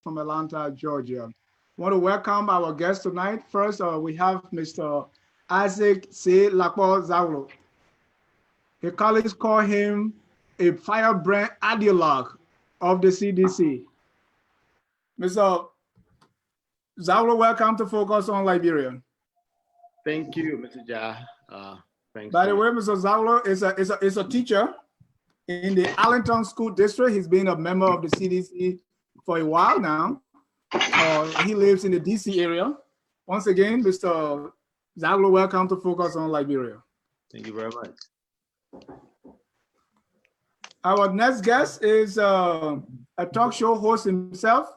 from Atlanta, Georgia. I want to welcome our guest tonight. First, we have Mr. Isaac C. Lobbo Zawolo. His colleagues call him a firebrand ideologue of the CDC. Mr. Zawolo, welcome to Focus on Liberia. Thank you, Mr. Ja. Thanks. By the way, Mr. Zawolo is a teacher in the Arlington School District. He's been a member of the CDC for a while now. He lives in the DC area. Once again, Mr. Zawolo, welcome to Focus on Liberia. Thank you very much. Our next guest is a talk show host himself.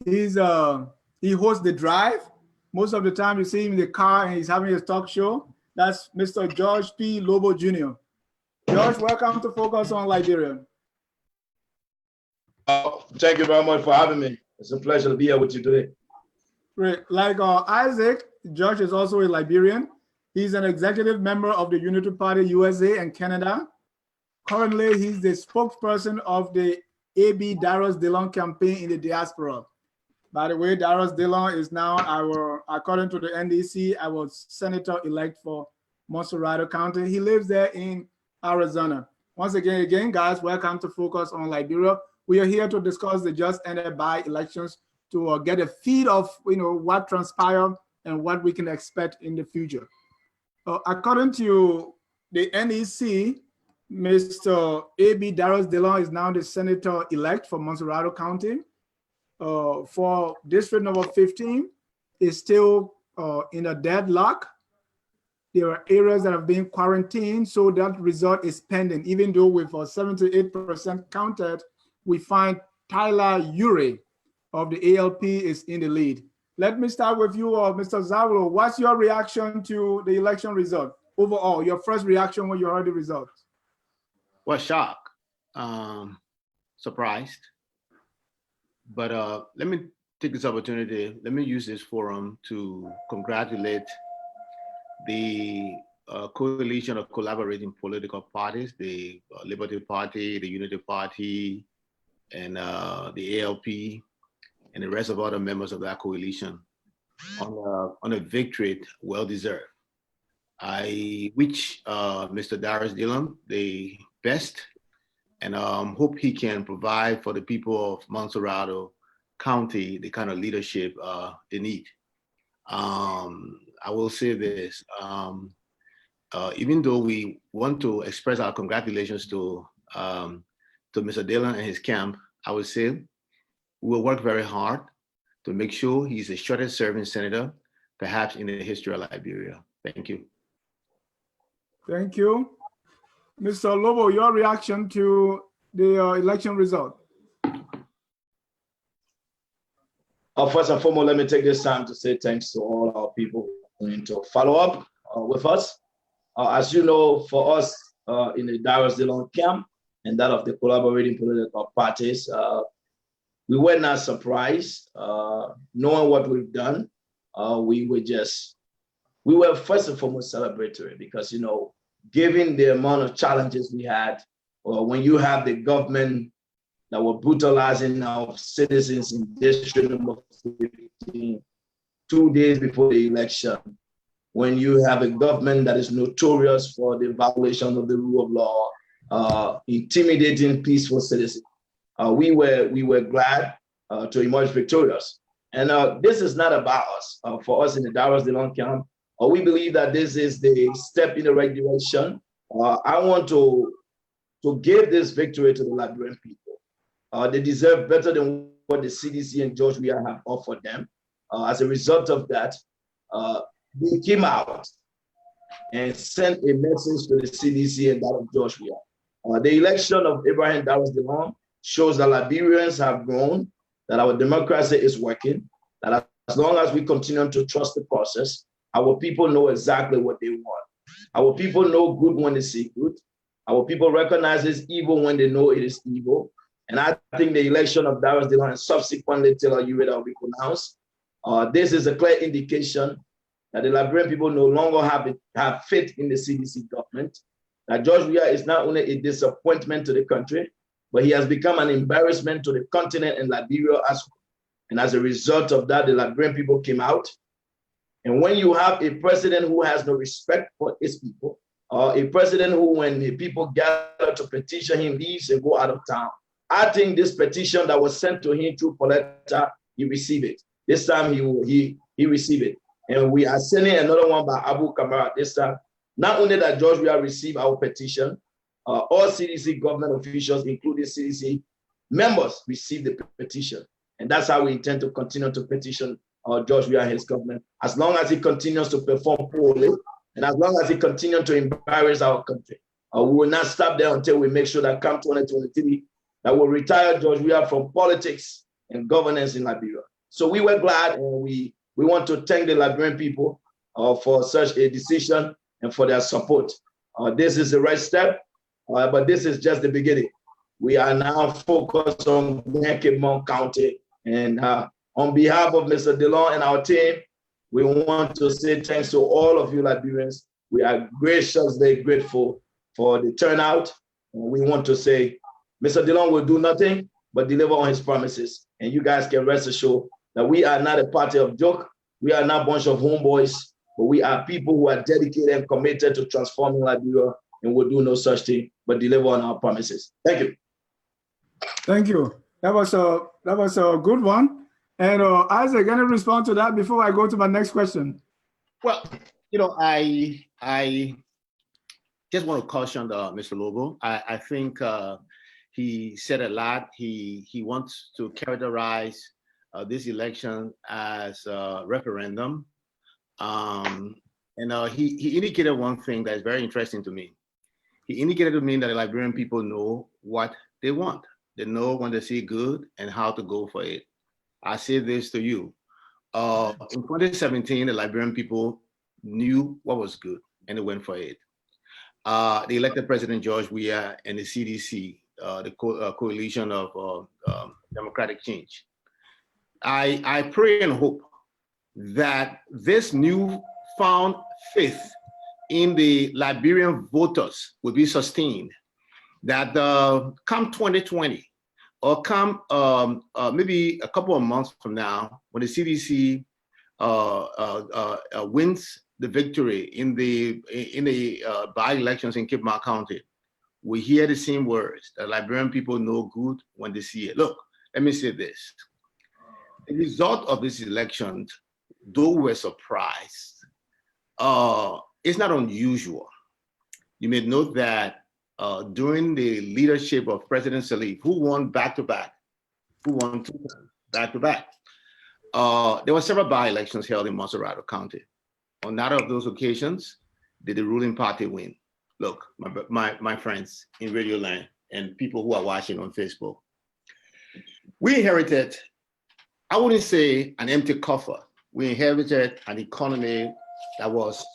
He hosts The Drive. Most of the time you see him in the car and he's having his talk show. That's Mr. George P. Lobbo Jr. George, welcome to Focus on Liberia. Thank you very much for having me. It's a pleasure to be here with you today. Great. Like Isaac, George is also a Liberian. He's an executive member of the Unity Party USA and Canada. Currently, he's the spokesperson of the AB Darius Dillon campaign in the diaspora. By the way, Darius Dillon is now according to the NDC, our senator-elect for Monserrado County. He lives there in Arizona. Once again, guys, welcome to Focus on Liberia. We are here to discuss the just ended by-elections to get a feed of what transpired and what we can expect in the future. According to the NEC, Mr. A.B. Darius Dillon is now the senator-elect for Monserrado County. For district number 15, is still in a deadlock. There are areas that have been quarantined, so that result is pending. Even though with 78% counted, we find Tyler Urey of the ALP is in the lead. Let me start with you, Mr. Zawolo. What's your reaction to the election result? Overall, your first reaction when you heard the results? Well, shocked, surprised. But let me take this opportunity. Let me use this forum to congratulate the coalition of collaborating political parties, the Liberty Party, the Unity Party, and the ALP, and the rest of other members of that coalition on a victory well-deserved. I wish Mr. Darius Dillon the best, and hope he can provide for the people of Monserrado County the kind of leadership they need. I will say this, even though we want to express our congratulations to Mr. Dillon and his camp, I would say we will work very hard to make sure he's the shortest serving senator, perhaps in the history of Liberia. Thank you. Thank you. Mr. Lobbo, your reaction to the election result? First and foremost, let me take this time to say thanks to all our people willing to follow up with us. As you know, for us in the Darius Dillon camp and that of the collaborating political parties, we were not surprised knowing what we've done. We were first and foremost celebratory because, given the amount of challenges we had, when you have the government that were brutalizing our citizens in district number 15, 2 days before the election, when you have a government that is notorious for the violation of the rule of law, intimidating peaceful citizens, we were glad to emerge victorious. And this is not about us. For us in the Darius Dillon camp, we believe that this is the step in the right direction. I want to give this victory to the Liberian people. They deserve better than what the CDC and George Weah have offered them. As a result of that, they came out and sent a message to the CDC and that of George Weah. The election of Abraham Darius Dillon shows that Liberians have grown, that our democracy is working, that as long as we continue to trust the process, our people know exactly what they want. Our people know good when they see good. Our people recognize evil when they know it is evil. And I think the election of Darius Dillon and subsequently Taylor Urey that will be pronounced, this is a clear indication that the Liberian people no longer have faith in the CDC government, that George Weah is not only a disappointment to the country, but he has become an embarrassment to the continent and Liberia as well. And as a result of that, the Liberian people came out. And when you have a president who has no respect for his people, or a president who, when the people gather to petition him, leaves and go out of town, I think this petition that was sent to him through Poletta, he received it. This time he received it. And we are sending another one by Abu Kamara this time. Not only that George, we have received our petition, all CDC government officials, including CDC members, received the petition. And that's how we intend to continue to petition George Weah and his government, as long as he continues to perform poorly, and as long as he continues to embarrass our country. We will not stop there until we make sure that come 2023, that will retire George Weah from politics and governance in Liberia. So we were glad, and we want to thank the Liberian people for such a decision and for their support. This is the right step, but this is just the beginning. We are now focused on Yankee County, and on behalf of Mr. DeLong and our team, we want to say thanks to all of you Liberians. We are graciously grateful for the turnout. And we want to say, Mr. DeLong will do nothing but deliver on his promises. And you guys can rest assured that we are not a party of joke. We are not a bunch of homeboys, but we are people who are dedicated and committed to transforming Liberia, and will do no such thing but deliver on our promises. Thank you. Thank you. That was a good one. And Isaac, can you respond to that before I go to my next question? Well, I just want to caution Mr. Lobbo. I think he said a lot. He wants to characterize this election as a referendum. And he indicated one thing that is very interesting to me. He indicated to me that the Liberian people know what they want. They know when they see good and how to go for it. I say this to you. In 2017, the Liberian people knew what was good and they went for it. They elected President George Weah and the CDC, the coalition of democratic change. I pray and hope that this newfound faith in the Liberian voters will be sustained, that come 2020, or come maybe a couple of months from now, when the CDC wins the victory in the by-elections in Cape Mar County, we hear the same words that Liberian people know good when they see it. Look, let me say this. The result of this election, though we're surprised, it's not unusual. You may note that during the leadership of President Salif, who won back-to-back, who won 2 times back-to-back, there were several by-elections held in Monserrato County. On none of those occasions did the ruling party win. Look, my friends in Radio Land and people who are watching on Facebook, we inherited, I wouldn't say an empty coffer. We inherited an economy that was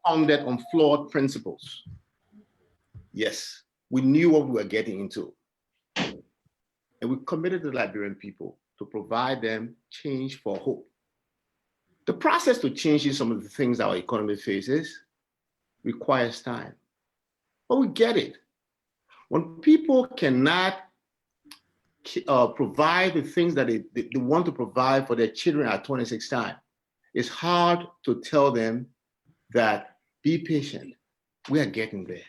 founded on flawed principles. Yes, we knew what we were getting into. And we committed the Liberian people to provide them change for hope. The process to changing some of the things our economy faces requires time. But we get it. When people cannot provide the things that they want to provide for their children at 26 time, it's hard to tell them that be patient. We are getting there.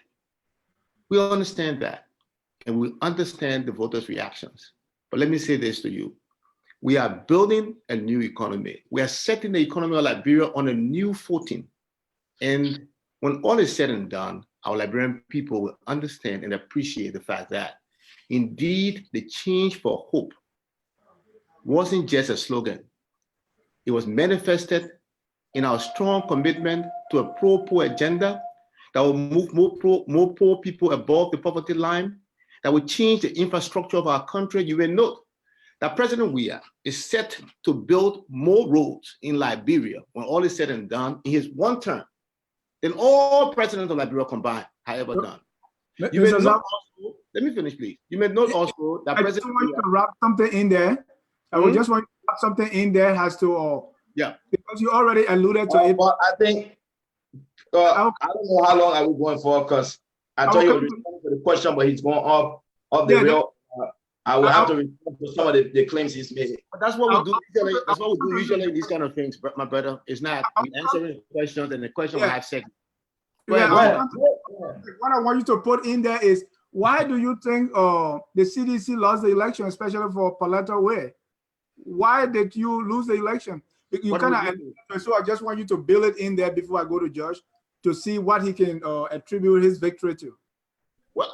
We understand that, and we understand the voters' reactions. But let me say this to you. We are building a new economy. We are setting the economy of Liberia on a new footing. And when all is said and done, our Liberian people will understand and appreciate the fact that indeed the change for hope wasn't just a slogan. It was manifested in our strong commitment to a pro-poor agenda that will move more poor people above the poverty line, that will change the infrastructure of our country. You will note that President Weah is set to build more roads in Liberia when all is said and done in his one term than all presidents of Liberia combined have ever done. You may note also, let me finish, please. You may note also that President just want to wrap something in there. I would just want to wrap something in there as to, yeah, because you already alluded to it. But I think, I don't know how long are we going for, because I thought you were responding to the question, but he's going off the rail. I will have to respond to some of the claims he's made. But that's what we do usually. That's what we do usually in these kind of things, my brother. It's not we answering questions and the question will have seconds. What I want you to put in there is, why do you think the CDC lost the election, especially for Paletta Way? Why did you lose the election? You kind of, so I just want you to build it in there before I go to Josh to see what he can attribute his victory to. Well,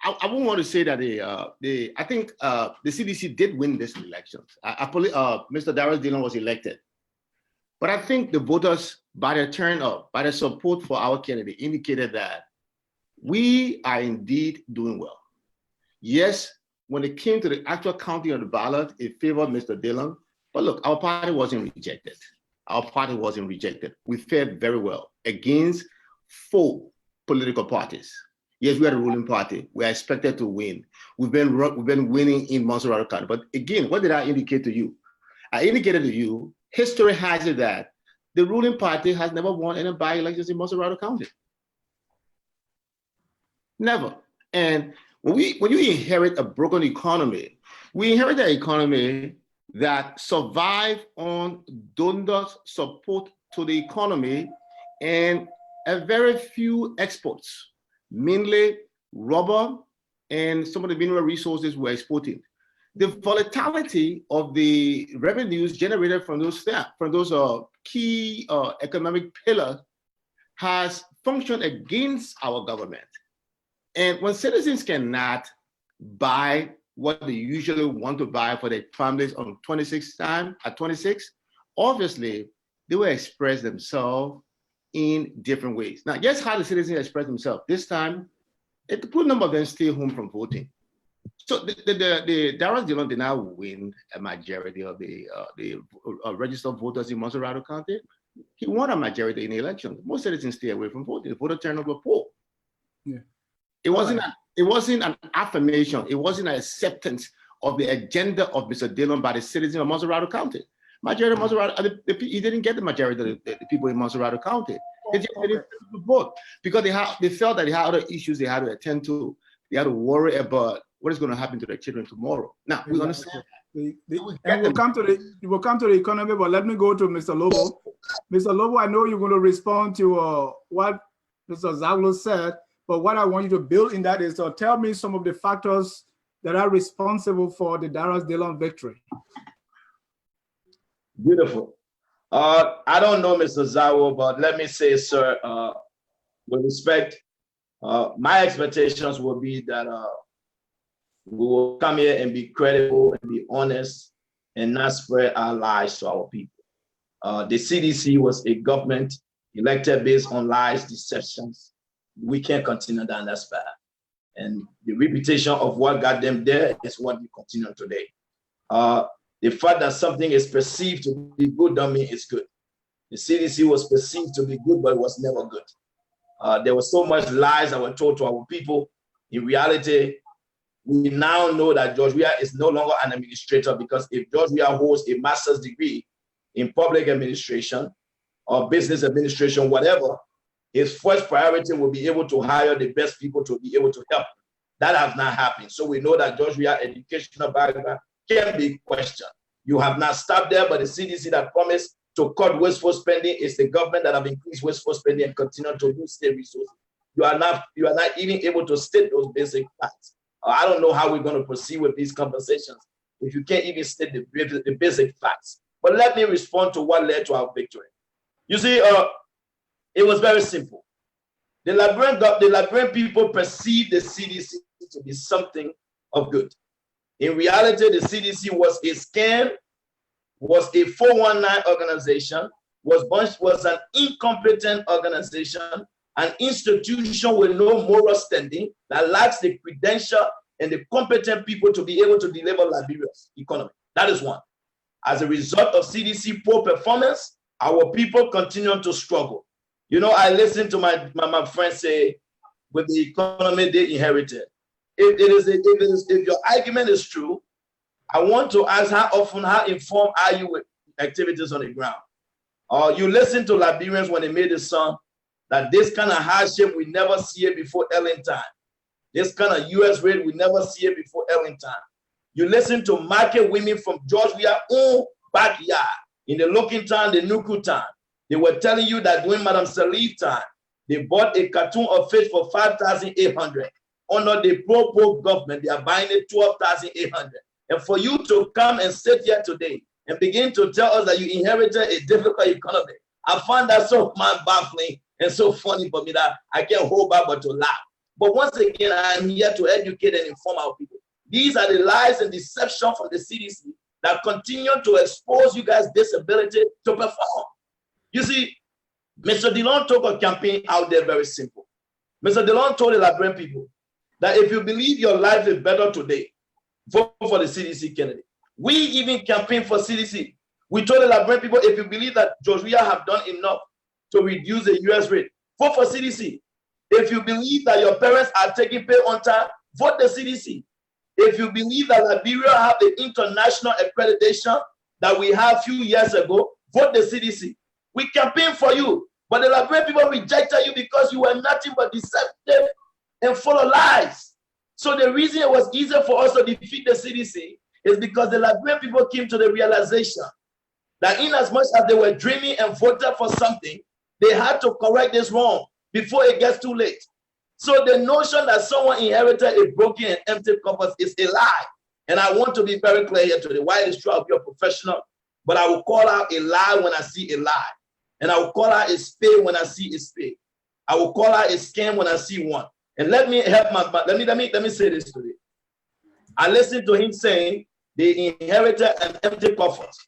I wouldn't want to say that I think the CDC did win this election. Mr. Darius Dillon was elected, but I think the voters, by their turnout, by their support for our candidate, indicated that we are indeed doing well. Yes, when it came to the actual counting of the ballot, it favored Mr. Dillon. But look, our party wasn't rejected. Our party wasn't rejected. We fared very well against 4 political parties. Yes, we are the ruling party. We are expected to win. We've been winning in Montserrat County. But again, what did I indicate to you? I indicated to you, history has it that the ruling party has never won any by-elections in Montserrat County. Never. And when you inherit a broken economy, we inherit an economy that survived on donors' support to the economy and a very few exports, mainly rubber and some of the mineral resources we're exporting. The volatility of the revenues generated from those key economic pillars has functioned against our government. And when citizens cannot buy what they usually want to buy for their families on 26, obviously they will express themselves in different ways. Now, guess how the citizens express themselves? This time, a good number of them stay home from voting. So the Darius Dillon did not win a majority of the registered voters in Montserrat County. He won a majority in the election. Most citizens stay away from voting. The voter turnout was poor. Yeah. It wasn't an affirmation. It wasn't an acceptance of the agenda of Mr. Dillon by the citizens of Montserrat County. Majority of Montserrat, he didn't get the majority of the people in Montserrat County. They just didn't vote because they felt that they had other issues they had to attend to. They had to worry about what is going to happen to their children tomorrow. Now, we understand. And we'll come to the economy, but let me go to Mr. Lobbo. Mr. Lobbo, I know you're going to respond to what Mr. Zawolo said, but what I want you to build in that is tell me some of the factors that are responsible for the Darius Dillon victory. Beautiful. I don't know Mr. Zawolo, but let me say, sir, with respect, my expectations will be that we will come here and be credible and be honest and not spread our lies to our people. The CDC was a government elected based on lies, deceptions. We can't continue down that path. And the reputation of what got them there is what we continue today. The fact that something is perceived to be good doesn't mean it's good. The CDC was perceived to be good, but it was never good. There was so much lies that were told to our people. In reality, we now know that George Weah is no longer an administrator, because if George Weah holds a master's degree in public administration or business administration, whatever, his first priority will be able to hire the best people to be able to help. That has not happened. So we know that George Weah's educational background can be questioned. You have not stopped there, but the CDC that promised to cut wasteful spending is the government that have increased wasteful spending and continue to use state resources. You are not even able to state those basic facts. I don't know how we're going to proceed with these conversations if you can't even state the basic facts. But let me respond to what led to our victory. You see, it was very simple. The Liberian people perceived the CDC to be something of good. In reality, the CDC was a scam, was a 419 organization, was an incompetent organization, an institution with no moral standing that lacks the credential and the competent people to be able to deliver Liberia's economy. That is one. As a result of CDC poor performance, our people continue to struggle. You know, I listened to my friends say, with the economy they inherited. If your argument is true, I want to ask how informed are you with activities on the ground? You listen to Liberians when they made the song that this kind of hardship we never see it before Ellen time. This kind of US rate we never see it before Ellen time. You listen to market women from Georgia's own backyard in the Looking Town, the Nuku Town. They were telling you that during Madam Salif time, they bought a carton of fish for 5,800. Under the pro-poor government, they are buying it 12,800. And for you to come and sit here today and begin to tell us that you inherited a difficult economy, I find that so mind-baffling and so funny for me that I can't hold back but to laugh. But once again, I'm here to educate and inform our people. These are the lies and deception from the CDC that continue to expose you guys' disability to perform. You see, Mr. Dillon took a campaign out there very simple. Mr. Dillon told the Liberian people that if you believe your life is better today, vote for the CDC candidate. We even campaigned for CDC. We told the Liberian people, if you believe that Georgia have done enough to reduce the US rate, vote for CDC. If you believe that your parents are taking pay on time, vote the CDC. If you believe that Liberia have the international accreditation that we had a few years ago, vote the CDC. We campaigned for you, but the Liberian people rejected you because you were nothing but deceptive and full of lies. So the reason it was easier for us to defeat the CDC is because the Liberian people came to the realization that in as much as they were dreaming and voted for something, they had to correct this wrong before it gets too late. So the notion that someone inherited a broken and empty compass is a lie. And I want to be very clear here today. Why it's true, I'll be a professional, but I will call out a lie when I see a lie. And I will call out a spade when I see a spade. I will call out a scam when I see one. And let me help let me say this today. I listened to him saying they inherited an empty coffers.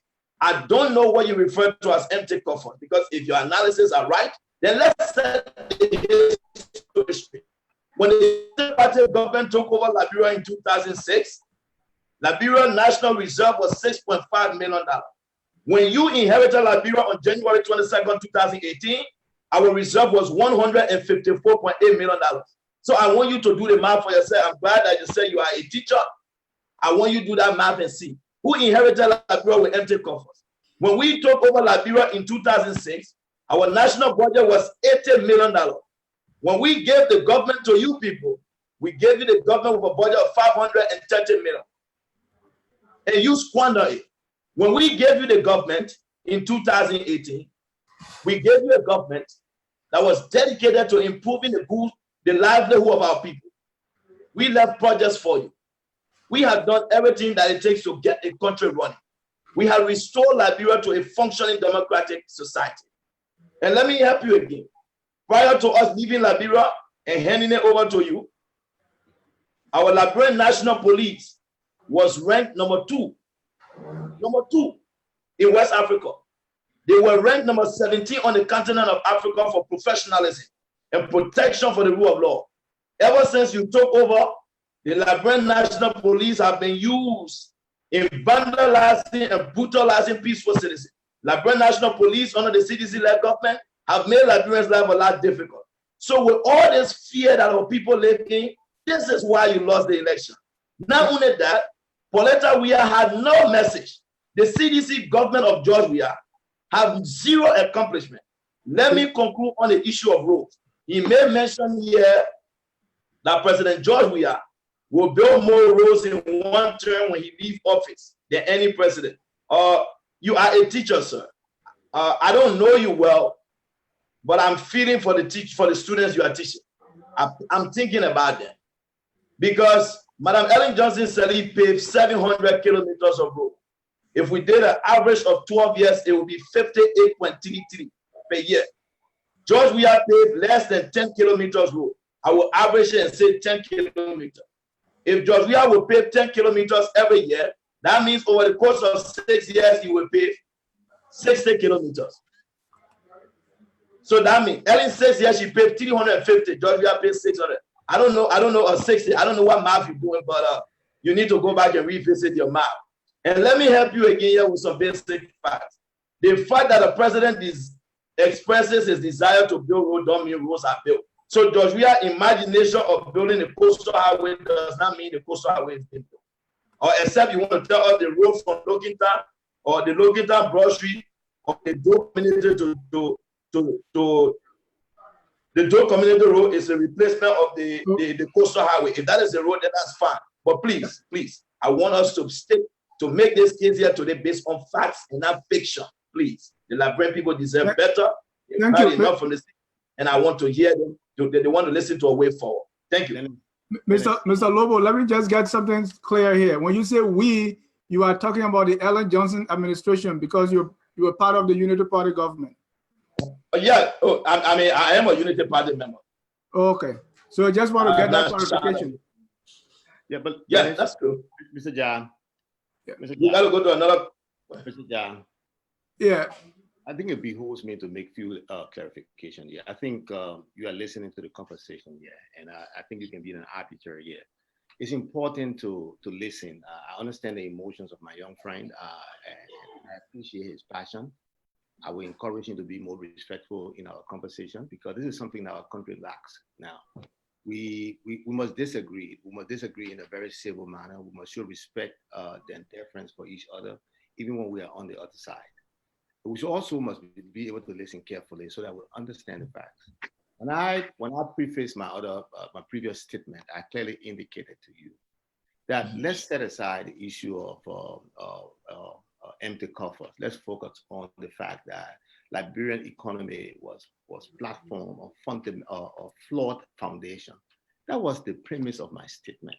I don't know what you refer to as empty coffers, because if your analysis are right, then let's set the history. When the party government took over Liberia in 2006, Liberia National Reserve was $6.5 million. When you inherited Liberia on January 22nd, 2018, our reserve was $154.8 million. So I want you to do the math for yourself. I'm glad that you said you are a teacher. I want you to do that math and see who inherited Liberia with empty coffers. When we took over Liberia in 2006, our national budget was $80 million. When we gave the government to you people, we gave you the government with a budget of $530 million. And you squander it. When we gave you the government in 2018, we gave you a government that was dedicated to improving the livelihood of our people. We left projects for you. We have done everything that it takes to get a country running. We have restored Liberia to a functioning democratic society. And let me help you again. Prior to us leaving Liberia and handing it over to you, our Liberian National Police was ranked number two in West Africa. They were ranked number 17 on the continent of Africa for professionalism and protection for the rule of law. Ever since you took over, the Liberian National Police have been used in vandalizing and brutalizing peaceful citizens. Liberian National Police under the CDC-led government have made Liberians' life a lot difficult. So with all this fear that our people live in, this is why you lost the election. Not only that, Pauletta Weah had no message. The CDC government of Georgia have zero accomplishment. Let me conclude on the issue of roads. He may mention here that President George Weah will build more roads in one term when he leaves office than any president. You are a teacher, sir. I don't know you well, but I'm feeling for the students you are teaching. I'm thinking about them. Because Madam Ellen Johnson said he paved 700 kilometers of road. If we did an average of 12 years, it would be 58.33 per year. George Weah paved less than 10 kilometers road. I will average it and say 10 kilometers. If George Weah will pave 10 kilometers every year, that means over the course of 6 years, he will pave 60 kilometers. So that means Ellen 6 years, she paved 350. George Weah paved 600. I don't know, 60. I don't know what math you're doing, but you need to go back and revisit your math. And let me help you again here with some basic facts. The fact that the president expresses his desire to build roads don't mean roads are built. So George Weah's imagination of building a coastal highway does not mean the coastal highway is being built. Or except you want to tell us the road from Lokintown or the Lokintown Broad Street or the Doe Community to the Doe Community Road is a replacement of the coastal highway. If that is the road, then that's fine. But please, I want us to stick to make this easier today based on facts and not fiction. Please, the Liberian people deserve better. They've heard enough from this, and I want to hear them. They want to listen to a way forward. Thank you. Mr. Lobbo, let me just get something clear here. When you say we, you are talking about the Ellen Johnson administration because you were part of the Unity Party government. Yeah, I am a Unity Party member. Okay, so I just want to get that clarification. Yeah, but that's true. Mr. John. Yeah. You got to go to another. Mr. John. Yeah. I think it behooves me to make few clarification. Yeah, I think you are listening to the conversation. Yeah, and I think you can be an arbiter. Yeah, it's important to listen. I understand the emotions of my young friend, and I appreciate his passion. I will encourage him to be more respectful in our conversation because this is something that our country lacks now. We must disagree. We must disagree in a very civil manner. We must show respect and deference for each other, even when we are on the other side. We also must be able to listen carefully so that we understand the facts. When I prefaced my previous statement, I clearly indicated to you that let's set aside the issue of empty coffers. Let's focus on the fact that Liberian economy was platform of flawed foundation. That was the premise of my statement.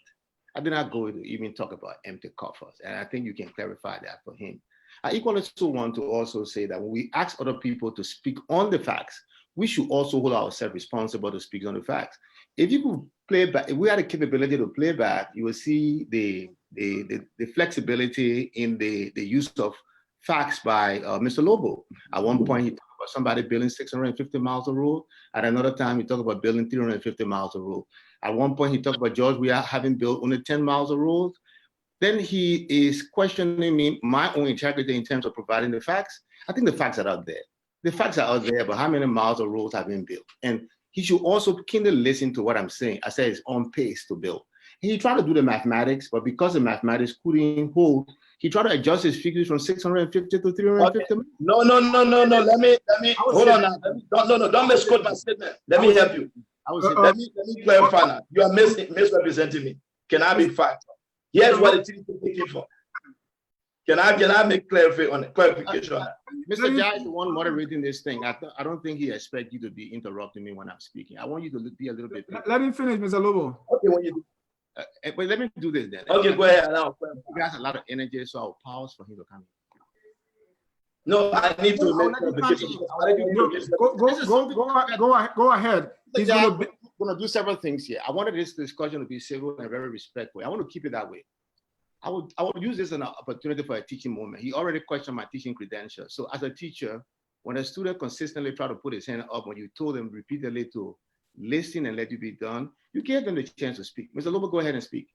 I did not go to even talk about empty coffers, and I think you can clarify that for him. I equally also want to also say that when we ask other people to speak on the facts, we should also hold ourselves responsible to speak on the facts. If you could play back, if we had the capability to play back, you will see the flexibility in the use of facts by Mr. Lobbo. At one point, he talked about somebody building 650 miles of road. At another time, he talked about building 350 miles of road. At one point, he talked about George, we are having built only 10 miles of road. Then he is questioning me, my own integrity in terms of providing the facts. I think the facts are out there. The facts are out there, but how many miles of roads have been built? And he should also keenly listen to what I'm saying. I said it's on pace to build. He tried to do the mathematics, but because the mathematics couldn't hold, he tried to adjust his figures from 650 to 350. Okay. No. Let me hold on now. Don't misquote my statement. Let me help you. Let me clarify now. You are misrepresenting me. Can I be fact? Here's what it is looking for. Can I make clarification on that? Mr. Jai is the one moderating this thing. I don't think he expects you to be interrupting me when I'm speaking. I want you to be a little bit. Let him finish, Mr. Lobo. Okay, when you do. But let me do this then. Okay, go ahead. He has a lot of energy, so I'll pause for him to come in. No, I need to make clarification. Go ahead. He's going to do several things here. I wanted this discussion to be civil and very respectful. I want to keep it that way. I would use this as an opportunity for a teaching moment. He already questioned my teaching credentials. So as a teacher, when a student consistently try to put his hand up, when you told them repeatedly to listen and let you be done, you gave them the chance to speak. Mr. Lobo, go ahead and speak.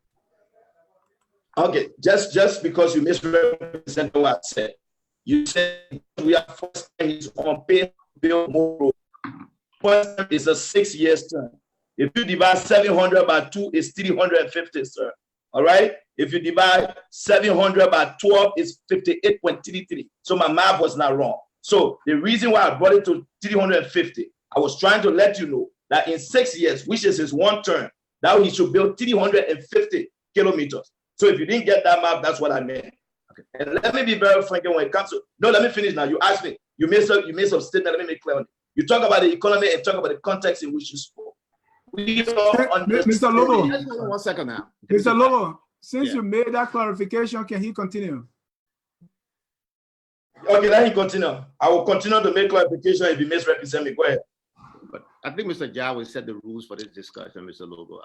Okay, just because you misrepresent what I said, you said we are first is on pace to build more roads. First term is a 6 year term. If you divide 700 by 2, it's 350, sir. All right? If you divide 700 by 12, it's 58.33. So my math was not wrong. So the reason why I brought it to 350, I was trying to let you know that in 6 years, which is his one term, now he should build 350 kilometers. So if you didn't get that map, that's what I meant. Okay. And let me be very frank when it comes to, no, let me finish now. You asked me, you made some statement, let me make clear on it. You talk about the economy and talk about the context in which you spoke. Mr. Lobo, 1 second now. Mr. Lobo, since you made that clarification, can he continue? Okay, let him continue. I will continue to make clarification if you misrepresent me. Go ahead. But I think Mr. Jai will set the rules for this discussion, Mr. Lobo.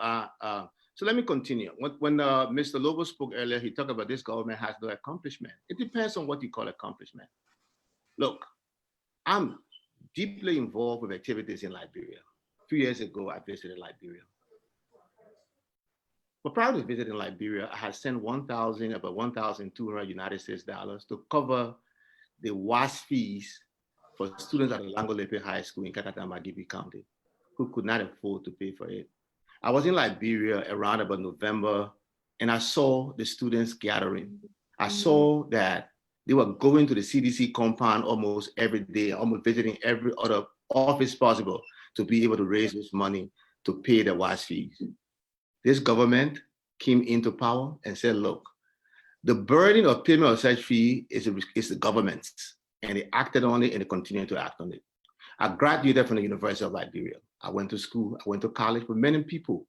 So let me continue. When Mr. Lobo spoke earlier, he talked about this government has no accomplishment. It depends on what you call accomplishment. Look, I'm deeply involved with activities in Liberia. A few years ago, I visited Liberia. But prior to visiting Liberia, I had sent about 1,200 United States dollars to cover the WAS fees for students at the Langolepe High School in Kakatama-Gibi County who could not afford to pay for it. I was in Liberia around about November, and I saw the students gathering. I saw that they were going to the CDC compound almost every day, almost visiting every other office possible to be able to raise this money to pay the WAS fees. This government came into power and said, look, The burden of payment of such fee is the government's, and they acted on it and they continue to act on it. I graduated from the University of Liberia. I went to school, I went to college with many people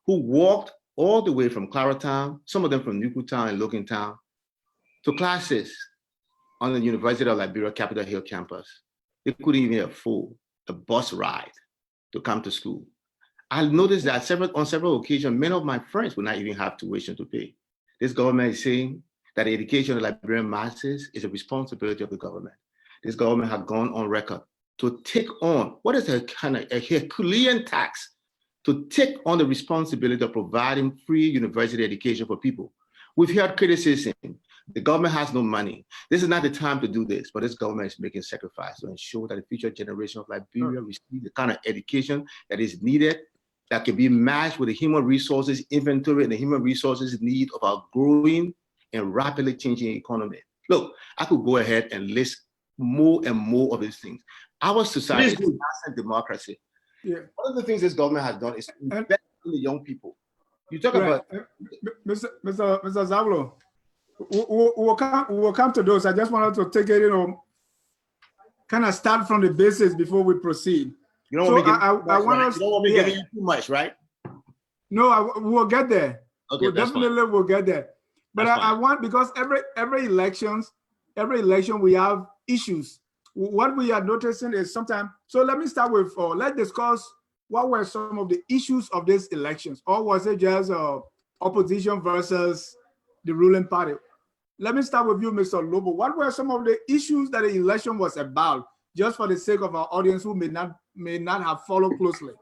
who walked all the way from Claratown, some of them from Newtown and Logan Town, to classes on the University of Liberia Capitol Hill campus. They couldn't even afford a bus ride to come to school. I noticed that on several occasions, many of my friends would not even have tuition to pay. This government is saying that the education of the Liberian masses is a responsibility of the government. This government has gone on record to take on what is a kind of a Herculean tax, to take on the responsibility of providing free university education for people. We've heard criticism. The government has no money. This is not the time to do this, but this government is making sacrifices to ensure that the future generation of Liberia receive the kind of education that is needed, that can be matched with the human resources inventory and the human resources need of our growing and rapidly changing economy. Look, I could go ahead and list more and more of these things. Our society is a democracy. Yeah. One of the things this government has done is invest in the young people. You talk about Mr. Zawolo. We'll come to those. I just wanted to take it, kind of start from the basics before we proceed. You don't want me giving you too much, right? No, we'll get there. Okay, We'll get there. But I want, because every election we have issues. What we are noticing is sometimes, so let me start with, let's discuss what were some of the issues of these elections, or was it just opposition versus the ruling party? Let me start with you, Mr. Lobbo. What were some of the issues that the election was about, just for the sake of our audience who may not have followed closely?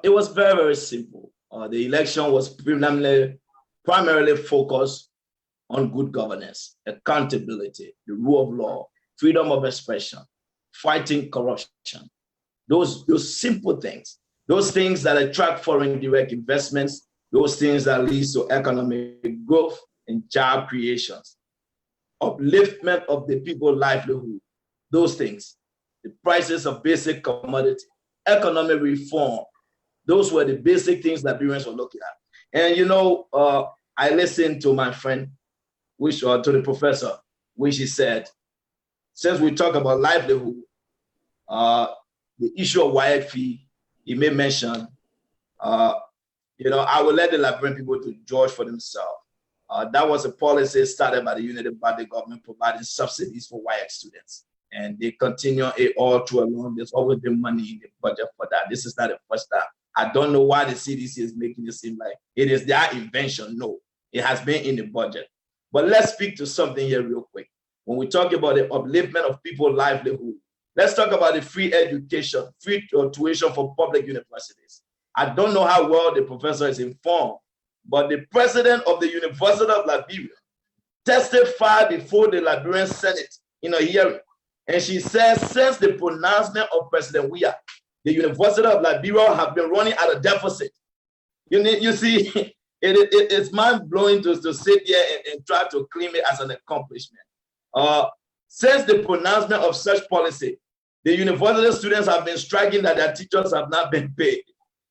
It was very, very simple. The election was primarily focused on good governance, accountability, the rule of law, freedom of expression, fighting corruption. Those simple things, those things that attract foreign direct investments, those things that lead to economic growth and job creations, upliftment of the people's livelihood, those things, the prices of basic commodity, economic reform, those were the basic things that Liberians were looking at. And I listened to my friend, to the professor, which he said, since we talk about livelihood, the issue of wire fee, he may mention, I will let the Liberian people to judge for themselves. That was a policy started by the Unity Party government providing subsidies for white students. And they continue it all through along. There's always been money in the budget for that. This is not the first time. I don't know why the CDC is making it seem like it is their invention. No, it has been in the budget. But let's speak to something here real quick. When we talk about the upliftment of people's livelihood, let's talk about the free education, free tuition for public universities. I don't know how well the professor is informed, but the president of the University of Liberia testified before the Liberian Senate in a hearing. And she says, since the pronouncement of President Weah, the University of Liberia have been running at a deficit. You see, it's mind-blowing to sit here and try to claim it as an accomplishment. Since the pronouncement of such policy, the university students have been striking that their teachers have not been paid.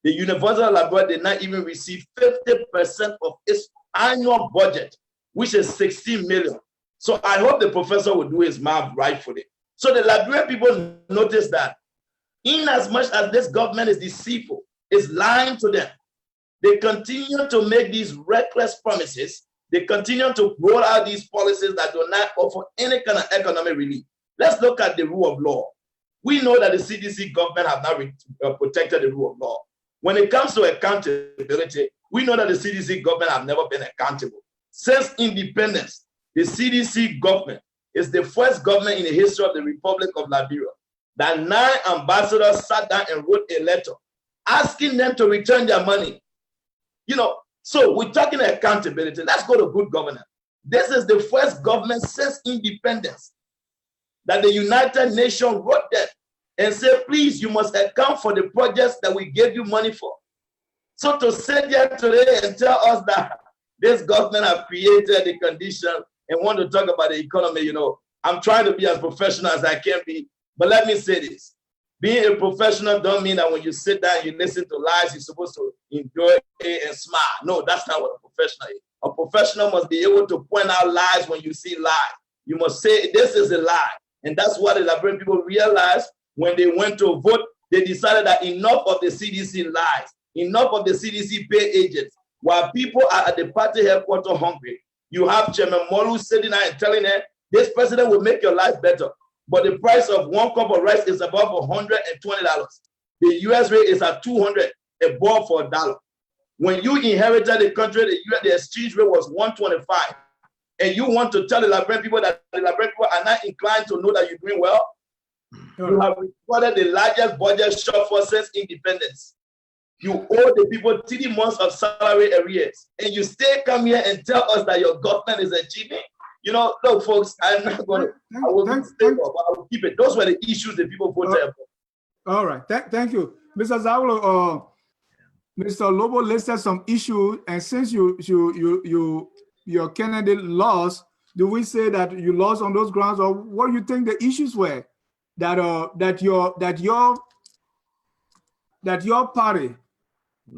The University of Liberia did not even receive 50% of its annual budget, which is 16 million. So I hope the professor will do his math rightfully. So the Liberian people notice that in as much as this government is deceitful, is lying to them, they continue to make these reckless promises. They continue to roll out these policies that do not offer any kind of economic relief. Let's look at the rule of law. We know that the CDC government have not protected the rule of law. When it comes to accountability, we know that the CDC government have never been accountable. Since independence, the CDC government is the first government in the history of the Republic of Liberia that 9 ambassadors sat down and wrote a letter asking them to return their money. So we're talking accountability. Let's go to good governance. This is the first government since independence that the United Nations wrote them and said, please, you must account for the projects that we gave you money for. So to sit here today and tell us that this government have created the condition and want to talk about the economy, I'm trying to be as professional as I can be. But let me say this. Being a professional don't mean that when you sit down, you listen to lies, you're supposed to enjoy it and smile. No, that's not what a professional is. A professional must be able to point out lies when you see lies. You must say, this is a lie. And that's what the Liberian people realized when they went to vote. They decided that enough of the CDC lies, enough of the CDC pay agents. While people are at the party headquarters hungry, you have Chairman Molu sitting there and telling them, this president will make your life better. But the price of one cup of rice is above $120. The US rate is at 200, above for $1. When you inherited the country, the exchange rate was 125. And you want to tell the Liberian people that the Liberian people are not inclined to know that you're doing well? You have recorded the largest budget shortfall since independence. You owe the people 3 months of salary arrears, and you still come here and tell us that your government is achieving. You know, look, folks, I'm not going to. I will keep it. Those were the issues that people voted for. All right, thank you, Mr. Zawolo. Mr. Lobbo listed some issues, and since your candidate lost, do we say that you lost on those grounds, or what do you think the issues were that your party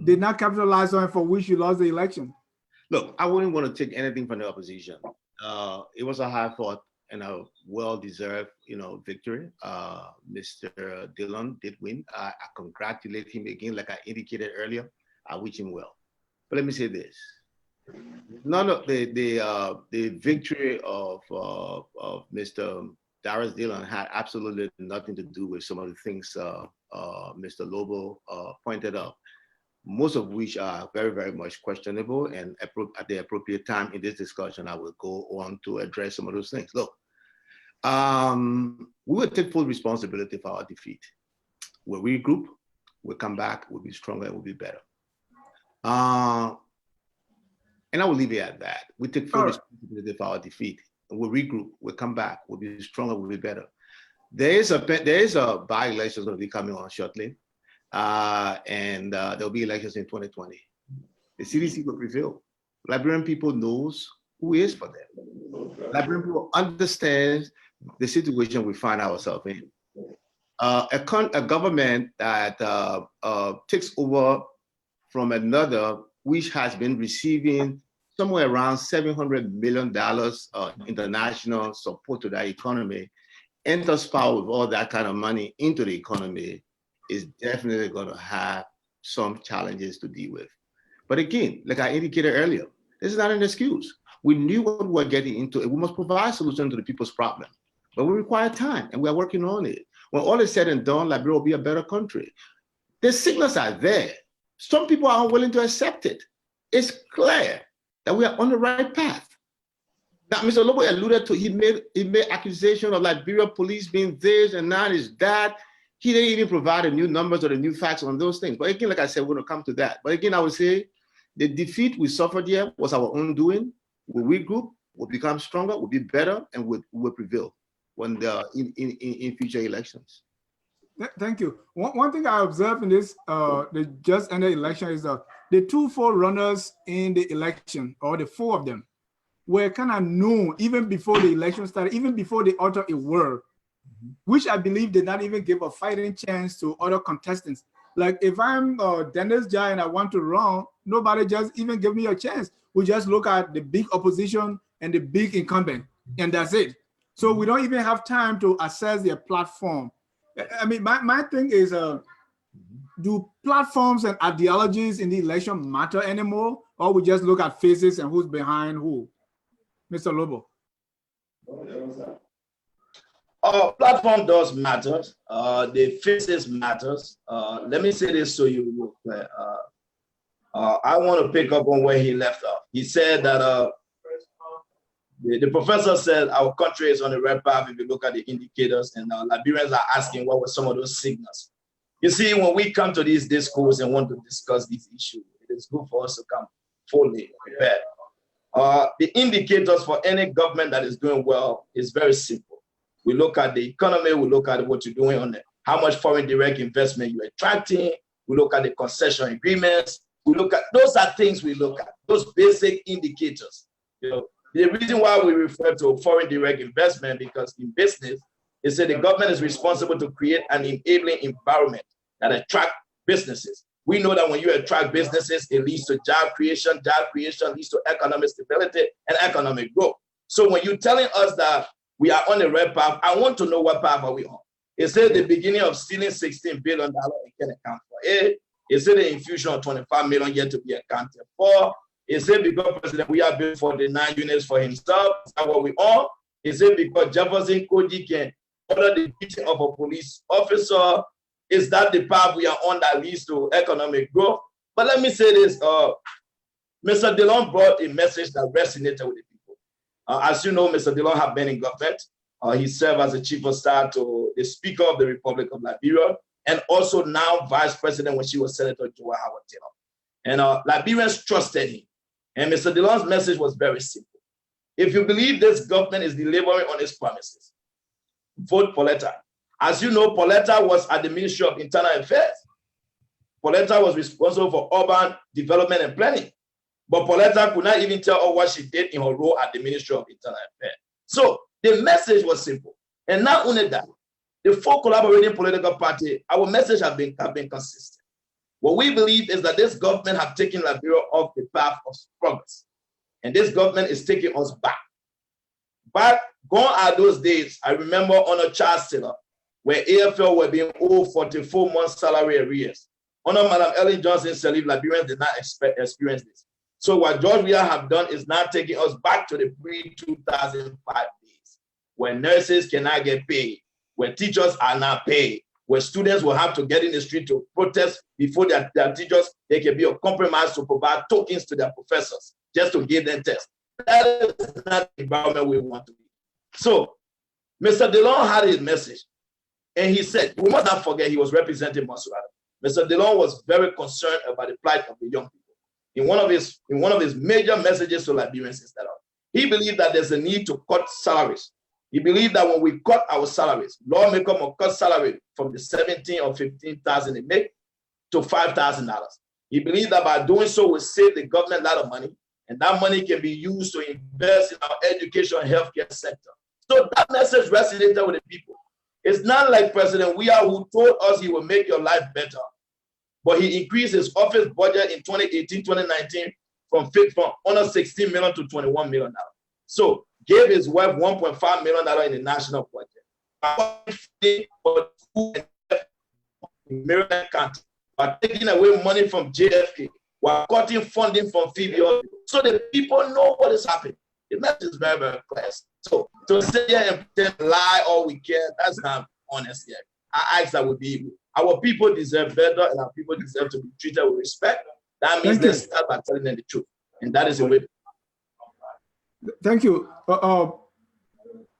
did not capitalize on, for which you lost the election? Look, I wouldn't want to take anything from the opposition. It was a hard-fought and a well-deserved, victory. Mr. Dillon did win. I congratulate him again, like I indicated earlier. I wish him well. But let me say this: none of the victory of Mr. Darius Dillon had absolutely nothing to do with some of the things Mr. Lobbo pointed out, most of which are very, very much questionable. And at the appropriate time in this discussion, I will go on to address some of those things. Look, we will take full responsibility for our defeat. We'll regroup, we'll come back, we'll be stronger, and we'll be better. And I will leave it at that. We take full responsibility for our defeat. We'll regroup, we'll come back, we'll be stronger, we'll be better. There is a by-election going to be coming on shortly. And there'll be elections in 2020. The CDC will prevail. Liberian people knows who is for them. Liberian people understand the situation we find ourselves in. A government that takes over from another, which has been receiving somewhere around $700 million international support to that economy, enters power with all that kind of money into the economy, is definitely going to have some challenges to deal with. But again, like I indicated earlier, this is not an excuse. We knew what we were getting into, and we must provide solutions to the people's problem. But we require time, and we are working on it. When all is said and done, Liberia will be a better country. The signals are there. Some people are unwilling to accept it. It's clear that we are on the right path. Now, Mr. Lobbo alluded to, he made accusation of Liberia police being this and that is that. He didn't even provide the new numbers or the new facts on those things. But again, like I said, we're going to come to that. But again, I would say the defeat we suffered here was our own doing. We'll regroup, we'll become stronger, we'll be better, and we'll prevail when in future elections. Thank you. One thing I observed in this, the just ended election is the 2 forerunners in the election, or the 4 of them, were kind of known even before the election started, even before they uttered a word, which I believe did not even give a fighting chance to other contestants. Like if I'm Dennis Jai and I want to run, nobody just even give me a chance. We just look at the big opposition and the big incumbent, and that's it. So we don't even have time to assess their platform. I mean, my thing is, do platforms and ideologies in the election matter anymore, or we just look at faces and who's behind who? Mr. Lobbo. Platform does matter. The faces matters. Let me say this so you will clear. I want to pick up on where he left off. He said that the professor said our country is on the right path if you look at the indicators, and Liberians are asking what were some of those signals. You see, when we come to these discourse and want to discuss these issues, it is good for us to come fully prepared. The indicators for any government that is doing well is very simple. We look at the economy, we look at what you're doing on it, how much foreign direct investment you're attracting, we look at the concession agreements, we look at, those are things we look at, those basic indicators. You know, the reason why we refer to foreign direct investment, because in business, they say the government is responsible to create an enabling environment that attract businesses. We know that when you attract businesses, it leads to job creation leads to economic stability and economic growth. So when you're telling us that we are on the right path, I want to know what path are we on. It says the beginning of stealing $16 billion it can account for it. It said the infusion of 25 million yet to be accounted for. It said because President, we have built 49 units for himself. Is that what we are? It said because Jefferson Koji can order the beating of a police officer. Is that the path we are on that leads to economic growth? But let me say this, Mr. Dillon brought a message that resonated with the people. As you know, Mr. Dillon has been in government. He served as the chief of staff to the Speaker of the Republic of Liberia, and also now vice president when she was Senator Joa Howard Taylor. And Liberians trusted him. And Mr. Dillon's message was very simple. If you believe this government is delivering on its promises, vote Pauletta. As you know, Pauletta was at the Ministry of Internal Affairs. Pauletta was responsible for urban development and planning. But Pauletta could not even tell her what she did in her role at the Ministry of Internal Affairs. So the message was simple. And not only that, the four collaborating political parties, our message have been consistent. What we believe is that this government have taken Liberia off the path of progress. And this government is taking us back. But gone are those days, I remember on a Charles Taylor, where AFL were being owed 44 months salary arrears. Under Madam Ellen Johnson said Liberians did not experience this. So what George Weah have done is now taking us back to the pre-2005 days, where nurses cannot get paid, where teachers are not paid, where students will have to get in the street to protest before their teachers, they can be a compromise to provide tokens to their professors just to give them tests. That is not the environment we want to be. So Mr. Dillon had his message. And he said, we must not forget he was representing Monserrat. Mr. Dillon was very concerned about the plight of the young people. In one of his major messages to Liberians is that he believed that there's a need to cut salaries. He believed that when we cut our salaries, lawmakers will cut salary from the 17 or 15,000 they make to $5,000. He believed that by doing so, we'll save the government a lot of money, and that money can be used to invest in our education and healthcare sector. So that message resonated with the people. It's not like President Weah, who told us he will make your life better, but he increased his office budget in 2018, 2019 from under $16 million to $21 million. So gave his wife $1.5 million in the national budget. In Maryland County, by taking away money from JFK, while cutting funding from Phoebe. So the people know what is happening. The message is very, very clear. So to sit here and pretend lie all we can, that's not honest yet. I ask that would be, our people deserve better, and our people deserve to be treated with respect. That means let's start by telling them the truth. And that is the way. Thank you. Mr.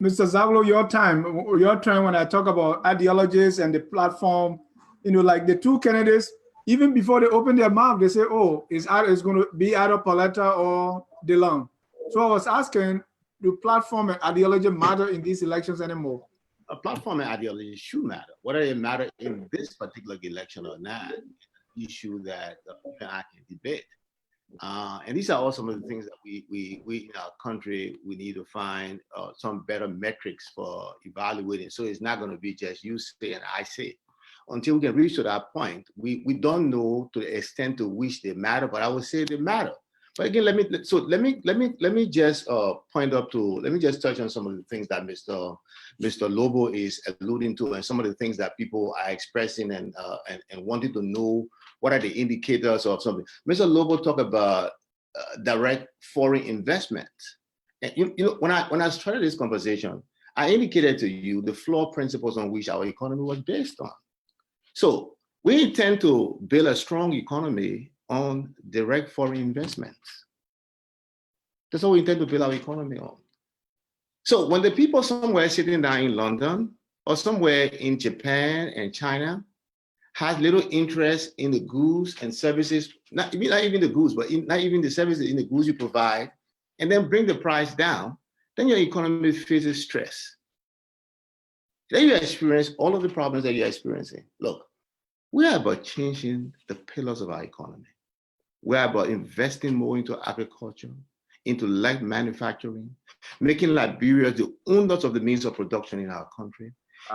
Zawolo, your turn when I talk about ideologies and the platform, like the two candidates, even before they open their mouth, they say, oh, it's going to be either Pauletta or Dillon. So I was asking, do platform and ideology matter in these elections anymore? A platform and ideology should matter. Whether they matter in this particular election or not, an issue that I can debate. And these are all some of the things that we in our country, we need to find some better metrics for evaluating. So it's not going to be just you say and I say. Until we can reach to that point, we don't know to the extent to which they matter, but I would say they matter. But again, let me just touch on some of the things that Mr. Lobbo is alluding to, and some of the things that people are expressing and wanting to know what are the indicators of something. Mr. Lobbo talked about direct foreign investment. And when I started this conversation, I indicated to you the floor principles on which our economy was based on. So we intend to build a strong economy on direct foreign investments. That's what we intend to build our economy on. So when the people somewhere sitting down in London or somewhere in Japan and China has little interest in the goods and services, not even the goods, but not even the services in the goods you provide, and then bring the price down, then your economy faces stress. Then you experience all of the problems that you're experiencing. Look, we are about changing the pillars of our economy. We are about investing more into agriculture, into light manufacturing, making Liberia the owners of the means of production in our country,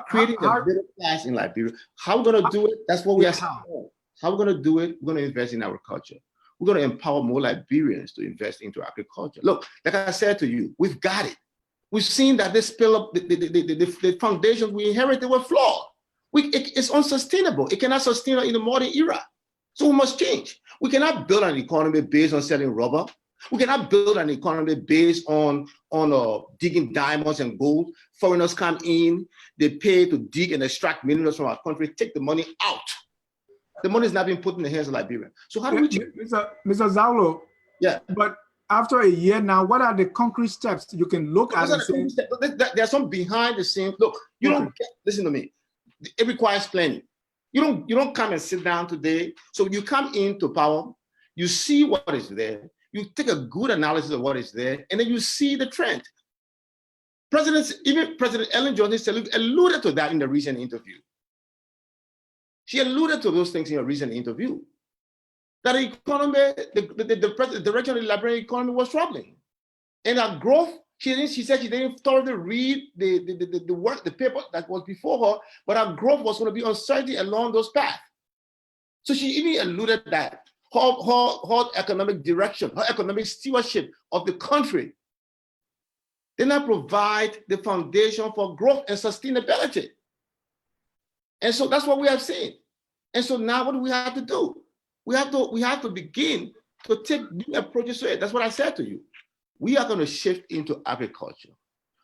creating a middle class in Liberia. How we're going to do it? That's what we are saying. How we're going to do it? We're going to invest in agriculture. We're going to empower more Liberians to invest into agriculture. Look, like I said to you, we've got it. We've seen that this spill up, the foundations we inherited were flawed. It's unsustainable. It cannot sustain in the modern era. So we must change. We cannot build an economy based on selling rubber. We cannot build an economy based on digging diamonds and gold. Foreigners come in, they pay to dig and extract minerals from our country, take the money out. The money is not being put in the hands of Liberia. So how do we change? Mr. Zawolo, yeah. But after a year now, what are the concrete steps you can look at and say? There are some behind the scenes. Look, you don't listen to me. It requires planning. You don't come and sit down today. So you come into power, you see what is there, you take a good analysis of what is there, and then you see the trend. Even President Ellen Johnson alluded to that in the recent interview. She alluded to those things in a recent interview. That the economy, the direction of the Liberian economy was troubling. And our growth, she said she didn't thoroughly read the paper that was before her, but our growth was going to be uncertain along those paths. So she even alluded that her economic direction, her economic stewardship of the country did not provide the foundation for growth and sustainability. And so that's what we have seen. And so now what do we have to do? We have to begin to take new approaches to it. That's what I said to you. We are going to shift into agriculture.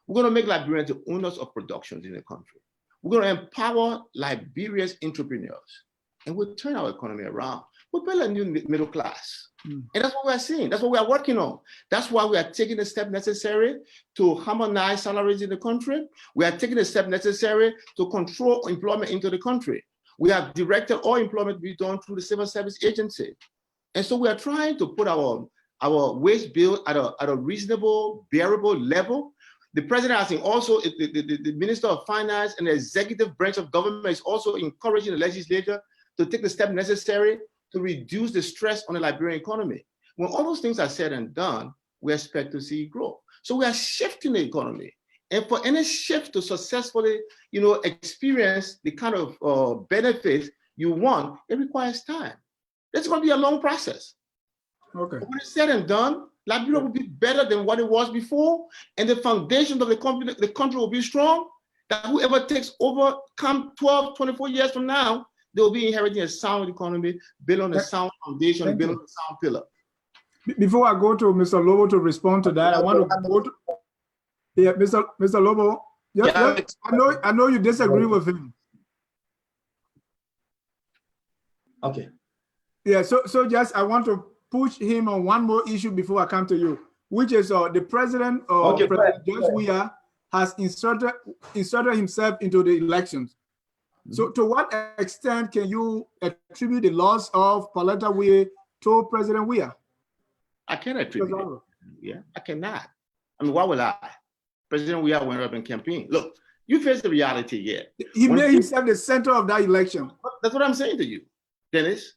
We're going to make Liberians the owners of productions in the country. We're going to empower Liberia's entrepreneurs, and we'll turn our economy around. We'll build a new middle class. And that's what we're seeing. That's what we are working on. That's why we are taking the step necessary to harmonize salaries in the country. We are taking the step necessary to control employment into the country. We have directed all employment to be done through the Civil Service Agency. And so we are trying to put our wage bill at a reasonable, bearable level. The president has also, the Minister of Finance and the executive branch of government is also encouraging the legislature to take the step necessary to reduce the stress on the Liberian economy. When all those things are said and done, we expect to see growth. So we are shifting the economy. And for any shift to successfully, experience the kind of benefits you want, it requires time. It's going to be a long process. Okay. But when it's said and done, Liberia will be better than what it was before, and the foundation of the country will be strong, that whoever takes over come 12, 24 years from now, they will be inheriting a sound economy built on a sound foundation, built on a sound pillar. Before I go to Mr. Lobbo to respond to that, I want to go to Mr. Lobbo. I know you disagree with him. Okay. Yeah, so just I want to push him on one more issue before I come to you, which is the president, President George Weah, has inserted himself into the elections. So to what extent can you attribute the loss of Pauletta Weah to President Weah? I can't attribute it. Yeah, I cannot. I mean, why would I? President Weah went up and campaigned. Look, you face the reality here. He made himself the center of that election. That's what I'm saying to you, Dennis.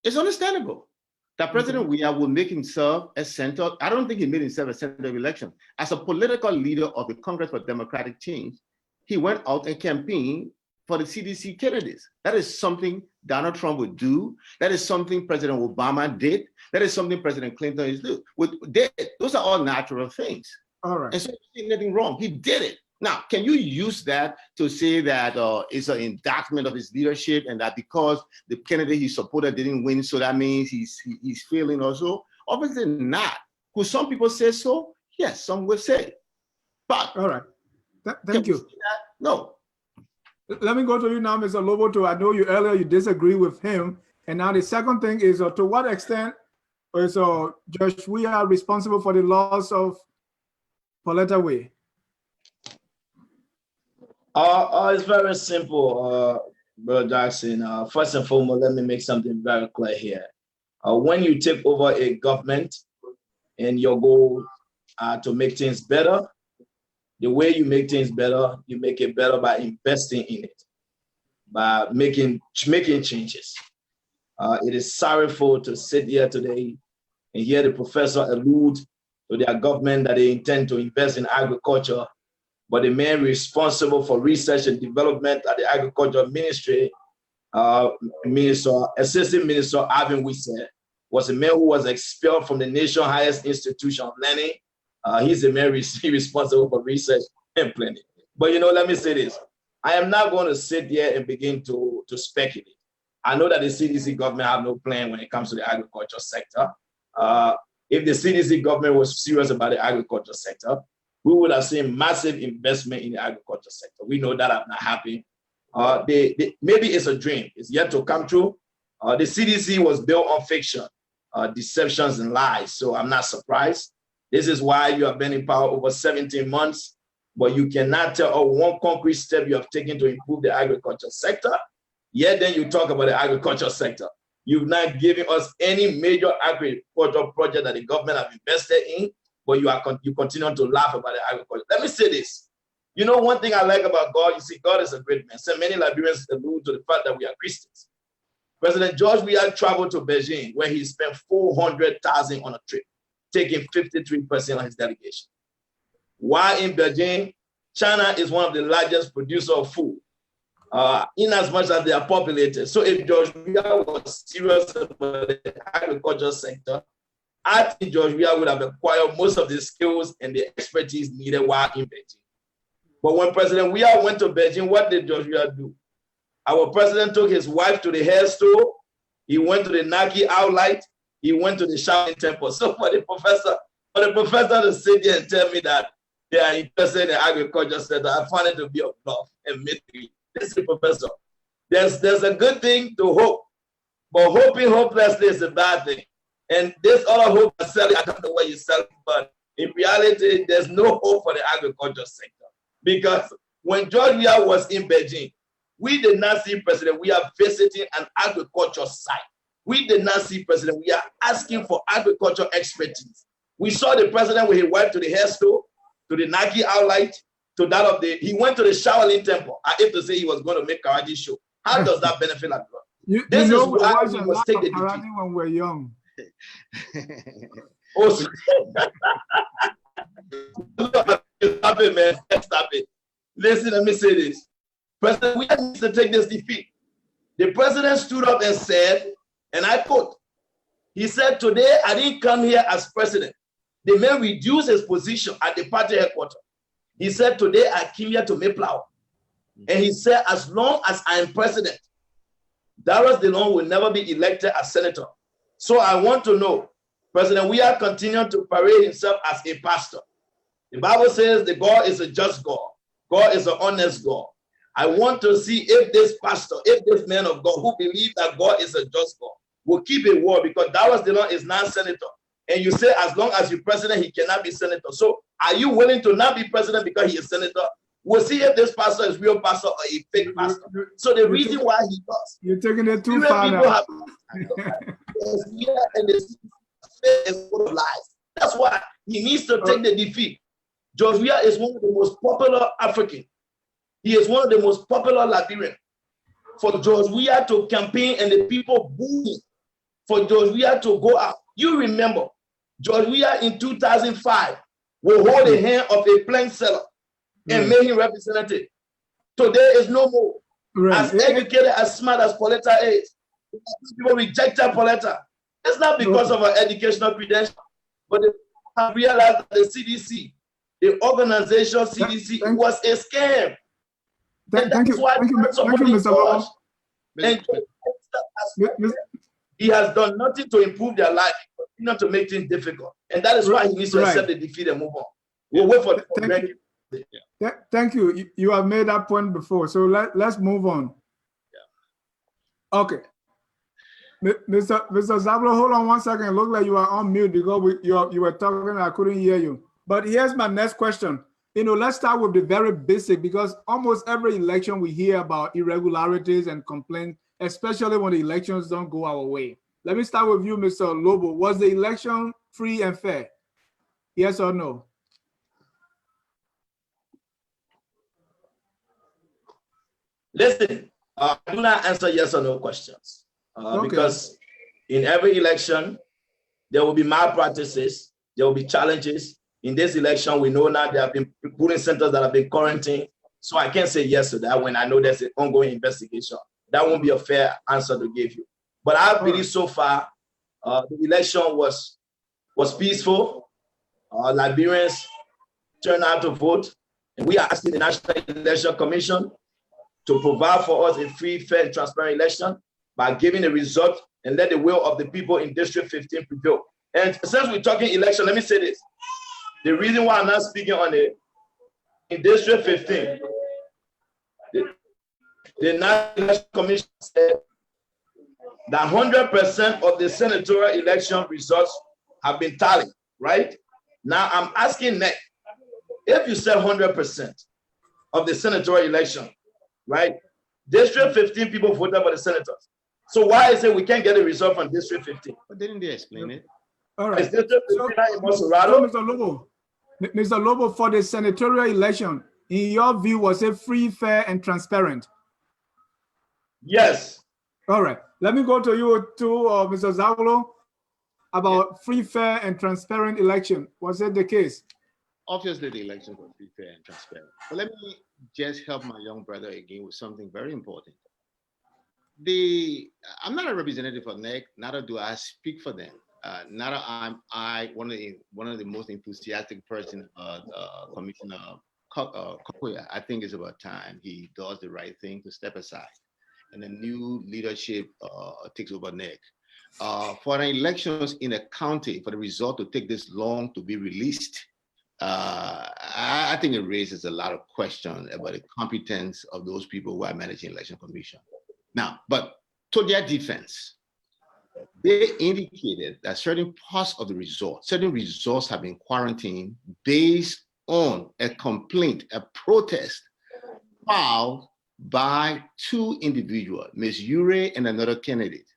It's understandable that President Weah will make himself a center. I don't think he made himself a center of election. As a political leader of the Congress for Democratic Change, he went out and campaigned for the CDC candidates. That is something Donald Trump would do. That is something President Obama did. That is something President Clinton is doing. Those are all natural things. All right. And so there's nothing wrong. He did it. Now, can you use that to say that it's an indictment of his leadership and that because the candidate he supported didn't win, so that means he's failing also? Obviously not. Could some people say so? Yes, some will say. But all right. Thank you. No. Let me go to you now, Mr. Lobbo. I know you earlier you disagree with him. And now the second thing is to what extent is Judge Weah responsible for the loss of Pauletta Weah? It's very simple, Brother Jackson. First and foremost, let me make something very clear here. When you take over a government and your goal to make things better, the way you make things better, you make it better by investing in it, by making changes. It is sorrowful to sit here today and hear the professor allude to their government that they intend to invest in agriculture, but the man responsible for research and development at the Agriculture Ministry Assistant Minister Alvin Wisse was a man who was expelled from the nation's highest institution of learning. He's a man responsible for research and planning. But let me say this. I am not going to sit here and begin to speculate. I know that the CDC government have no plan when it comes to the agriculture sector. If the CDC government was serious about the agriculture sector, we would have seen massive investment in the agriculture sector. We know that has not happened. Maybe it's a dream. It's yet to come true. The CDC was built on fiction, deceptions and lies. So I'm not surprised. This is why you have been in power over 17 months, but you cannot tell one concrete step you have taken to improve the agriculture sector. Yet then you talk about the agriculture sector. You've not given us any major agricultural project that the government have invested in, but you continue to laugh about the agriculture. Let me say this. One thing I like about God, you see, God is a great man. So many Liberians allude to the fact that we are Christians. President George Weah traveled to Beijing, where he spent $400,000 on a trip, taking 53% of his delegation. While in Beijing, China is one of the largest producers of food, in as much as they are populated. So if George Weah was serious about the agriculture sector, I think George Weah would have acquired most of the skills and the expertise needed while in Beijing. But when President Weah went to Beijing, what did George Weah do? Our president took his wife to the hair store. He went to the Nike outlet. He went to the Shaolin temple. So for the professor to sit there and tell me that they are interested in the agriculture sector, I find it to be a bluff and mystery. This is the professor. There's a good thing to hope, but hoping hopelessly is a bad thing. And this other hope is selling, I don't know what you're selling, but in reality, there's no hope for the agriculture sector. Because when George Weah was in Beijing, we did not see President Weah visiting an agriculture site. We did not see President Weah asking for agriculture expertise. We saw the president with his wife to the hair store, to the Nike outlet, to that of he went to the Shaolin temple. I hate to say he was going to make karate show. How does that benefit Liberia? This is why we must take the karate when we're young. Oh, stop it, man. Stop it. Listen, let me say this. President Weah needs to take this defeat. The president stood up and said, and I quote, he said, "Today I didn't come here as president. They may reduce his position at the party headquarters. He said, today I came here to make flour." And he said, as long as I am president, Darius DeLong will never be elected as senator. So I want to know, President Weah continued to parade himself as a pastor. The Bible says the God is a just God. God is an honest God. I want to see if this pastor, if this man of God who believes that God is a just God will keep a word, because Darius DeLong is not senator. And you say as long as you're president, he cannot be senator. So are you willing to not be president because he is senator? We'll see if this pastor is real pastor or a fake pastor. So the reason why he does. You're taking it too far now. And this is full of lies. That's why he needs to take the defeat. George Weah is one of the most popular African. He is one of the most popular Liberian. For George Weah to campaign and the people booing, for George Weah to go out. You remember, George Weah in 2005 will hold the hand of a plank seller and make him representative. Today is no more. As educated, as smart as Pauletta is, people rejected Pauletta. It's not because of her educational credential, but they have realized that the CDC, the organization CDC, was a scam. Thank you, Mr. Lobbo. He has done nothing to improve their life, not to make things difficult. And that is why he needs to accept the defeat and move on. We'll wait for the Thank you. You have made that point before. So let's move on. Yeah. Okay. Mr. Zawolo, hold on 1 second. It looked like you are on mute because you were talking and I couldn't hear you. But here's my next question. Let's start with the very basic, because almost every election we hear about irregularities and complaints, especially when the elections don't go our way. Let me start with you, Mr. Lobbo. Was the election free and fair? Yes or no? Listen, I do not answer yes or no questions because in every election, there will be malpractices, there will be challenges. In this election, we know now there have been polling centers that have been quarantined. So I can't say yes to that when I know there's an ongoing investigation. that won't be a fair answer to give you. But I believe so far, the election was peaceful. Liberians turned out to vote, and we are asking the National Election Commission to provide for us a free, fair, and transparent election by giving a result and let the will of the people in District 15 prevail. And since we're talking election, let me say this. The reason why I'm not speaking on it, in District 15, the National Election Commission said that 100% of the senatorial election results have been tallied, right? Now I'm asking NEC, if you said 100% of the senatorial election, right? District 15 people voted for the senators. So why is it we can't get a result from District 15? But didn't they explain it? All right. Is District 15 in Monserrate? So, Mr. Lobbo, for the senatorial election, in your view, was it free, fair, and transparent? Yes. All right. Let me go to you too, Mr. Zawolo, about free, fair, and transparent election. Was that the case? Obviously, the elections were free, fair, and transparent. But let me just help my young brother again with something very important. I'm not a representative of NEC, neither do I speak for them. Neither am I one of the most enthusiastic person, Commissioner Kokoya. I think it's about time he does the right thing to step aside, and the new leadership takes over NEC. For the elections in a county, for the result to take this long to be released, I think it raises a lot of questions about the competence of those people who are managing election commission. Now, but to their defense, they indicated that certain parts of the results, certain results have been quarantined based on a complaint, a protest filed by two individuals, Ms. Ure and another candidate.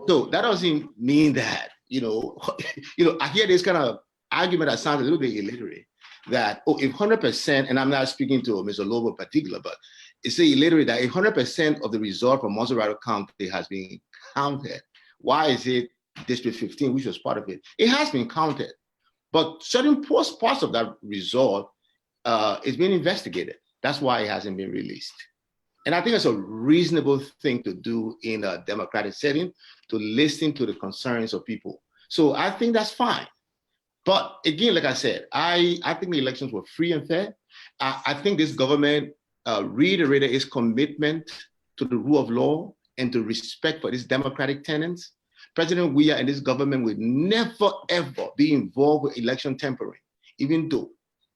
So that doesn't mean that, I hear this kind of argument that sounds a little bit illiterate, that, if 100%, and I'm not speaking to Mr. Lobbo in particular, but it's illiterate that 100% of the result from Monserrate County has been counted. Why is it District 15, which was part of it? It has been counted, but certain parts of that result is being investigated. That's why it hasn't been released. And I think it's a reasonable thing to do in a democratic setting, to listen to the concerns of people. So I think that's fine. But again, like I said, I think the elections were free and fair. I think this government reiterated its commitment to the rule of law and to respect for its democratic tenets. President Weah and this government will never, ever be involved with election tampering, even though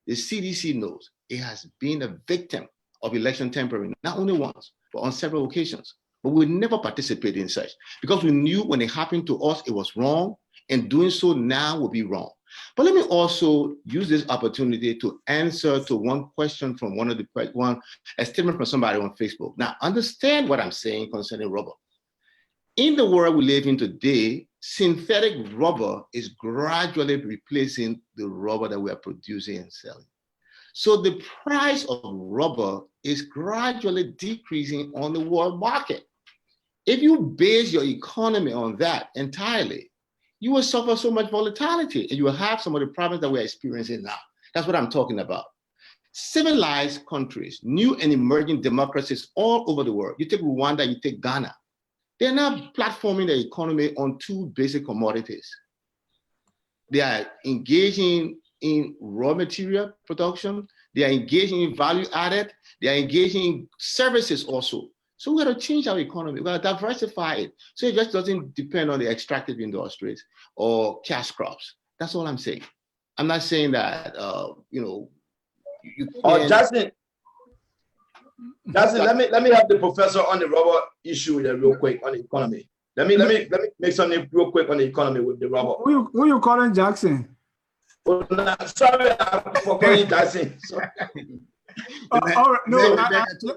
the CDC knows it has been a victim of election tampering, not only once, but on several occasions. But we never participate in such, because we knew when it happened to us, it was wrong, and doing so now will be wrong. But let me also use this opportunity to answer to one question from a statement from somebody on Facebook. Now, understand what I'm saying concerning rubber. In the world we live in today, synthetic rubber is gradually replacing the rubber that we are producing and selling. So the price of rubber is gradually decreasing on the world market. If you base your economy on that entirely, you will suffer so much volatility, and you will have some of the problems that we're experiencing now. That's what I'm talking about. Civilized countries, new and emerging democracies all over the world, you take Rwanda, you take Ghana, they're now platforming their economy on two basic commodities. They are engaging in raw material production, they are engaging in value added, they are engaging in services also. So we got to change our economy, we got to diversify it, so it just doesn't depend on the extractive industries or cash crops. That's all I'm saying. I'm not saying that, you Jackson, let me have the professor on the rubber issue real quick on the economy. Let me make something real quick on the economy with the rubber. Who you calling Jackson? Oh, no, sorry for calling Jackson. All right, no, you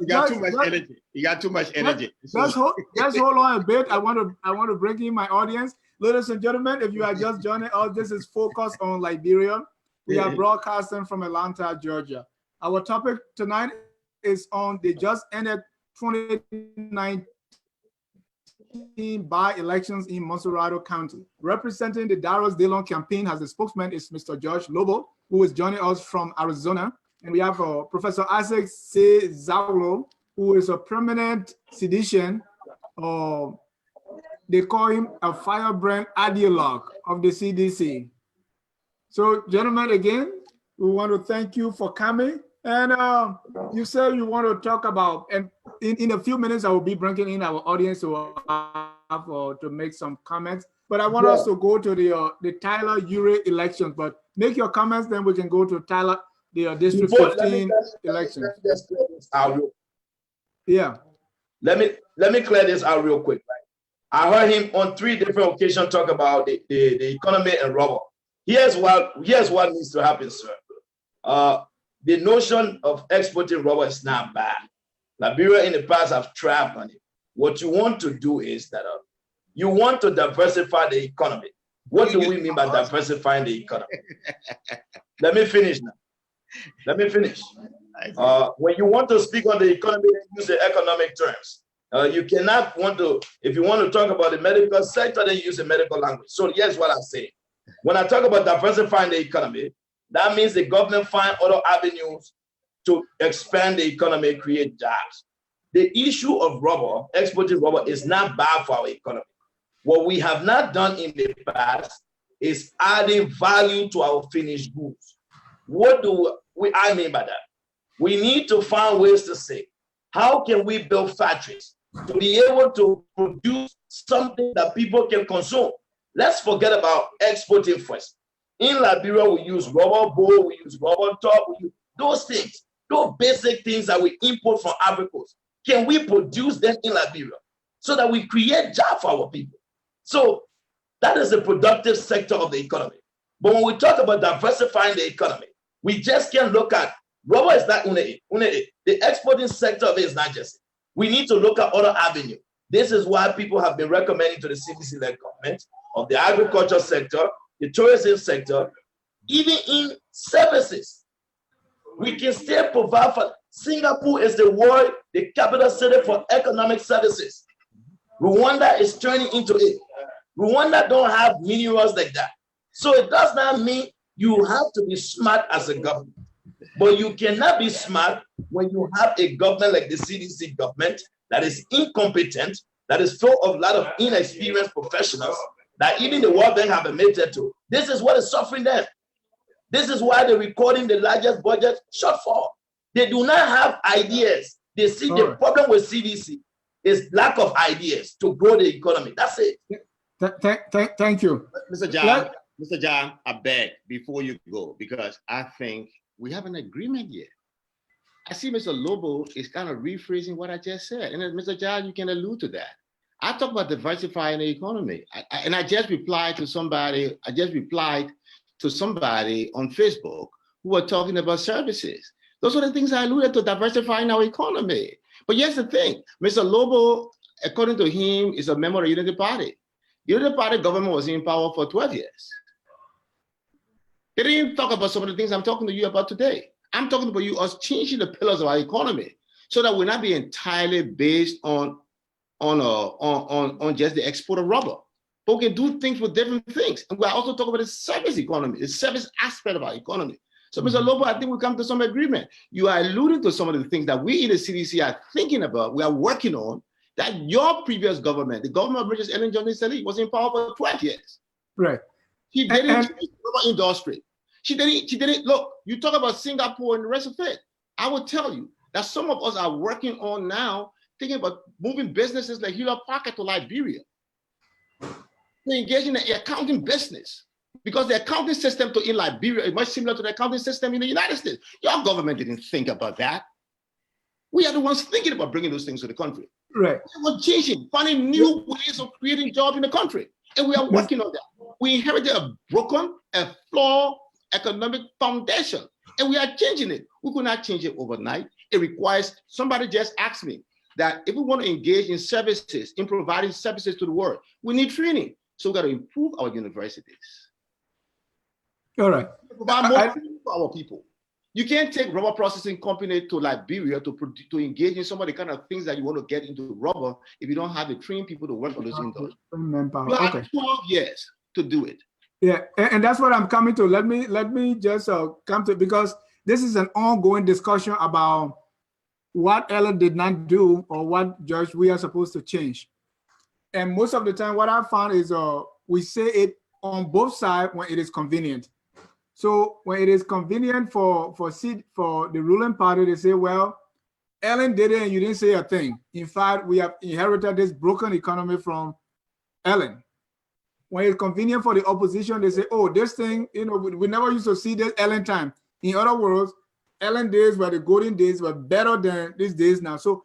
got too much energy. You got too much energy. Let's hold on a bit. I want to bring in my audience, ladies and gentlemen. If you are just joining us, this is Focus on Liberia. We are broadcasting from Atlanta, Georgia. Our topic tonight is on the just ended 2019 by-elections in Monserrate County. Representing the Darius Dillon campaign as the spokesman is Mr. George Lobbo, who is joining us from Arizona. And we have Professor Isaac C. Zawolo, who is a permanent citizen, or they call him a firebrand ideologue of the CDC. So, gentlemen, again, we want to thank you for coming. And you said you want to talk about, and in a few minutes, I will be bringing in our audience to make some comments. But I want us to go to the Tyler Urey elections. But make your comments, then we can go to Tyler, the District 15 elections. Yeah. Let me clear this out real quick. Right? I heard him on 3 different occasions talk about the economy and rubber. Here's what needs to happen, sir. The notion of exporting rubber is not bad. Liberia in the past have thrived on it. What you want to do is that you want to diversify the economy. What do we mean by diversifying the economy? Let me finish now. Let me finish. When you want to speak on the economy, use the economic terms. You cannot want to, if you want to talk about the medical sector, then use the medical language. So here's what I'm saying. When I talk about diversifying the economy, that means the government find other avenues to expand the economy, create jobs. The issue of rubber, exporting rubber, is not bad for our economy. What we have not done in the past is adding value to our finished goods. What do I mean by that? We need to find ways to say, how can we build factories to be able to produce something that people can consume? Let's forget about exporting first. In Liberia, we use rubber bowl, we use rubber top, we use those things, those basic things that we import from Africa. Can we produce them in Liberia so that we create jobs for our people? So that is the productive sector of the economy. But when we talk about diversifying the economy, we just can't look at rubber is not the exporting sector of it is not just it. We need to look at other avenues. This is why people have been recommending to the CDC-led government of the agriculture sector, the tourism sector, even in services. We can still provide for Singapore is the capital city for economic services. Rwanda is turning into it. Rwanda don't have minerals like that. So it does not mean you have to be smart as a government. But you cannot be smart when you have a government like the CDC government that is incompetent, that is full of a lot of inexperienced professionals, that even the World Bank have admitted to. This is what is suffering them. This is why they're recording the largest budget shortfall. They do not have ideas. They see the problem with CDC is lack of ideas to grow the economy. That's it. Thank you. Mr. John, I beg before you go, because I think we have an agreement here. I see Mr. Lobbo is kind of rephrasing what I just said. And Mr. John, you can allude to that. I talk about diversifying the economy. I just replied to somebody on Facebook who were talking about services. Those are the things I alluded to, diversifying our economy. But here's the thing, Mr. Lobbo, according to him, is a member of the Unity Party. The Unity Party government was in power for 12 years. They didn't even talk about some of the things I'm talking to you about today. I'm talking about us changing the pillars of our economy so that we're not be entirely based on just the export of rubber. But we can do things with different things. And we're also talking about the service economy, the service aspect of our economy. So, Mr. Lobbo, I think we come to some agreement. You are alluding to some of the things that we in the CDC are thinking about, we are working on, that your previous government, the government of British Ellen Johnson Sirleaf, was in power for 12 years. Right. She didn't change the rubber industry. She didn't, look, you talk about Singapore and the rest of it. I will tell you that some of us are working on now, thinking about moving businesses like Hewlett Packard to Liberia. They engage in the accounting business because the accounting system in Liberia is much similar to the accounting system in the United States. Your government didn't think about that. We are the ones thinking about bringing those things to the country. Right. We're changing, finding new ways of creating jobs in the country. And we are working on that. We inherited a broken, a flawed economic foundation, and we are changing it. We could not change it overnight. It requires, somebody just asked me that if we want to engage in services, in providing services to the world, we need training. So we got to improve our universities. All right. Provide more training for our people. You can't take rubber processing company to Liberia to engage in some of the kind of things that you want to get into rubber if you don't have the trained people to work on those industries. You have 12 years to do it. Yeah, and that's what I'm coming to. Let me just come to, because this is an ongoing discussion about what Ellen did not do or what, Judge, we are supposed to change. And most of the time, what I found is we say it on both sides when it is convenient. So when it is convenient for the ruling party, they say, well, Ellen did it and you didn't say a thing. In fact, we have inherited this broken economy from Ellen. When it's convenient for the opposition, they say, oh, this thing, we never used to see this Ellen time. In other words, Ellen days were the golden days, were better than these days now. So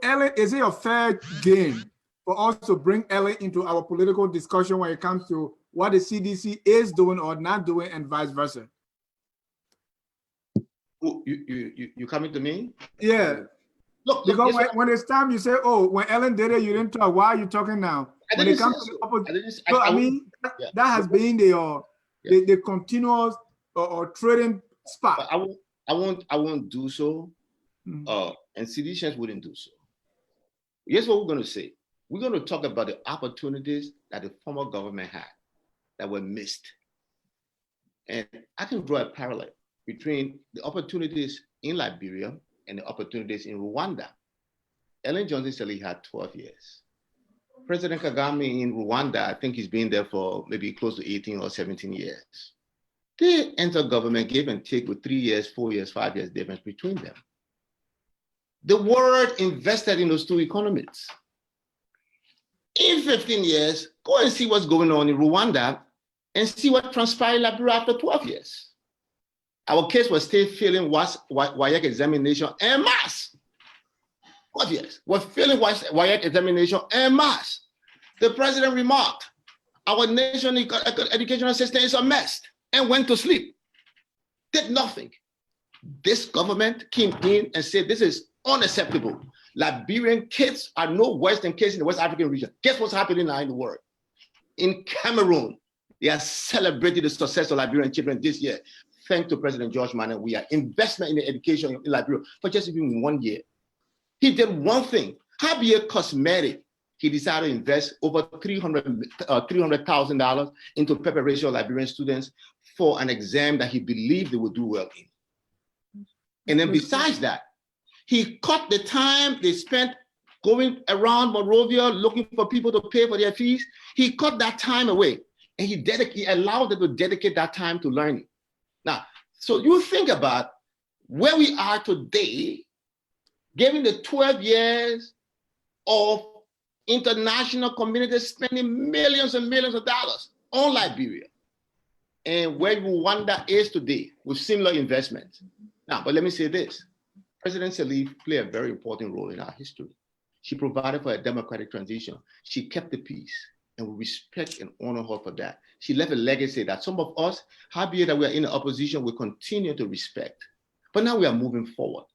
Ellen, is it a fair game for us to bring Ellen into our political discussion when it comes to what the CDC is doing or not doing and vice versa? You coming to me? Yeah. Look, because when it's time you say, oh, when Ellen did it, you didn't talk. Why are you talking now? When it comes to the opposite, that has been the continuous or trading spot. I won't do so. And CDCs wouldn't do so. Here's what we're going to say. We're going to talk about the opportunities that the former government had that were missed. And I can draw a parallel between the opportunities in Liberia and the opportunities in Rwanda. Ellen Johnson Sirleaf had 12 years. President Kagame in Rwanda, I think he's been there for maybe close to 18 or 17 years. They entered government, give and take with 3 years, 4 years, 5 years difference between them. The world invested in those two economies. In 15 years, go and see what's going on in Rwanda and see what transpired in Liberia after 12 years. Our kids were still failing WAEC examination en masse. 12 years, we're failing WAEC examination en masse. The president remarked, our national educational system is a mess, and went to sleep. Did nothing. This government came in and said, this is unacceptable. Liberian kids are no worse than kids in the West African region. Guess what's happening now in the world? In Cameroon, they are celebrating the success of Liberian children this year. Thanks to President George Manneh, we are investment in the education in Liberia for just even 1 year. He did one thing. Javier Cosmetic, he decided to invest over $300,000 into preparation of Liberian students for an exam that he believed they would do well in. And then besides that, he cut the time they spent going around Monrovia looking for people to pay for their fees. He cut that time away, and he allowed them to dedicate that time to learning. Now, so you think about where we are today, given the 12 years of international community spending millions and millions of dollars on Liberia, and where Rwanda is today with similar investments. Now, but let me say this. President Sirleaf played a very important role in our history. She provided for a democratic transition. She kept the peace, and we respect and honor her for that. She left a legacy that some of us, happy that we are in the opposition, will continue to respect. But now we are moving forward.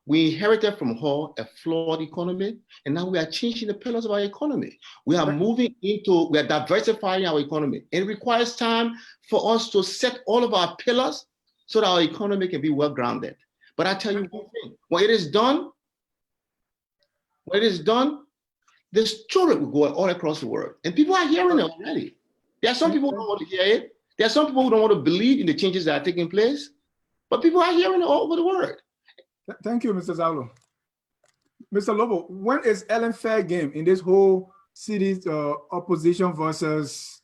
We inherited from her a flawed economy, and now we are changing the pillars of our economy. We are we are diversifying our economy. It requires time for us to set all of our pillars so that our economy can be well-grounded. But I tell you one thing, when it is done, this story will go all across the world. And people are hearing it already. There are some people who don't want to hear it. There are some people who don't want to believe in the changes that are taking place, but people are hearing it all over the world. Thank you, Mr. Zawolo. Mr. Lobbo, when is Ellen fair game in this whole city's opposition versus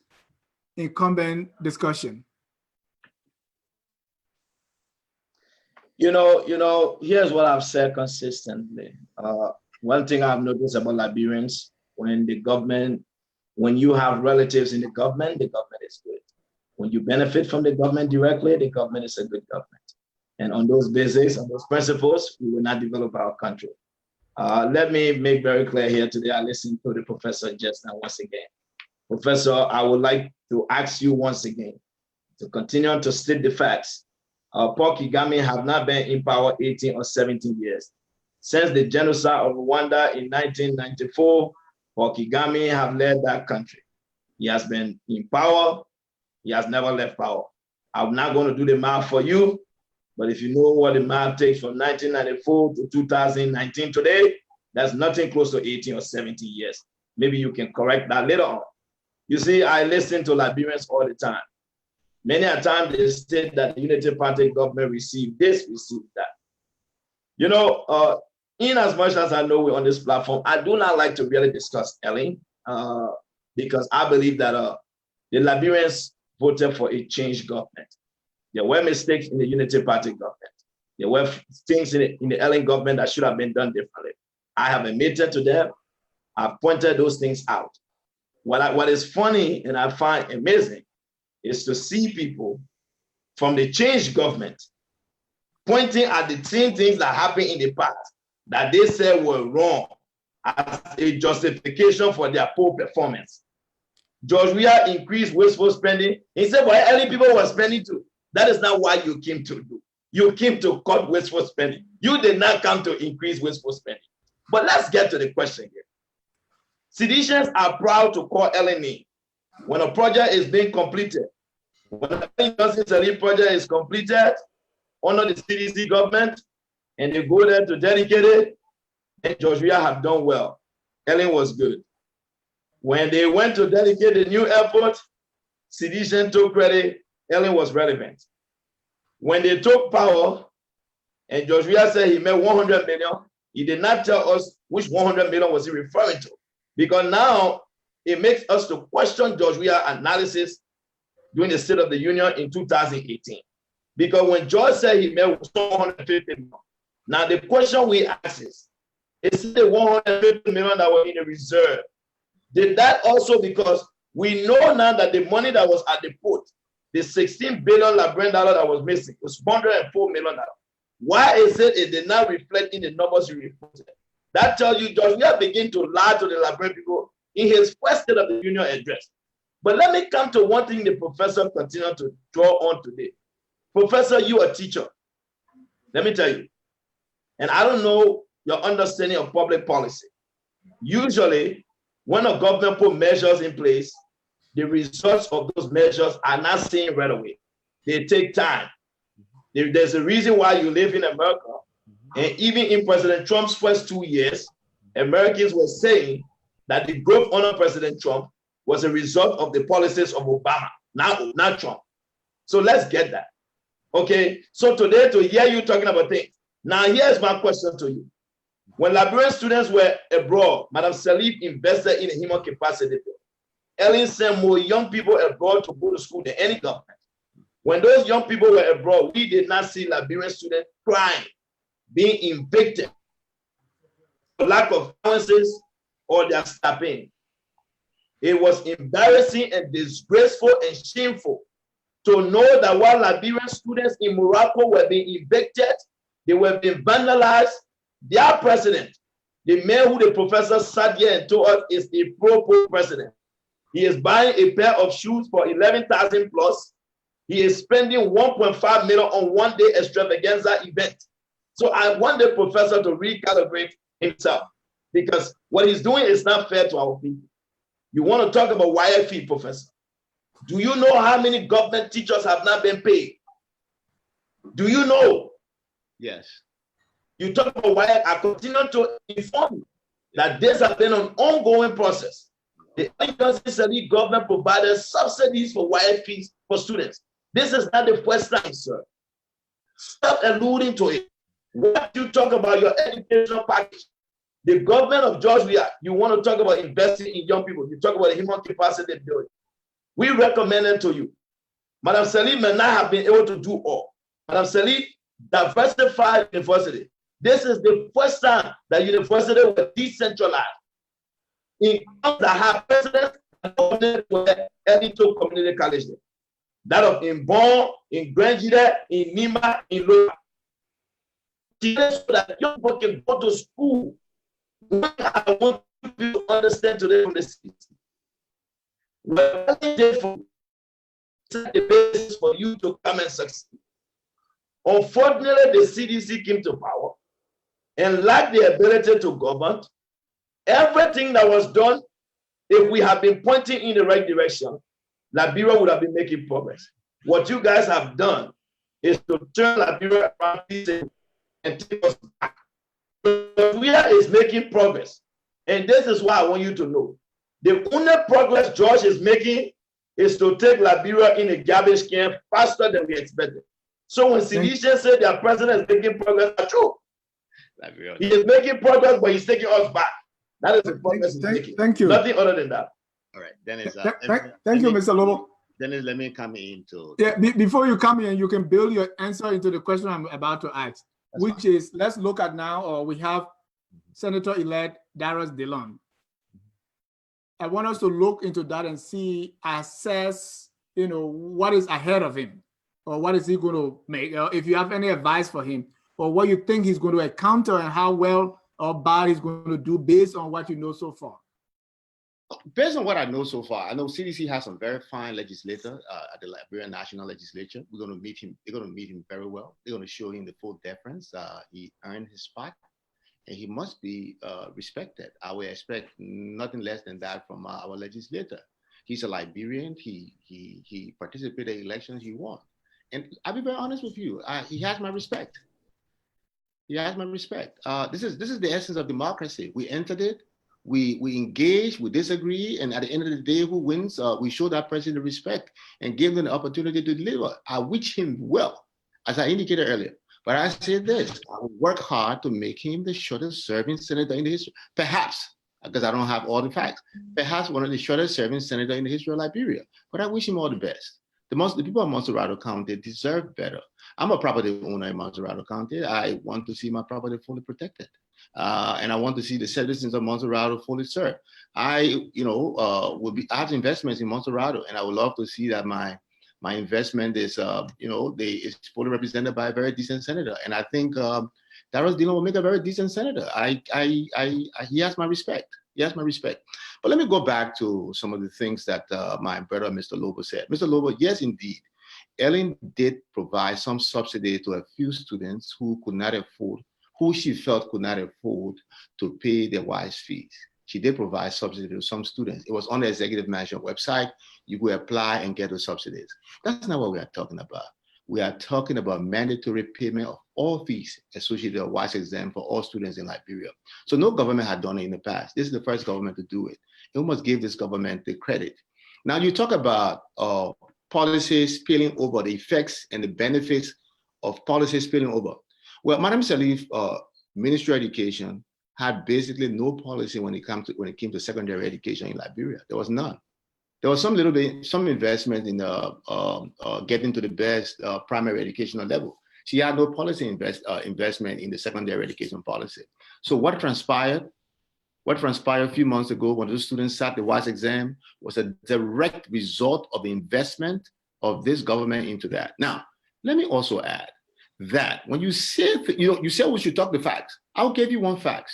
incumbent discussion? You know, here's what I've said consistently. One thing I've noticed about Liberians, when you have relatives in the government is good. When you benefit from the government directly, the government is a good government. And on those bases, on those principles, we will not develop our country. Let me make very clear here today. I listened to the professor just now once again. Professor, I would like to ask you once again to continue to state the facts. Paul Kagame have not been in power 18 or 17 years. Since the genocide of Rwanda in 1994, Paul Kagame have led that country. He has been in power. He has never left power. I'm not going to do the math for you, but if you know what the math takes from 1994 to 2019 today, that's nothing close to 18 or 17 years. Maybe you can correct that later on. You see, I listen to Liberians all the time. Many a time they state that the Unity Party government received this, received that. You know, in as much as I know we're on this platform, I do not like to really discuss Ellen because I believe that the Liberians voted for a changed government. There were mistakes in the Unity Party government. There were things in the Ellen government that should have been done differently. I have admitted to them. I've pointed those things out. What is funny and I find amazing is to see people from the changed government pointing at the same things that happened in the past that they said were wrong as a justification for their poor performance. George Weah increased wasteful spending. He said, well, early people were spending too. That is not why you came to do. You came to cut wasteful spending. You did not come to increase wasteful spending. But let's get to the question here. Seditionists are proud to call LNE when a project is being completed. When the Justice project is completed under the CDC government, and they go there to dedicate it, and George Weah have done well. Ellen was good. When they went to dedicate the new airport, sedition took credit, Ellen was relevant. When they took power, and George Weah said he made 100 million, he did not tell us which 100 million was he referring to. Because now it makes us to question George Weah analysis during the State of the Union in 2018. Because when George said he made 150 million, now the question we ask is the 150 million that were in the reserve, did that also, because we know now that the money that was at the port, the 16 billion Liberian dollar that was missing was $104 million. Why is it did not reflect in the numbers you reported? That tells you George Weah began to lie to the Liberian people in his first State of the Union address. But let me come to one thing the professor continued to draw on today. Professor, you are a teacher. Let me tell you, and I don't know your understanding of public policy. Usually, when a government put measures in place, the results of those measures are not seen right away. They take time. There's a reason why you live in America. And even in President Trump's first 2 years, Americans were saying that the growth under President Trump was a result of the policies of Obama, not Trump. So let's get that. Okay, so today to hear you talking about things. Now here's my question to you. When Liberian students were abroad, Madam Salif invested in a human capacity. Ellen sent more young people abroad to go to school than any government. When those young people were abroad, we did not see Liberian students crying, being evicted for lack of allowances or their staffing. It was embarrassing and disgraceful and shameful to know that while Liberian students in Morocco were being evicted, they were being vandalized. Their president, the man who the professor sat here and told us is a pro-poor president. He is buying a pair of shoes for 11,000 plus. He is spending 1.5 million on one day extravaganza event. So I want the professor to recalibrate himself because what he's doing is not fair to our people. You want to talk about YFE, professor? Do you know how many government teachers have not been paid? Do you know? Yes. You talk about why I continue to inform you that this has been an ongoing process. The Electoral government provided subsidies for YFEs for students. This is not the first time, sir. Stop alluding to it. What you talk about your educational package, the government of George Weah, you want to talk about investing in young people. You talk about the human capacity building. We recommend it to you. Madam Salim may not have been able to do all. Madam Salim diversified university. This is the first time that university was decentralized. In that have presidents and governors were heading to community college. That of in Bon, in Grangida, in Nima, in Lola. So that young people can go to school. What I want you to understand today from the city. Well, the basis for you to come and succeed. Unfortunately, the CDC came to power and lacked the ability to govern. Everything that was done, if we had been pointing in the right direction, Liberia would have been making progress. What you guys have done is to turn Liberia around and take us back. Liberia is making progress. And this is why I want you to know. The only progress George is making is to take Liberia in a garbage can faster than we expected. So when Silisha said their president is making progress, that's true. Liberia. He is making progress, but he's taking us back. That is the progress he's making. Thank you. Nothing other than that. All right, Dennis. Thank you, Mr. Lobbo. Dennis, let me come into. Yeah, before you come in, you can build your answer into the question I'm about to ask, which is, let's look at now, we have Senator-elect Darius Dillon. I want us to look into that and assess, what is ahead of him, or what is he going to make, if you have any advice for him, or what you think he's going to encounter and how well or bad he's going to do based on what you know so far. Based on what I know so far, I know CDC has some very fine legislators at the Liberian National Legislature. We're going to meet him. They're going to meet him very well. They're going to show him the full deference. He earned his spot, and he must be respected. I would expect nothing less than that from our legislator. He's a Liberian. He participated in elections. He won, and I'll be very honest with you. He has my respect. He has my respect. This is the essence of democracy. We entered it. We engage, we disagree, and at the end of the day, who wins? We show that person the respect and give them the opportunity to deliver. I wish him well, as I indicated earlier. But I say this, I will work hard to make him the shortest serving senator in the history. Perhaps, because I don't have all the facts, perhaps one of the shortest serving senators in the history of Liberia. But I wish him all the best. The people of Montserrado County deserve better. I'm a property owner in Montserrado County. I want to see my property fully protected. And I want to see the citizens of Montserrado fully served. I have investments in Montserrado, and I would love to see that my investment is, is fully represented by a very decent senator. And I think Darius Dillon will make a very decent senator. He has my respect. He has my respect. But let me go back to some of the things that my brother, Mr. Lobbo, said. Mr. Lobbo, yes, indeed. Ellen did provide some subsidy to a few students who she felt could not afford to pay their WISE fees. She did provide subsidy to some students. It was on the executive management website. You could apply and get the subsidies. That's not what we are talking about. We are talking about mandatory payment of all fees associated with WISE exam for all students in Liberia. So no government had done it in the past. This is the first government to do it. And we must give this government the credit. Now you talk about policies spilling over, the effects and the benefits of policies spilling over. Well, Madam Salif, Ministry of Education had basically no policy when it came to secondary education in Liberia. There was none. There was some investment in getting to the best primary educational level. She had no policy investment in the secondary education policy. So what transpired? What transpired a few months ago when those students sat the WISE exam was a direct result of the investment of this government into that. Now, let me also add that when you say, you said we should talk the facts. I'll give you one fact.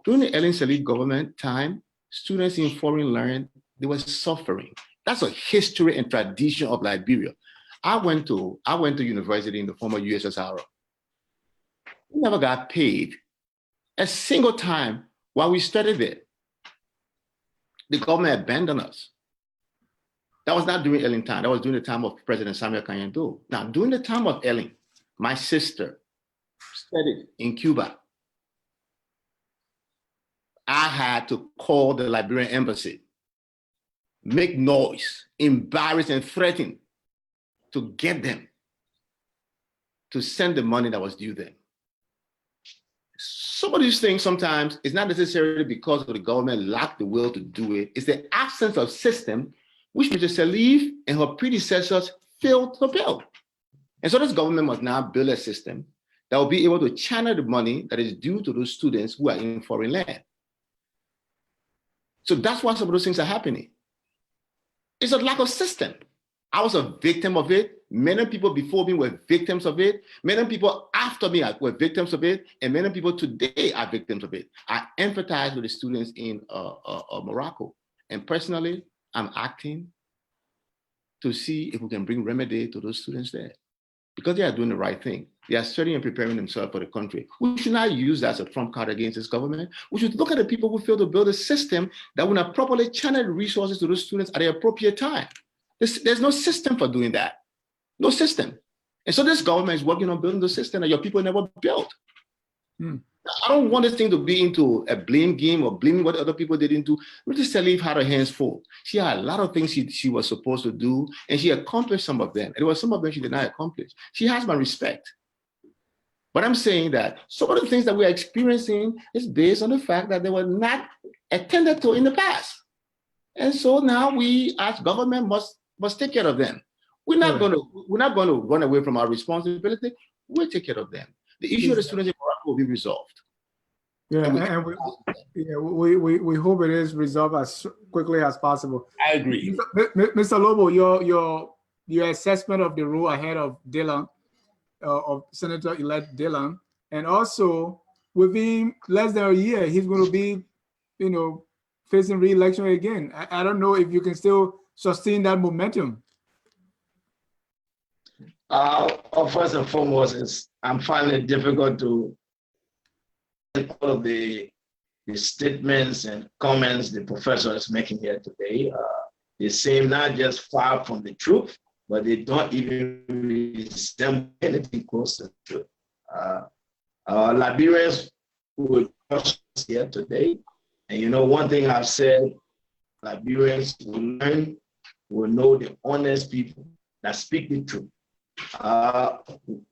During the Ellen Salik government time, students in foreign learning, they were suffering. That's a history and tradition of Liberia. I went to university in the former USSR. We never got paid a single time while we studied there. The government abandoned us. That was not during Ellen time. That was during the time of President Samuel Kanyando. Now, during the time of Ellen, my sister studied in Cuba. I had to call the Liberian embassy, make noise, embarrass and threaten to get them to send the money that was due them. Some of these things sometimes it's not necessarily because of the government lacked the will to do it. It's the absence of system which Mr. Salif and her predecessors failed to build. And so this government must now build a system that will be able to channel the money that is due to those students who are in foreign land. So that's why some of those things are happening. It's a lack of system. I was a victim of it. Many people before me were victims of it. Many people after me were victims of it. And many people today are victims of it. I empathize with the students in Morocco. And personally, I'm acting to see if we can bring remedy to those students there. Because they are doing the right thing. They are studying and preparing themselves for the country. We should not use that as a trump card against this government. We should look at the people who fail to build a system that will not properly channel resources to those students at the appropriate time. There's no system for doing that. No system. And so this government is working on building the system that your people never built. I don't want this thing to be into a blame game or blaming what other people didn't do. Mrs. Salif had her hands full. She had a lot of things she was supposed to do, and she accomplished some of them. And there were some of them she did not accomplish. She has my respect. But I'm saying that some of the things that we're experiencing is based on the fact that they were not attended to in the past. And so now we as government must take care of them. We're not going to run away from our responsibility. We'll take care of them. The issue of the students in Morocco will be resolved. Yeah, and we hope it is resolved as quickly as possible. I agree. Mr. Lobbo, your assessment of the role ahead of Dillon, of Senator-elect Dillon, and also within less than a year, he's going to be, facing re-election again. I don't know if you can still sustain that momentum. First and foremost, I'm finding it difficult to all of the statements and comments the professor is making here today. They seem not just far from the truth, but they don't even resemble anything close to the truth. Liberians will watch us here today. And one thing I've said, Liberians will learn, will know the honest people that speak the truth.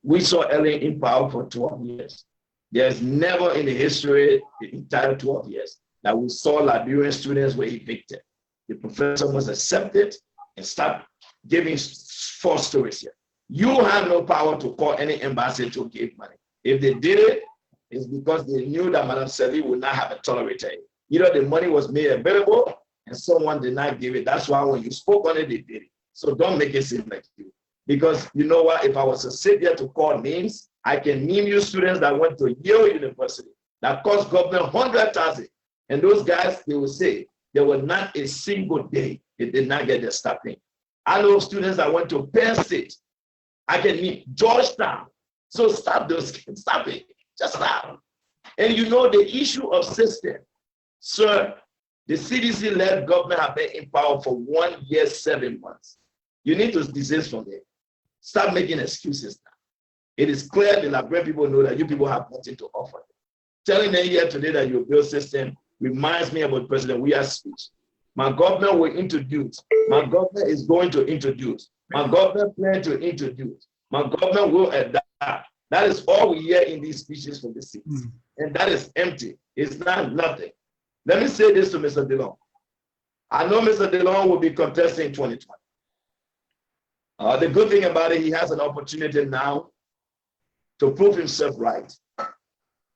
We saw Ellen in power for 12 years. There's never in the history, the entire 12 years, that we saw Liberian students were evicted. The professor must accept it and stop giving false stories here. You have no power to call any embassy to give money. If they did it, it's because they knew that Madam Sevi would not have it tolerated. Either the money was made available and someone did not give it. That's why when you spoke on it, they did it. So don't make it seem like you. Because you know what, if I was to sit there to call names, I can name you students that went to Yale University that cost government 100,000. And those guys, they will say, there was not a single day they did not get their stipend. I know students that went to Penn State. I can name Georgetown. So stop those kids, stop it, just stop. And the issue of system, sir, the CDC-led government have been in power for 1 year, 7 months. You need to desist from there. Stop making excuses now. It is clear the Liberian people know that you people have nothing to offer. Telling them here today that your bill system reminds me about President Weah's speech. My government will introduce. My government is going to introduce. My government plan to introduce. My government will adapt. That is all we hear in these speeches from the seats. And that is empty. It's not nothing. Let me say this to Mr. Dillon. I know Mr. Dillon will be contesting in 2020. The good thing about it, he has an opportunity now to prove himself right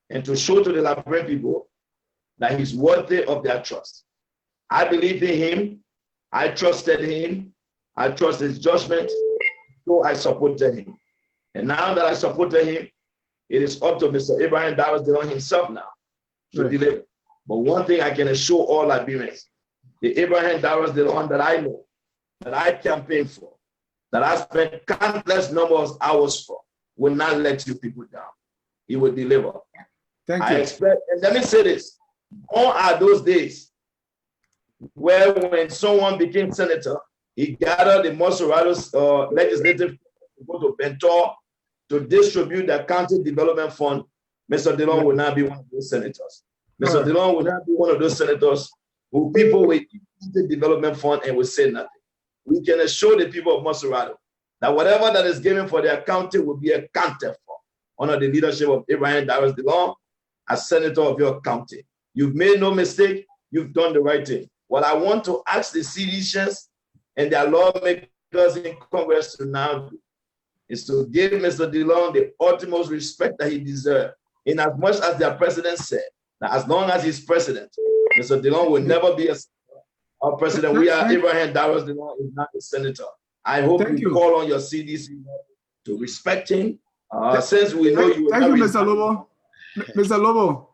and to show to the Liberian people that he's worthy of their trust. I believed in him. I trusted him. I trust his judgment. So I supported him. And now that I supported him, it is up to Mr. Abraham Dawes Dillon himself now to deliver. But one thing I can assure all Liberians, the Abraham Dawes Dillon that I know, that I campaigned for, that I spent countless numbers of hours for, will not let you people down. He will deliver. Thank you. I expect, and let me say this, all are those days where when someone became senator, he gathered the Moserado's legislative to go to Bentor to distribute the county development fund. Mr. Dillon will not be one of those senators. Mr. Dillon will not be one of those senators who people will use the development fund and will say nothing. We can assure the people of Moserado that whatever that is given for their county will be accounted for under the leadership of Abraham Dawes Dillon as senator of your county. You've made no mistake. You've done the right thing. What I want to ask the citizens and their lawmakers in Congress to now do is to give Mr. Dillon the utmost respect that he deserves. In as much as their president said that as long as he's president, Mr. Dillon will never be our president. We are Abraham Dawes Dillon is not a senator. I hope you call on your CDC to respect him. Since we know you. Thank you, Mr. Lobbo. Mr. Lobbo,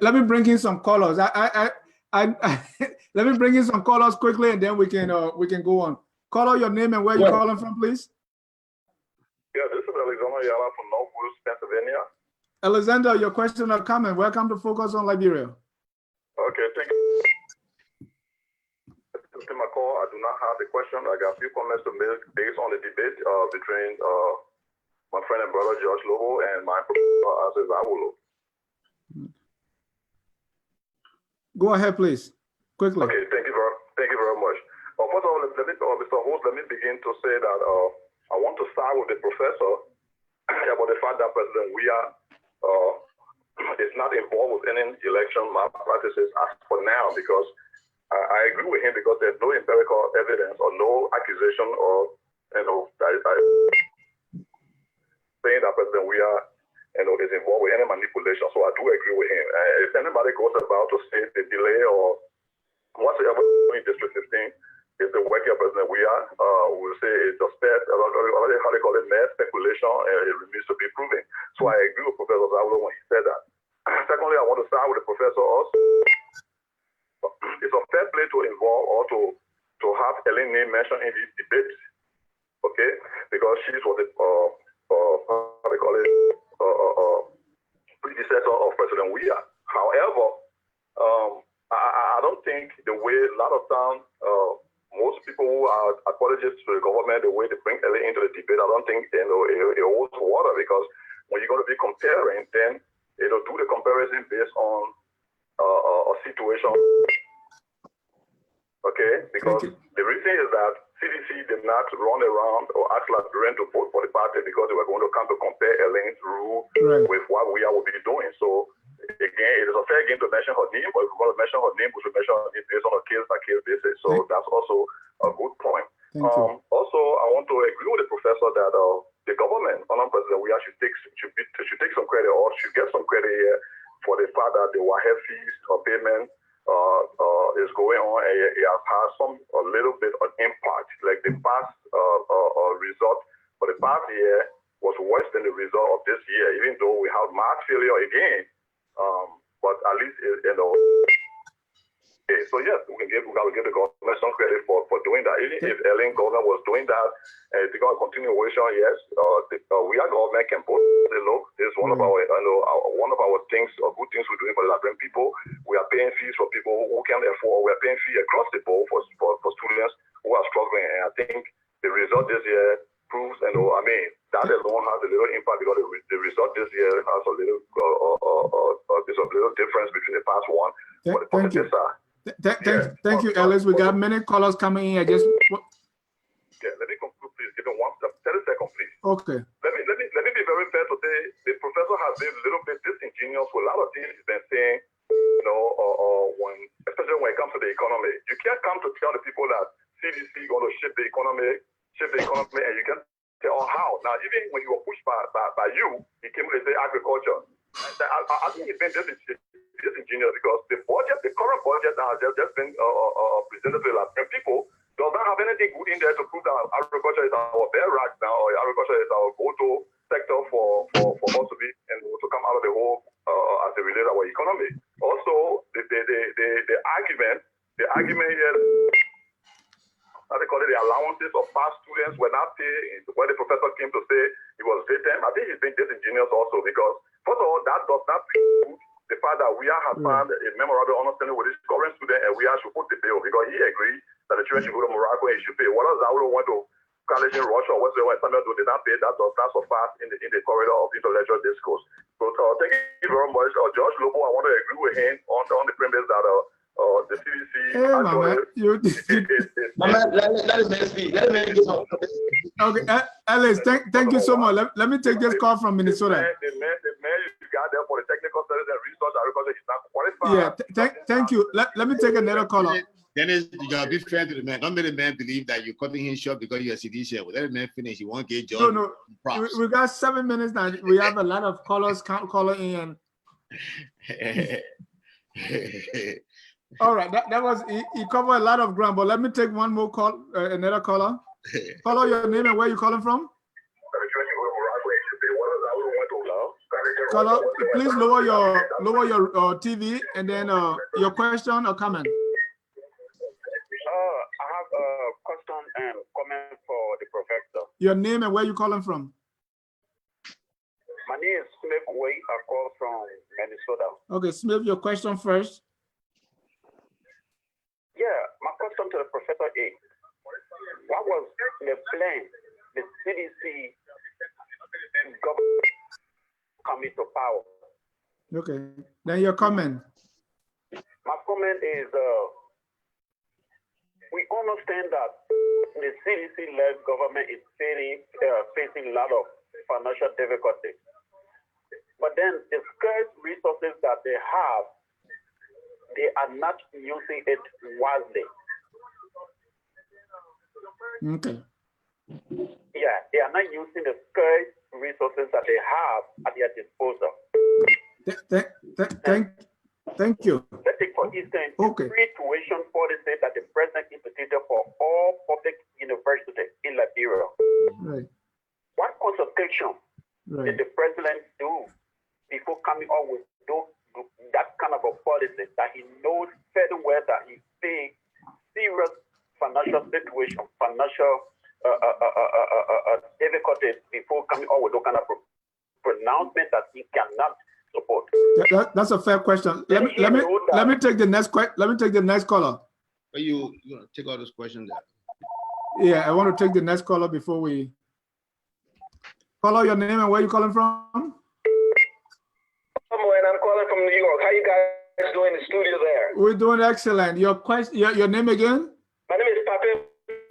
let me bring in some callers. Let me bring in some callers quickly, and then we can go on. Caller, your name and where you're calling from, please. Yeah, this is Alexander Yala from Northwest Pennsylvania. Alexander, your question or comment. Welcome to Focus on Liberia. Okay, thank you. To my call, I do not have a question. I got a few comments to make based on the debate between my friend and brother George Lobbo and my professor Zawolo. Go ahead, please, quickly. Okay, thank you very much. First of all, Mr. Host, let me begin to say that I want to start with the professor about the fact that President Weah is not involved with any election malpractices as for now, because I agree with him, because there's no empirical evidence or no accusation or saying that President Weah is involved with any manipulation. So I do agree with him. If anybody goes about to say the delay or whatsoever in District 15 is the work of President Weah, we'll say it's just how they call it, mere speculation, and it remains to be proven. So I agree with Professor Zawolo when he said that. Secondly, I want to start with the professor also. It's a fair play to involve or to have Ellen name mentioned in these debates, okay? Because she's what how they call it, predecessor of President Weah. However, I don't think the way a lot of times most people who are apologists to the government, the way they bring Ellen into the debate, I don't think it holds water, because when you're going to be comparing, then do the comparison based on a situation. Okay, because the reason is that CDC did not run around or ask Liberians to vote for the party because they were going to come to compare Ellen's rule with what we will be doing. So again, it is a fair game to mention her name, but if we want to mention her name, we should mention her name based on a case-by-case basis. So that's also a good point. Also, I want to agree with the professor that the government, under President Weah, should take some credit, or should get some credit here for the fact that the WAHEF fees or payment is going on, and it has had a little bit of impact. Like the past result for the past year was worse than the result of this year, even though we have mass failure again. But at least okay, so yes, we got to give the government some credit for doing that. Even if Ellen government was doing that, and it's got a continuation, yes, we are government can both say, look, this is one of our things, or good things we're doing for the Liberian people. We are paying fees for people who can't afford. We are paying fees across the board for students who are struggling. And I think the result this year proves, that alone has a little impact, because the result this year has a little, there's a little difference between the past one. Thank you. Thank you, Ellis. We got many callers coming in. Let me conclude, please. Give me 30 seconds, please. Okay. Let me be very fair today. The professor has been a little bit disingenuous with a lot of things he's been saying, especially when it comes to the economy. You can't come to tell the people that CDC is going to shift the economy, and you can tell how. Now, even when you were pushed by you, he came to say agriculture. I think he's been disingenuous, because the current budget that has just been presented to the Liberian people does not have anything good in there to prove that agriculture is our bare right now, or agriculture is our go-to sector for us to be and to come out of the hole as it relates to our economy. Also, the argument here, how they call it, the allowances of past students were not paid. When the professor came to say it was victim, I think he's been disingenuous also, because first of all, that does not preclude the fact that we have found a memorandum understanding with his current student, and we should put the bill, because he agreed that the children should go to Morocco and he should pay. What else Zawolo went to college in Russia or whatsoever, and Samuel did not pay, that does not suffice in the corridor of intellectual discourse. So thank you very much. George Lobbo, I want to agree with him on the premise that the CDC let me speak. Let me get some. Okay, Alice, thank you so much. Let me take this call from Minnesota. The man you got there for the technical studies and research agriculture is not qualified. Yeah, thank you. Let me take another caller. Dennis, you gotta be fair to the man. Don't make the man believe that you're cutting him short because you're a CDC. Let the man finish. You won't get George. No. We got 7 minutes now. We have a lot of callers calling in. All right, that was he covered a lot of ground. But let me take one more call. Another caller. Caller, your name and where you calling from? Caller, please lower your TV and then your question or comment. I have a question and comment for the professor. Your name and where you calling from? My name is Smith Way. I call from Minnesota. Okay, Smith, your question first. Yeah, my question to the professor is, what was the plan the CDC government coming to power? Okay, then your comment. My comment is, we understand that the CDC-led government is facing a lot of financial difficulties. But then the scarce resources that they have, they are not using it wisely. Okay. Yeah, they are not using the scarce resources that they have at their disposal. Thank you. Let's take, for instance, Okay. the free tuition policy that the president instituted for all public universities in Liberia. Right. What consultation did the president do before coming up with that kind of a policy that he knows very well that he's seeing serious financial situation, financial difficulties before coming up with those kind of pronouncement that he cannot support? That's a fair question. Let me take the next caller. Are you gonna take all those questions there? Yeah, I want to take the next caller before we call your name and where you calling from. And I'm calling from New York. How you guys doing in the studio there? We're doing excellent. Your question, your name again? My name is Pape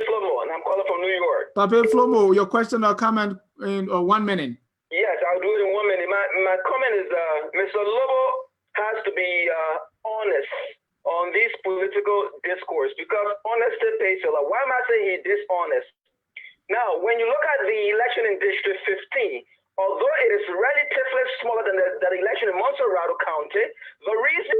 Flomo, and I'm calling from New York. Pape Flomo, your question or comment in 1 minute. Yes, I'll do it in 1 minute. My comment is Mr. Lobbo has to be honest on this political discourse, because honesty pays a lot. Why am I saying he's dishonest? Now, when you look at the election in District 15, although it is relatively smaller than the election in Montserrat County, the reason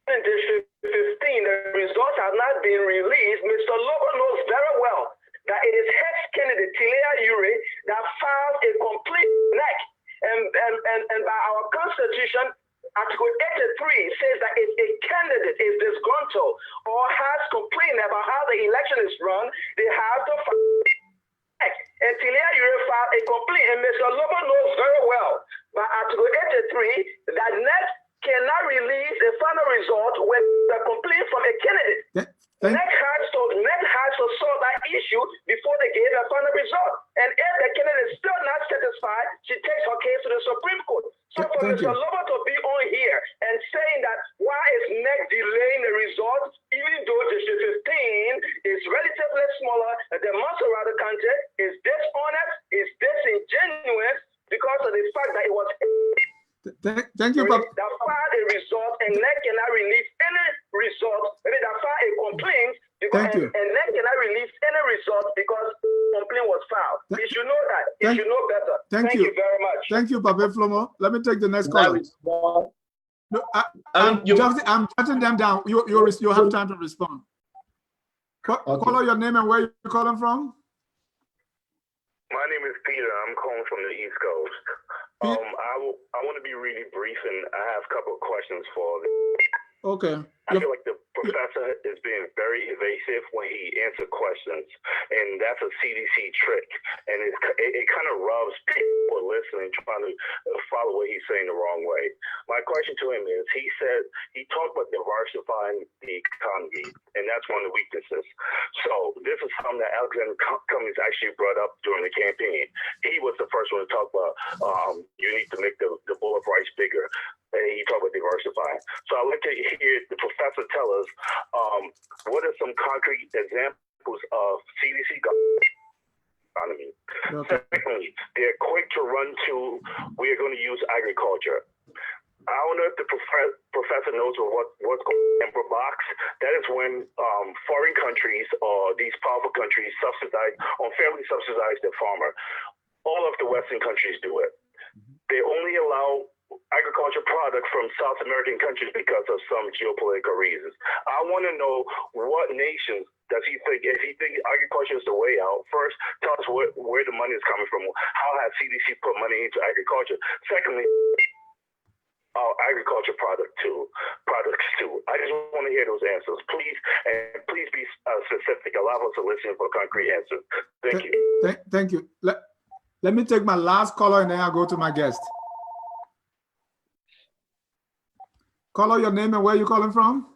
in District 15 the results have not been released, Mr. Lobbo knows very well that it is ex-candidate Tilia Ure that filed a complete neck. And by our constitution, Article 83 says that if a candidate is disgruntled or has complained about how the election is run, they have to file a neck. And Tilia Ure filed a complaint, and Mr. Lobbo knows very well by Article 83 that NEC cannot release a final result when the complaint from a candidate. NEC has to solve that issue before they give a final result. And if the candidate is still not satisfied, she takes her case to the Supreme Court. So for Mr. Lobbo to be on here and saying that why is NEC delaying the result, even though District 15 is relatively smaller than Montserrat County, is dishonest, is disingenuous because of the fact that it was thank you, Papa. that filed a result and NEC cannot release any result. Maybe that filed a complaint because, and NEC cannot release any result because complaint was filed. You should know that. You should know better. Thank you very much. Thank you, Papa Flomo. Let me take the next caller. No, I'm jotting them down. You have time to respond. Caller your name and where you calling from. My name is Peter. I'm calling from the East Coast. I want to be really brief, and I have a couple of questions for them. Okay. I feel like the professor is being very evasive when he answers questions, and that's a CDC trick. And it kind of rubs people listening, trying to follow what he's saying the wrong way. My question to him is, he talked about diversifying the economy, and that's one of the weaknesses. So this is something that Alexander Cummings actually brought up during the campaign. He was the first one to talk about you need to make the bowl of rice bigger. And he talked about diversifying. So I'd like to hear the professor tell us what are some concrete examples of CDC economy. Okay. Secondly, they're quick to run to, we're going to use agriculture. I don't know if the professor knows what's called Emperor Box. That is when foreign countries or these powerful countries unfairly subsidize their farmer. All of the Western countries do it. They only allow agriculture product from South American countries because of some geopolitical reasons. I want to know what nations does he think, if he thinks agriculture is the way out, first tell us where the money is coming from. How has CDC put money into agriculture? Secondly, agriculture products too. I just want to hear those answers. Please be specific. Allow us to listen for concrete answers. Thank you. Thank you. Let me take my last caller and then I'll go to my guest. Caller your name and where you calling from?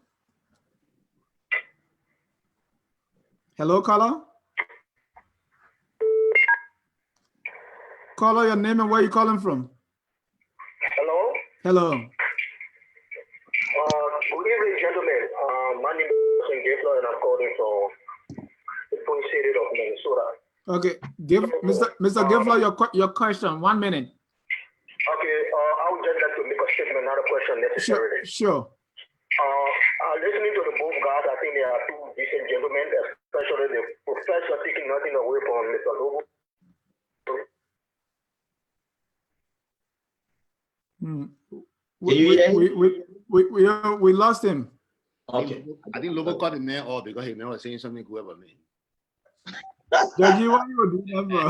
Hello, caller? Caller your name and where you calling from? Hello? Hello. Good evening, gentlemen. My name is Gifler and I'm calling from the Twin City of Minnesota. Okay, give Mr. Gifler your question. 1 minute. Okay, I would just like to make a statement, not a question necessarily. Sure. Listening to the both guys, I think they are two decent gentlemen, especially the professor taking nothing away from Mr. Lobbo. We lost him. Okay. I think Lobbo cut the man off because he was saying something good about me. Judge, what you do that, bro?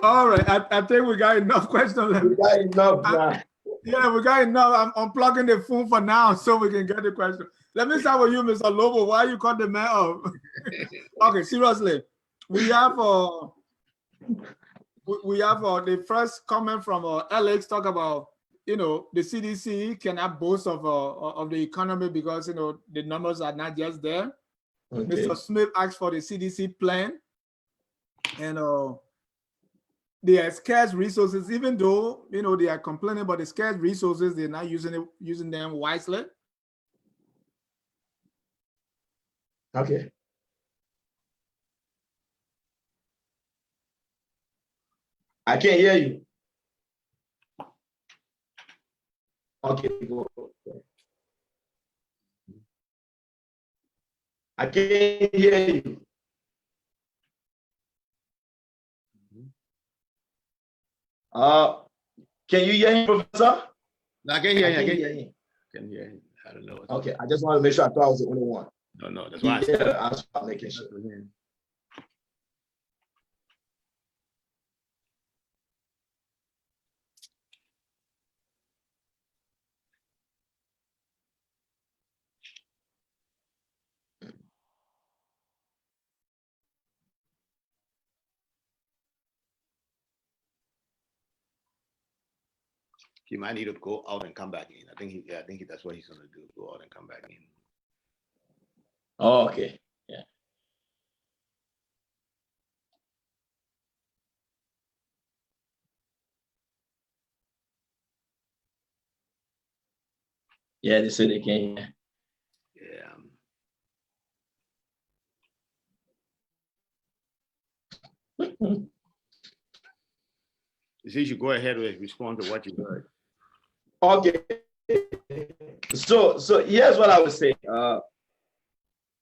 All right. I think we got enough questions left. We got enough now. Yeah, we got enough. I'm unplugging the phone for now so we can get the question. Let me start with you, Mr. Lobbo. Why you cut the man off? Okay, seriously. We have the first comment from Alex talk about, the CDC cannot boast of the economy because, the numbers are not just there. Okay. Mr. Smith asked for the CDC plan, and they are scarce resources, even though, they are complaining about the scarce resources, they're not using them wisely. Okay. I can't hear you. Okay, go. I can't hear you. Can you hear him, Professor? No, I can hear him. I can hear him. I don't know. Okay, I just want to make sure I thought I was the only one. No, that's why. Yeah, I was making sure. He might need to go out and come back in. I think that's what he's gonna do. Go out and come back in. Oh, okay. Yeah. Yeah, they said they can. Yeah. You should go ahead and respond to what you heard. Okay. So here's what I would say.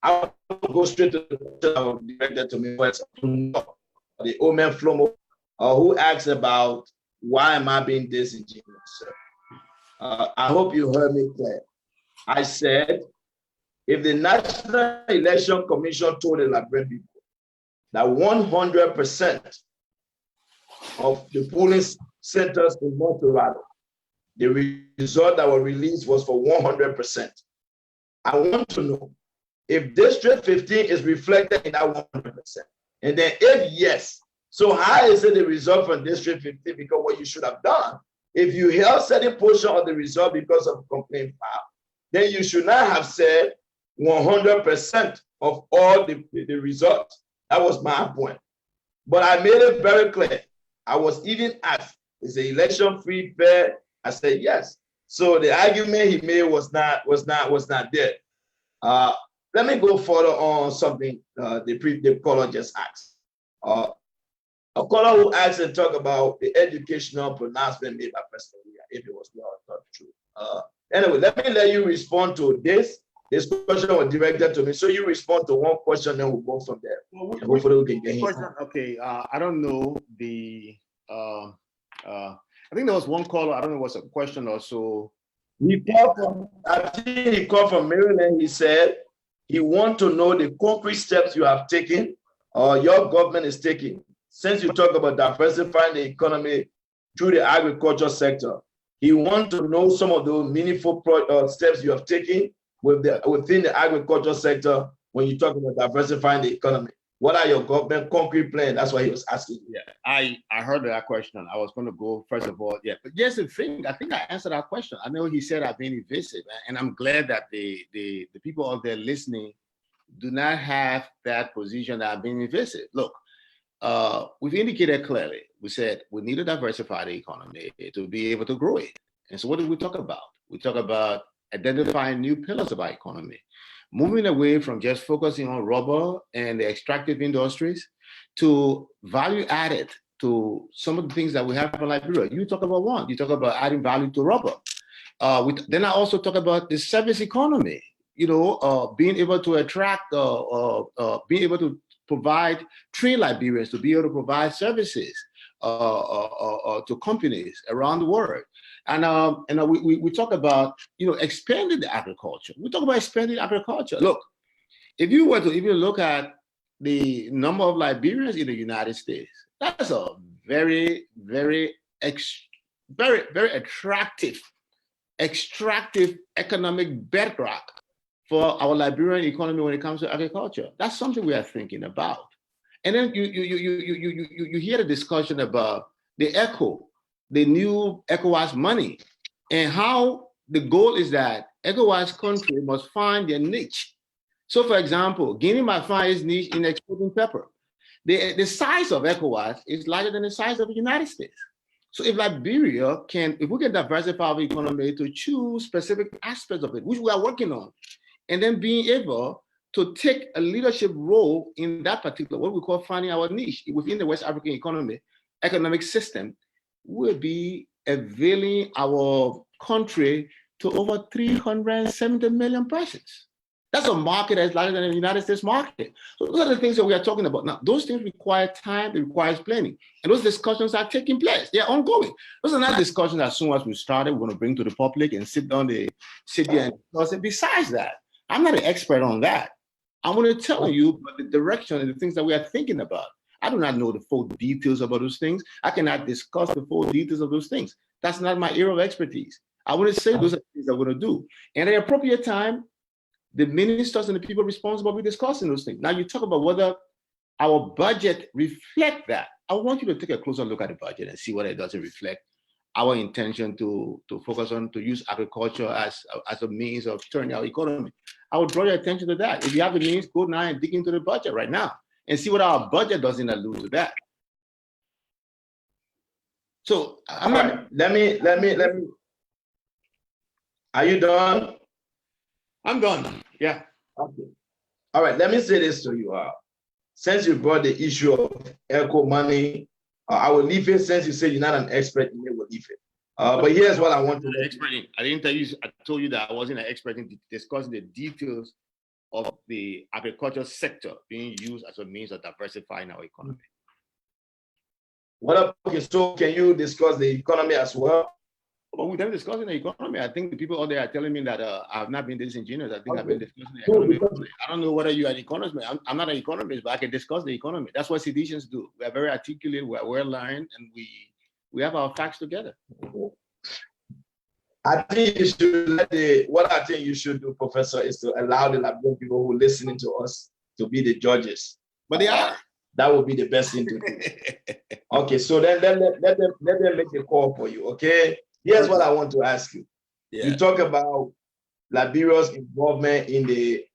I'll go straight to the director to me. The Omen Flomo, who asked about why am I being disingenuous? I hope you heard me clear. I said, if the National Election Commission told the Liberian people that 100% of the polling centers in Monterrey, the result that was released was for 100%. I want to know if District 15 is reflected in that 100%. And then if yes, so how is it the result from District 15? Because what you should have done, if you held certain portion of the result because of complaint file, then you should not have said 100% of all the results. That was my point. But I made it very clear. I was even asked, is the election free, fair? I said yes. So the argument he made was not there. Let me go further on something the caller just asked. A caller who asked and talk about the educational pronouncement made by President Lia, if it was not true. Anyway, let you respond to this. This question was directed to me, so you respond to one question, then we'll go from there. Well, hopefully we can get him. Okay, I don't know the. I think there was one caller. I don't know, it was a question or so. I think he called from Maryland. He said he wants to know the concrete steps you have taken or your government is taking since you talk about diversifying the economy through the agriculture sector. He wants to know some of those meaningful steps you have taken within the agriculture sector when you talk about diversifying the economy. What are your government concrete plans? That's what he was asking. Yeah, I heard that question. I was going to go first of all. Yeah, but here's the thing. I think I answered that question. I know he said I've been evasive, and I'm glad that the people out there listening do not have that position that I've been evasive. Look, we've indicated clearly. We said we need to diversify the economy to be able to grow it. And so what did we talk about? We talk about identifying new pillars of our economy, moving away from just focusing on rubber and the extractive industries to value added to some of the things that we have in Liberia. You talk about one, you talk about adding value to rubber. Then I also talk about the service economy, being able to attract, being able to provide trained Liberians to be able to provide services to companies around the world. And we talk about, expanding the agriculture. We talk about expanding agriculture. Look, if you look at the number of Liberians in the United States, that's a very, very, very, very attractive, extractive economic bedrock for our Liberian economy when it comes to agriculture. That's something we are thinking about. And then you hear the discussion about the ECHO, the new ECOWAS money, and how the goal is that ECOWAS country must find their niche. So, for example, Guinea might find its niche in exporting pepper. The size of ECOWAS is larger than the size of the United States. So if Liberia if we can diversify our economy to choose specific aspects of it, which we are working on, and then being able to take a leadership role in that particular, what we call finding our niche within the West African economic system, will be availing our country to over 370 million persons. That's a market that's larger than the United States market. So those are the things that we are talking about. Now, those things require time, it requires planning. And those discussions are taking place. They're ongoing. Those are not discussions as soon as we started, we're going to bring to the public and sit there and discuss it. Besides that, I'm not an expert on that. I'm going to tell you about the direction and the things that we are thinking about. I do not know the full details about those things. I cannot discuss the full details of those things. That's not my area of expertise. I want to say those are things that we're going to do. And at the appropriate time, the ministers and the people responsible will be discussing those things. Now you talk about whether our budget reflect that. I want you to take a closer look at the budget and see whether it doesn't reflect our intention to focus on, to use agriculture as a means of turning our economy. I would draw your attention to that. If you have the means, go now and dig into the budget right now and see what our budget doesn't allude to that. So I'm not. Right. Let me. Are you done? I'm done. Yeah. Okay. All right. Let me say this to you. Since you brought the issue of ECHO money, I will leave it. Since you say you're not an expert in it, we'll leave it. But here's what I want to do. I didn't tell you. I told you that I wasn't an expert in discussing the details of the agriculture sector being used as a means of diversifying our economy. What up? Okay, so can you discuss the economy as well? Well, we're discussing the economy. I think the people out there are telling me that I have not been disingenuous. I think I've been discussing the economy. I don't know whether you're an economist. I'm not an economist, but I can discuss the economy. That's what citizens do. We are very articulate, we are well learned, and we have our facts together. I think you should what I think you should do, Professor, is to allow the Liberian people who are listening to us to be the judges. But they are. That would be the best thing to do. Okay, so then let them make a call for you. Okay. Here's what I want to ask you. Yeah. You talk about Liberia's involvement in the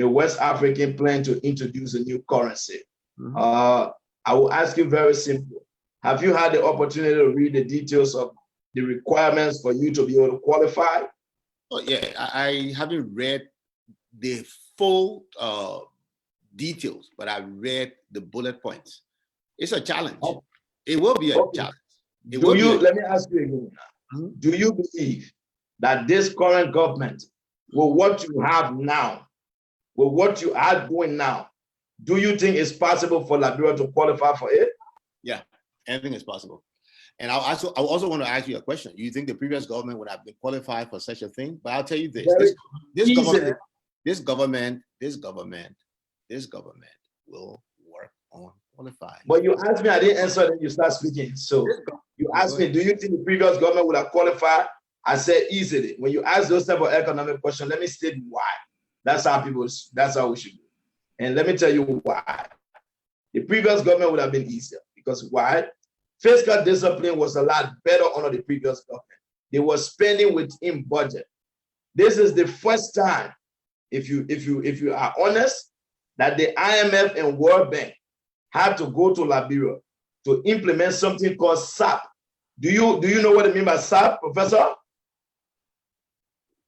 West African plan to introduce a new currency. Mm-hmm. I will ask you very simple. Have you had the opportunity to read the details of the requirements for you to be able to qualify? Oh, yeah, I haven't read the full details, but I read the bullet points. It's a challenge. Oh. It will be a challenge. Let me ask you again. Mm-hmm. Do you believe that this current government, with what you have now, with what you are doing now, do you think it's possible for Liberia to qualify for it? Yeah, anything is possible. And I also want to ask you a question. You think the previous government would have been qualified for such a thing? But I'll tell you this: this government will work on qualifying. But you asked me, I didn't answer, then you start speaking. So you asked me, do you think the previous government would have qualified? I said easily. When you ask those type of economic questions, let me state why. That's how we should do. And let me tell you why. The previous government would have been easier. Because why? Fiscal discipline was a lot better under the previous government. They were spending within budget. This is the first time, if you are honest, that the IMF and World Bank had to go to Liberia to implement something called SAP. Do you know what I mean by SAP, Professor?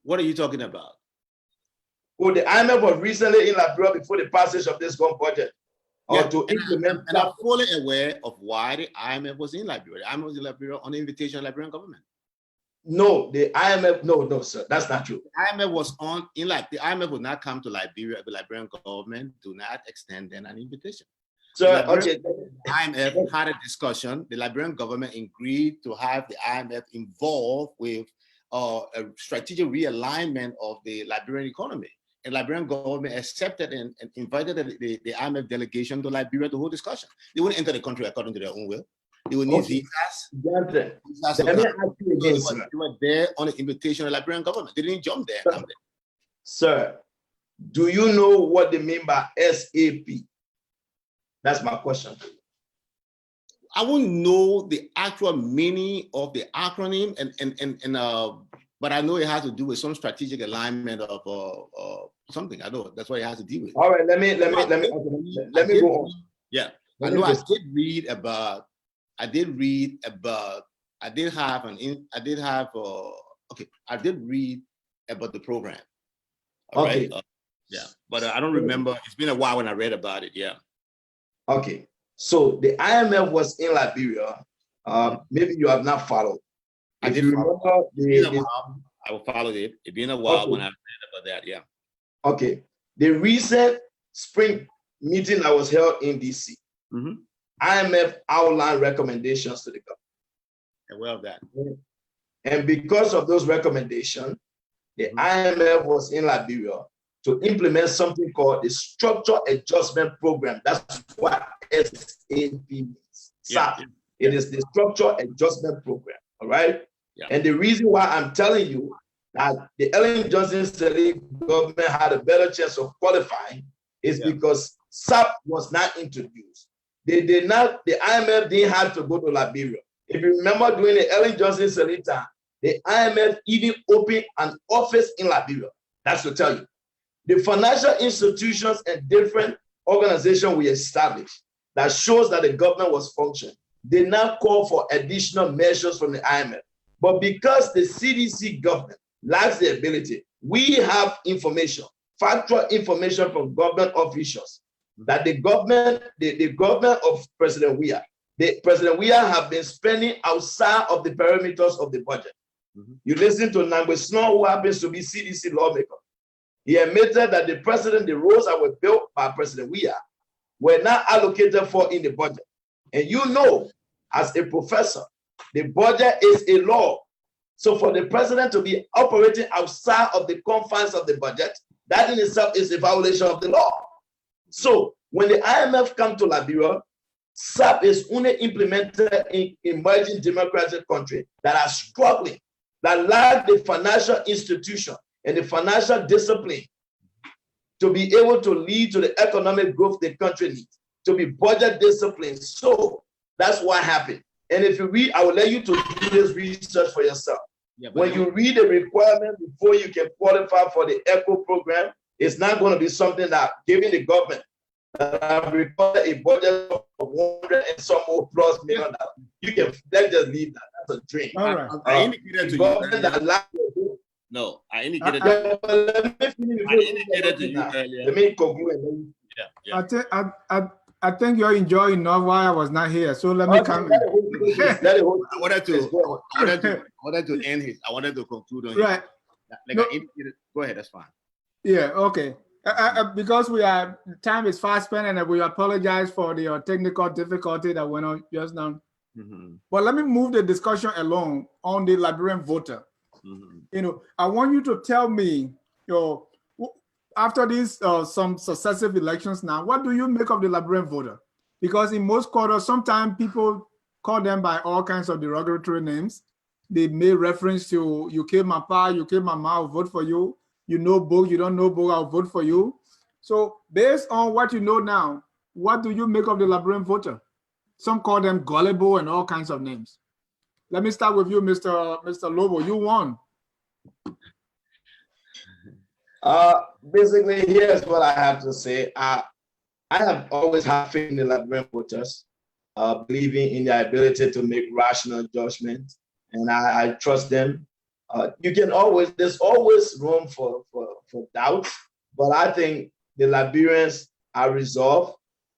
What are you talking about? Well, the IMF was recently in Liberia before the passage of this gun budget. Yeah, To implement. And I'm fully aware of why the IMF was in Liberia. The IMF was in Liberia on the invitation of the Liberian government. No, the IMF, no, sir, that's not true. The IMF was the IMF would not come to Liberia. The Liberian government do not extend them an invitation. Sir, The IMF had a discussion. The Liberian government agreed to have the IMF involved with a strategic realignment of the Liberian economy. And Liberian government accepted and invited the IMF delegation to Liberia to hold discussion. They wouldn't enter the country according to their own will. They would need visas. Let me ask you again, sir. They were there on the invitation of the Liberian government. They didn't jump there. Sir, do you know what they mean by SAP? That's my question. I wouldn't know the actual meaning of the acronym, but I know it has to do with some strategic alignment of something. I know that's what it has to do with. All right, let me go on. Yeah, I know. I did read about the program. All okay. Right? Yeah, but I don't remember. It's been a while when I read about it. Yeah. Okay. So the IMF was in Liberia. Maybe you have not followed. I did remember. I will follow it. It's been a while when I read about that. Yeah. Okay. The recent spring meeting that was held in DC, IMF outlined recommendations to the government. Aware of that. And because of those recommendations, the IMF was in Liberia to implement something called the Structure Adjustment Program. That's what SAP means. SAP. It is the Structure Adjustment Program. All right. Yeah. And the reason why I'm telling you that the Ellen Johnson Sirleaf government had a better chance of qualifying is because SAP was not introduced. They did not, the IMF didn't have to go to Liberia. If you remember during the Ellen Johnson Sirleaf time, the IMF even opened an office in Liberia. That's to tell you. The financial institutions and different organizations we established that shows that the government was functioning. They now call for additional measures from the IMF. But because the CDC government lacks the ability, we have information, factual information from government officials that the government of President Weah, President Weah have been spending outside of the parameters of the budget. You listen to Nangwe Snow, who happens to be CDC lawmaker. He admitted that the roads that were built by President Weah were not allocated for in the budget. And you know, as a professor, the budget is a law. So for the president to be operating outside of the confines of the budget, that in itself is a violation of the law. So when the IMF come to Liberia, SAP is only implemented in emerging democratic countries that are struggling, that lack the financial institution and the financial discipline to be able to lead to the economic growth the country needs, to be budget disciplined. So that's what happened. And if you read, I will let you to do this research for yourself. Yeah, when you read the requirement before you can qualify for the ECHO program, it's not going to be something that giving the government that require a budget of 100 and some more plus $1 million. You can let's just leave that. That's a dream. All right. I indicated to you. No, I indicated. Let me conclude. Yeah. I think you're enjoying enough while I was not here. So let me come in. I wanted to end his. I wanted to conclude on right. Go ahead. That's fine. Yeah. Okay. Because time is fast spent, and we apologize for the technical difficulty that went on just now. But let me move the discussion along on the Liberian voter. I want you to tell me, after these some successive elections now, what do you make of the Liberian voter? Because in most quarters, sometimes people call them by all kinds of derogatory names. They make reference to "you kill my pa, you kill my ma, I'll vote for you. You know book, you don't know book, I'll vote for you." So based on what you know now, what do you make of the Liberian voter? Some call them gullible and all kinds of names. Let me start with you, Mr. Lobbo. You won. Basically, here's what I have to say. I have always had faith in the Liberian voters, believing in their ability to make rational judgment, and I trust them. there's always room for doubt, but I think the Liberians are resolved,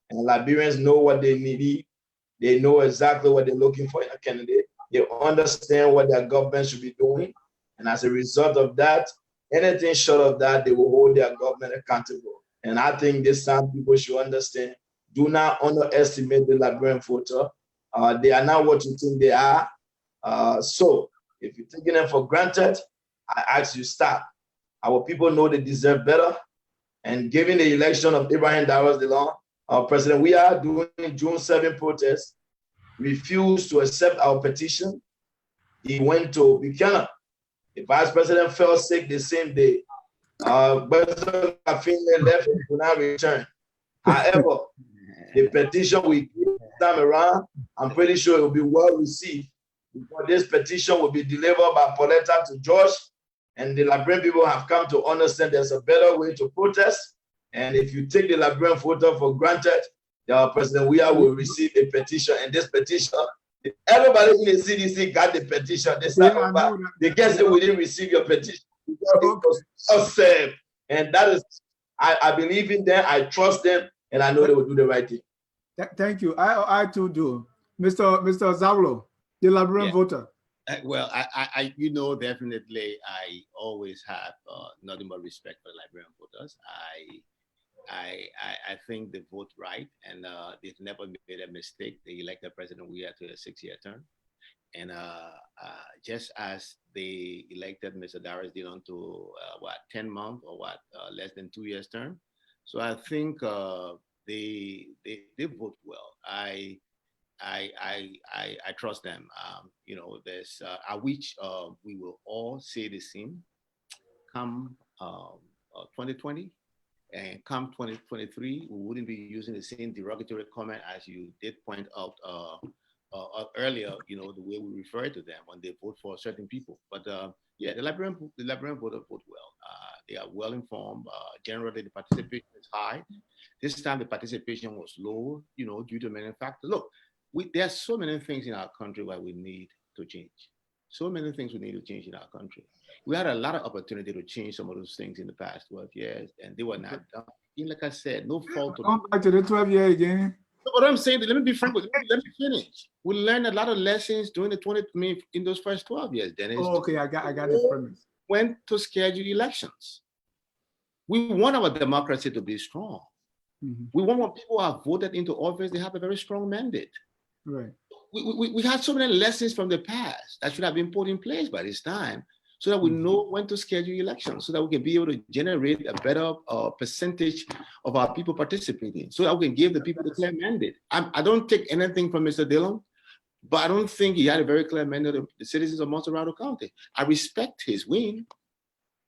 and Liberians know what they need. They know exactly what they're looking for in a candidate. They understand what their government should be doing. And as a result of that, anything short of that, they will hold their government accountable. And I think this time people should understand, do not underestimate the Liberian voter. They are not what you think they are. So if you're taking them for granted, I ask you stop. Our people know they deserve better. And given the election of Ibrahim Dawes Delon, our president, we are doing June 7 protests, refused to accept our petition. He went to Buchanan. The vice president fell sick the same day. President Finlay left and could not return. However, the petition we give this time around, I'm pretty sure it will be well received, because this petition will be delivered by Pauletta to George, and the Liberian people have come to understand there's a better way to protest. And if you take the Liberian voter for granted, President Weah will receive a petition, and this petition, everybody in the CDC got the petition. They guess that we didn't receive your petition because it was accepted. And that is, I believe in them, I trust them, and I know they will do the right thing. Thank you. I too do. Mr. Zawolo, the Liberian voter. Well, I definitely, I always have nothing but respect for Liberian voters. I think they vote right, and they've never made a mistake. They elected President Weah to a 6-year term. And just as they elected Mr. Dawes Delon to 10 months or less than 2 years term. So I think they vote well. I trust them. I wish we will all say the same come 2020. And come 2023, we wouldn't be using the same derogatory comment as you did point out earlier, the way we refer to them when they vote for certain people. But yeah, the Liberian voter vote well. They are well informed. Generally, the participation is high. This time, the participation was low, due to many factors. Look, there are so many things in our country where we need to change. So many things we need to change in our country. We had a lot of opportunity to change some of those things in the past 12 years, and they were not done. Like I said, no fault. Going back to the 12 year again. What I'm saying, let me be frank with you. Let me finish. We learned a lot of lessons during the in those first 12 years, Dennis. Oh, okay, I got the premise. Went to schedule elections. We want our democracy to be strong. Mm-hmm. We want when people are voted into office, they have a very strong mandate. Right. We had so many lessons from the past that should have been put in place by this time, so that we know when to schedule elections, so that we can be able to generate a better percentage of our people participating, so that we can give the people the clear mandate. I don't take anything from Mr. Dillon, but I don't think he had a very clear mandate of the citizens of Montserrat County. I respect his win,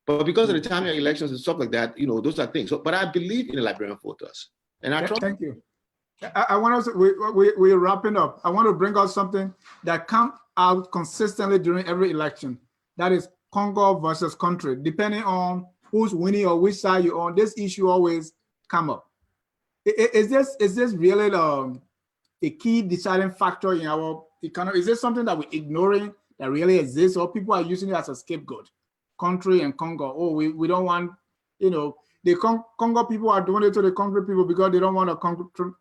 but because of the timing of elections and stuff like that, those are things. So, but I believe in the Liberian voters, and I trust. Thank you. I want us, we're wrapping up. I want to bring out something that comes out consistently during every election. That is Congo versus country. Depending on who's winning or which side you're on, this issue always come up. Is this really a key deciding factor in our economy? Is this something that we're ignoring that really exists, or people are using it as a scapegoat? Country and Congo. Oh, we don't want, the Congo people are doing it to the country people because they don't want a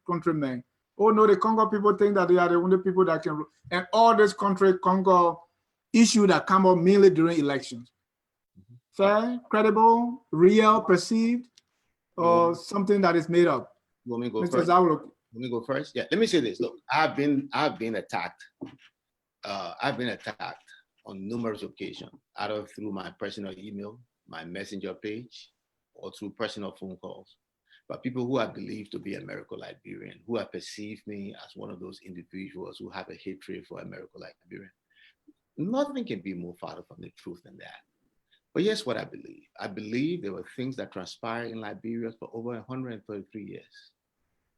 countryman. Oh no, the Congo people think that they are the only people that can, and all this country Congo issue that come up mainly during elections. Fair, credible, real, perceived, or something that is made up. You want me to go Mr. first? Zawolo. Let me go first. Yeah, let me say this. Look, I've been attacked. I've been attacked on numerous occasions, either through my personal email, my messenger page, or through personal phone calls, but people who are believed to be Americo-Liberian, who have perceived me as one of those individuals who have a hatred for Americo-Liberian. Nothing can be more far from the truth than that. But here's what I believe. I believe there were things that transpired in Liberia for over 133 years.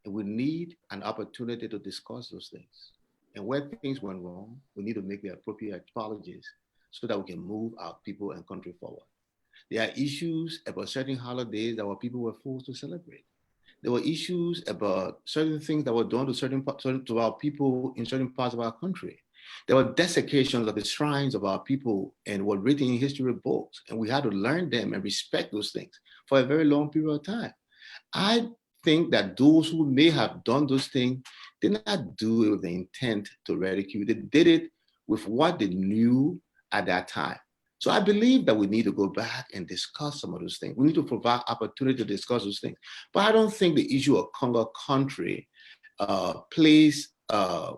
And we need an opportunity to discuss those things. And where things went wrong, we need to make the appropriate apologies so that we can move our people and country forward. There are issues about certain holidays that our people were forced to celebrate. There were issues about certain things that were done to our people in certain parts of our country. There were desecrations of the shrines of our people and were written in history books, and we had to learn them and respect those things for a very long period of time. I think that those who may have done those things did not do it with the intent to ridicule. They did it with what they knew at that time. So I believe that we need to go back and discuss some of those things. We need to provide opportunity to discuss those things. But I don't think the issue of Congo country plays a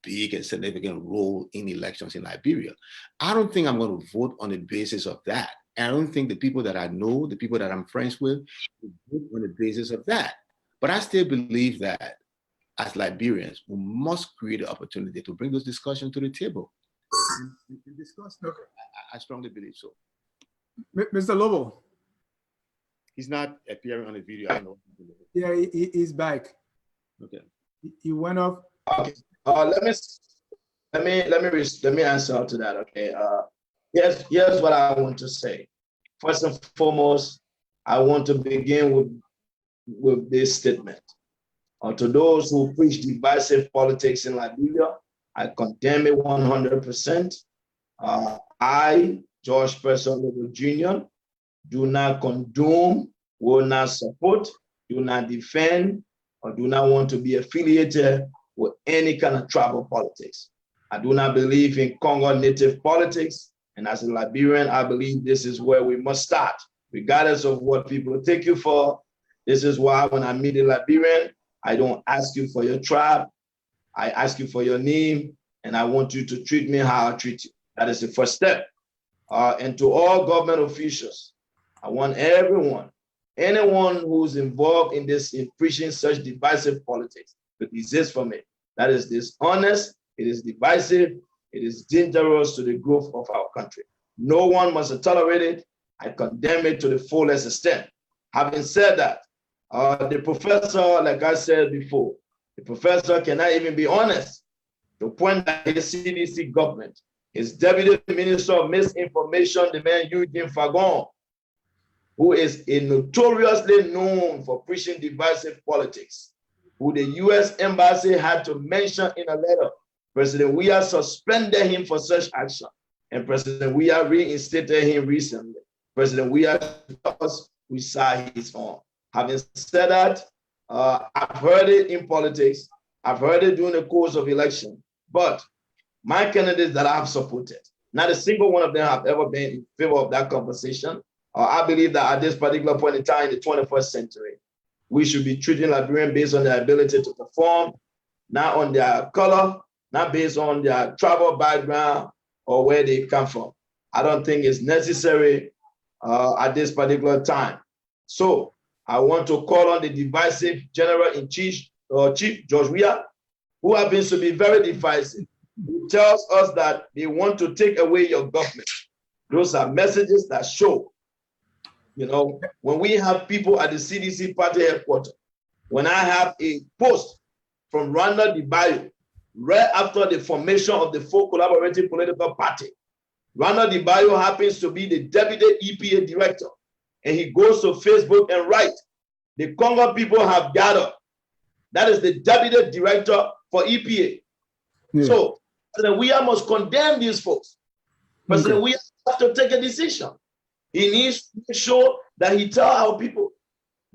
big and significant role in elections in Liberia. I don't think I'm going to vote on the basis of that. And I don't think the people that I know, the people that I'm friends with, will vote on the basis of that. But I still believe that as Liberians, we must create an opportunity to bring those discussions to the table and discuss. Okay. I strongly believe so. Mr. Lobbo. He's not appearing on the video. I don't know. Yeah, he's back. Okay. He went off. Okay. Let me answer to that. Okay. Here's what I want to say. First and foremost, I want to begin with this statement. To those who preach divisive politics in Liberia, I condemn it 100%. I, George Person Lobbo Jr., do not condone, will not support, do not defend, or do not want to be affiliated with any kind of tribal politics. I do not believe in Congo native politics. And as a Liberian, I believe this is where we must start, regardless of what people take you for. This is why when I meet a Liberian, I don't ask you for your tribe. I ask you for your name, and I want you to treat me how I treat you. That is the first step. And to all government officials, I want anyone who's involved in preaching such divisive politics to desist from it. That is dishonest, it is divisive, it is dangerous to the growth of our country. No one must tolerate it. I condemn it to the fullest extent. Having said that, the professor, like I said before, the professor cannot even be honest to point at his CDC government, his deputy minister of misinformation, the man Eugene Fagon, who is notoriously known for preaching divisive politics, who the U.S. Embassy had to mention in a letter. President Weah suspended him for such action, and President Weah reinstated him recently. President Weah we saw his own. Having said that, I've heard it in politics. I've heard it during the course of election. But my candidates that I've supported, not a single one of them have ever been in favor of that conversation. I believe that at this particular point in time in the 21st century, we should be treating Liberians based on their ability to perform, not on their color, not based on their tribal background or where they come from. I don't think it's necessary at this particular time. So I want to call on the divisive General-in-Chief, Chief George Weah, who happens to be very divisive, who tells us that they want to take away your government. Those are messages that show, when we have people at the CDC party headquarters, when I have a post from Randa Dibayo, right after the formation of the full collaborative political party, Randa Dibayo happens to be the deputy EPA director, and he goes to Facebook and writes, the Congo people have gathered. That is the deputy director for EPA. Yeah. So President Weah must condemn these folks. President Weah has to take a decision. He needs to make sure that he tells our people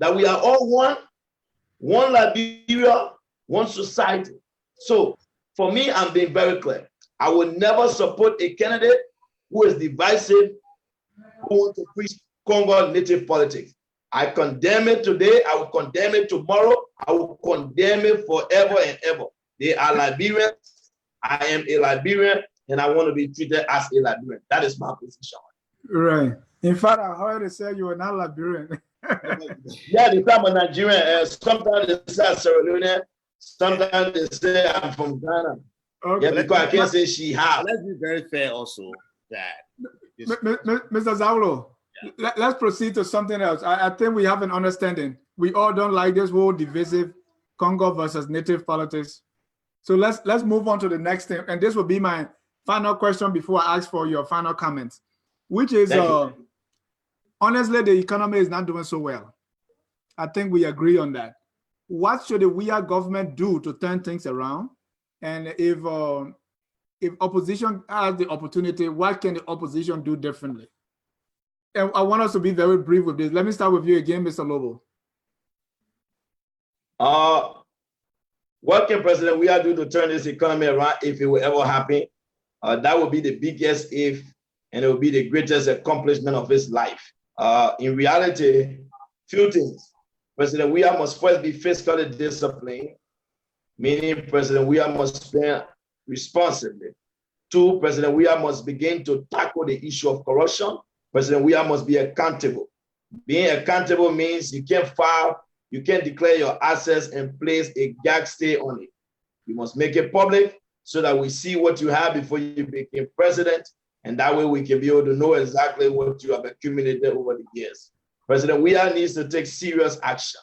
that we are all one Liberia, one society. So for me, I'm being very clear. I will never support a candidate who is divisive, who wants to preach Congo native politics. I condemn it today. I will condemn it tomorrow. I will condemn it forever and ever. They are Liberians. I am a Liberian, and I want to be treated as a Liberian. That is my position. Right. In fact, I heard they say you are not Liberian. Yeah, they say I'm a Nigerian. Sometimes they say Sierra Leone. Sometimes they say I'm from Ghana. Okay. Yeah, because I can't say she has. Let's be very fair also that. Mr. Zawolo, yeah. Let's proceed to something else. I think we have an understanding. We all don't like this whole divisive Congo versus native politics. So let's move on to the next thing. And this will be my final question before I ask for your final comments, which is, honestly, the economy is not doing so well. I think we agree on that. What should the Weah government do to turn things around? And if if opposition has the opportunity, what can the opposition do differently? And I want us to be very brief with this. Let me start with you again, Mr. Lobbo. What can President Weah do to turn this economy around if it will ever happen? That would be the biggest if, and it will be the greatest accomplishment of his life. In reality, few things. President Weah must first be fiscally disciplined, meaning President Weah must spend responsibly. 2, President Weah must begin to tackle the issue of corruption. President Weah must be accountable. Being accountable means you can't file, you can't declare your assets and place a gag stay on it. You must make it public so that we see what you have before you became president, and that way we can be able to know exactly what you have accumulated over the years. President Weah needs to take serious action.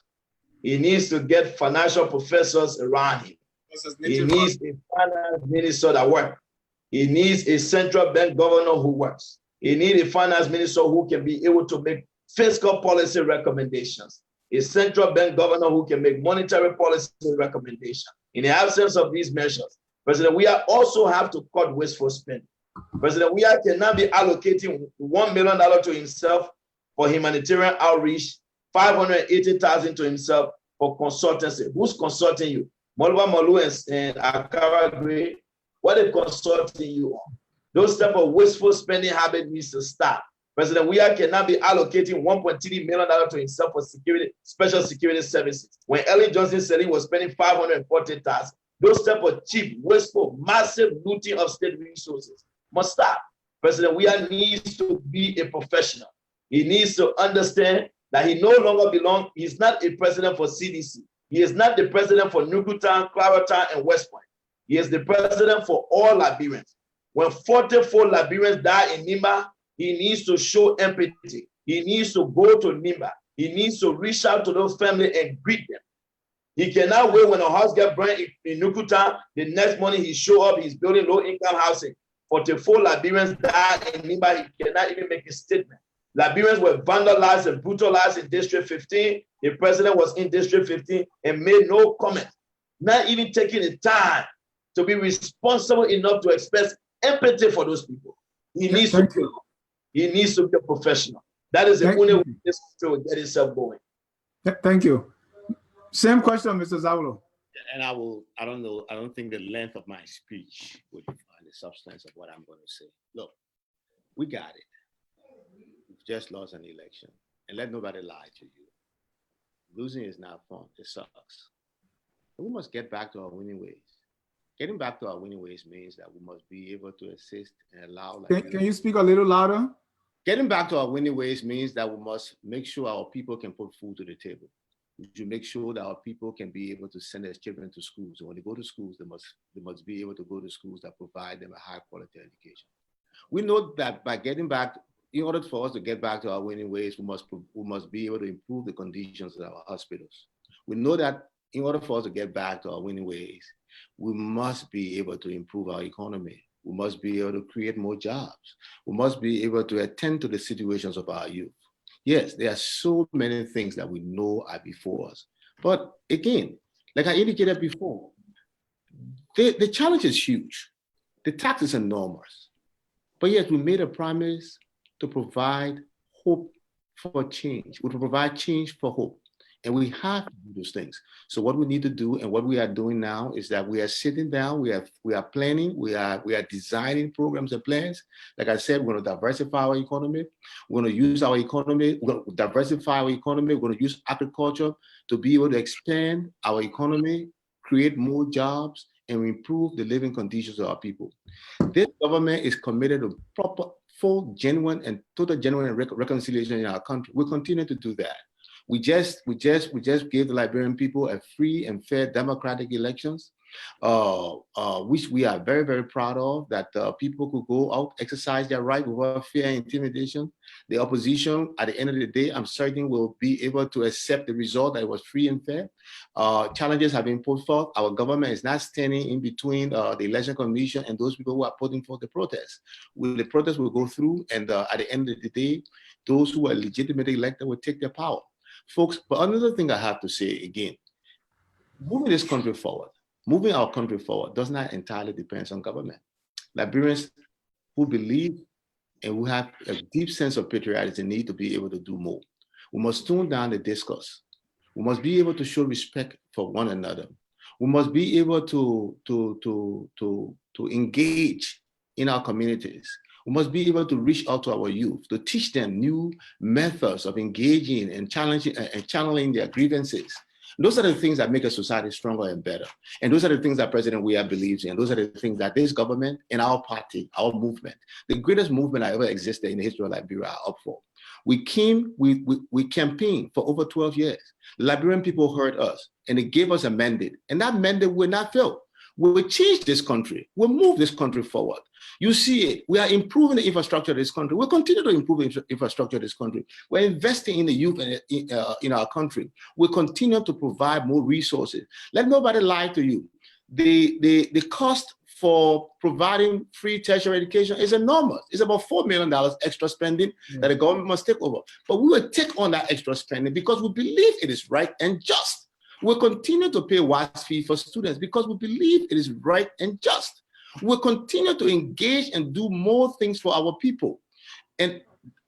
He needs to get financial professors around him. He needs a finance minister that works. He needs a central bank governor who works. He needs a finance minister who can be able to make fiscal policy recommendations. A central bank governor who can make monetary policy recommendations. In the absence of these measures, President Weah also have to cut wasteful spending. President Weah cannot be allocating $1 million to himself for humanitarian outreach, $580,000 to himself for consultancy. Who's consulting you? Molwa Molu and Akara Gray, what are they consulting you on? Those type of wasteful spending habit needs to stop. President Weah cannot be allocating $1.3 million to himself for security, special security services. When Ellen Johnson said he was spending $540,000, those type of cheap, wasteful, massive looting of state resources must stop. President Weah needs to be a professional. He needs to understand that he no longer belongs, he's not a president for CDC. He is not the president for Nukutan, Claratown, and West Point. He is the president for all Liberians. When 44 Liberians die in Nimba, he needs to show empathy. He needs to go to Nimba. He needs to reach out to those families and greet them. He cannot wait when a house gets burned in Nukutan, the next morning he show up, he's building low-income housing. 44 Liberians died in Nimba, he cannot even make a statement. Liberians were vandalized and brutalized in District 15. The president was in District 15 and made no comment, not even taking the time to be responsible enough to express empathy for those people. He needs to be, he needs to be a professional. That is the only way this country will get itself going. Thank you. Same question, Mr. Zawolo. And I don't think the length of my speech would define the substance of what I'm going to say. Look, we got it. We've just lost an election. And let nobody lie to you. Losing is not fun. It sucks. But we must get back to our winning ways. Getting back to our winning ways means that we must be able to assist and allow. Can you speak a little louder? Getting back to our winning ways means that we must make sure our people can put food to the table. We should make sure that our people can be able to send their children to schools. And when they go to schools, they must be able to go to schools that provide them a high quality education. We know that by getting back, in order for us to get back to our winning ways, we must be able to improve the conditions of our hospitals. We know that in order for us to get back to our winning ways, we must be able to improve our economy. We must be able to create more jobs. We must be able to attend to the situations of our youth. Yes, there are so many things that we know are before us. But again, like I indicated before, the challenge is huge. The tax is enormous. But yet we made a promise to provide hope for change. We provide change for hope. And we have to do those things. So what we need to do and what we are doing now is that we are sitting down, we are planning, we are designing programs and plans. Like I said, we're going to diversify our economy. We're going to use our economy, we're going to diversify our economy. We're going to use agriculture to be able to expand our economy, create more jobs, and improve the living conditions of our people. This government is committed to proper, full, genuine, and total genuine reconciliation in our country. We'll continue to do that. We just gave the Liberian people a free and fair democratic elections, which we are very, very proud of, that people could go out, exercise their right without fear and intimidation. The opposition, at the end of the day, I'm certain will be able to accept the result that it was free and fair. Challenges have been put forth. Our government is not standing in between the election commission and those people who are putting forth the protest. The protest will go through, and at the end of the day, those who are legitimately elected will take their power. Folks, but another thing I have to say again, moving this country forward, moving our country forward does not entirely depend on government. Liberians who believe and who have a deep sense of patriotism need to be able to do more. We must tone down the discourse. We must be able to show respect for one another. We must be able to engage in our communities. We must be able to reach out to our youth, to teach them new methods of engaging and challenging and channeling their grievances. Those are the things that make a society stronger and better. And those are the things that President Weah believes in. Those are the things that this government and our party, our movement, the greatest movement that ever existed in the history of Liberia are up for. We campaigned for over 12 years. The Liberian people heard us and they gave us a mandate. And that mandate will not fail. We will change this country. We'll move this country forward. You see it. We are improving the infrastructure of this country. We'll continue to improve the infrastructure of this country. We're investing in the youth in our country. We'll continue to provide more resources. Let nobody lie to you. The cost for providing free tertiary education is enormous. It's about $4 million extra spending that the government must take over. But we will take on that extra spending because we believe it is right and just. We'll continue to pay WASS fee for students because we believe it is right and just. We'll continue to engage and do more things for our people. And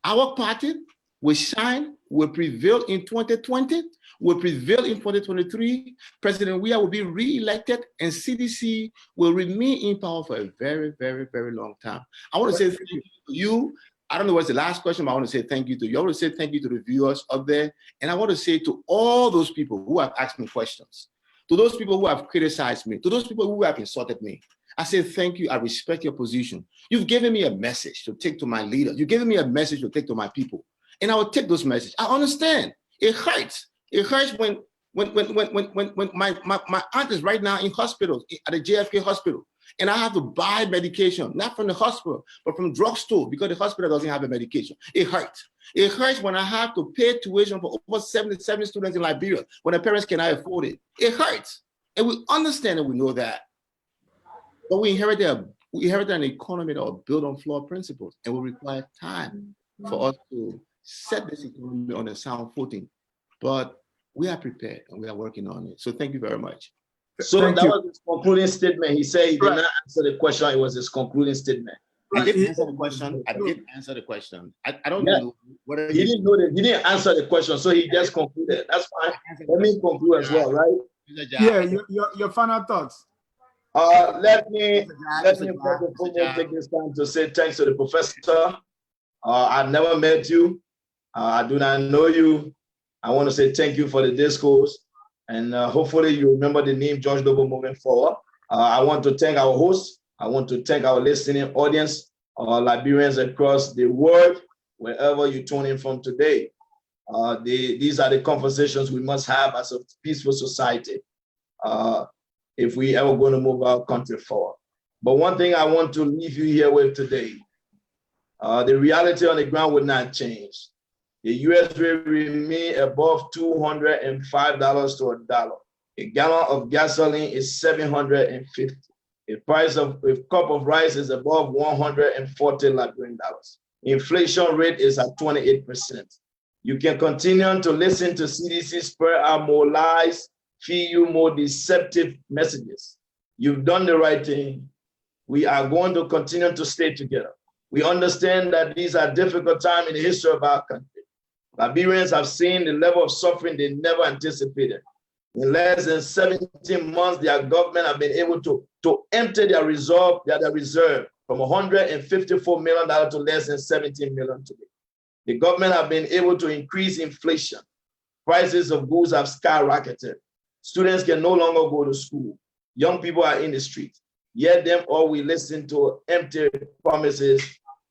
our party will shine, will prevail in 2020, will prevail in 2023. President Weah will be re-elected and CDC will remain in power for a very, very, very long time. I want to say thank you to you. I don't know what's the last question, but I want to say thank you to you. I want to say thank you to the viewers up there. And I want to say to all those people who have asked me questions, to those people who have criticized me, to those people who have insulted me, I say thank you. I respect your position. You've given me a message to take to my leaders. You've given me a message to take to my people. And I will take those messages. I understand. It hurts. It hurts when my aunt is right now in hospital, at the JFK hospital. And I have to buy medication, not from the hospital, but from drugstore because the hospital doesn't have a medication. It hurts. It hurts when I have to pay tuition for over 77 students in Liberia when the parents cannot afford it. It hurts. And we understand and we know that. But we inherited an economy that was built on flawed principles and will require time for us to set this economy on a sound footing. But we are prepared and we are working on it. So thank you very much. So that was his concluding statement. He said he did not answer the question. It was his concluding statement. I did answer the question. I did answer the question. I don't know whether he didn't know that he didn't answer the question, so he just concluded. That's fine. Let me conclude as well, right? Yeah, your final thoughts. Let me take this time to say thanks to the professor. I've never met you. I do not know you. I want to say thank you for the discourse. And hopefully you remember the name George Lobbo moving forward. I want to thank our hosts. I want to thank our listening audience, Liberians across the world, wherever you tune in from today. These are the conversations we must have as a peaceful society if we ever going to move our country forward. But one thing I want to leave you here with today, the reality on the ground will not change. The US will remain above $205 to a dollar. A gallon of gasoline is $750. A cup of rice is above 140 Liberian dollars. Inflation rate is at 28%. You can continue to listen to CDC spur out more lies, feed you more deceptive messages. You've done the right thing. We are going to continue to stay together. We understand that these are difficult times in the history of our country. Liberians have seen the level of suffering they never anticipated. In less than 17 months, their government have been able to empty their reserve from $154 million to less than $17 million today. The government have been able to increase inflation. Prices of goods have skyrocketed. Students can no longer go to school. Young people are in the streets. Yet them all we listen to empty promises,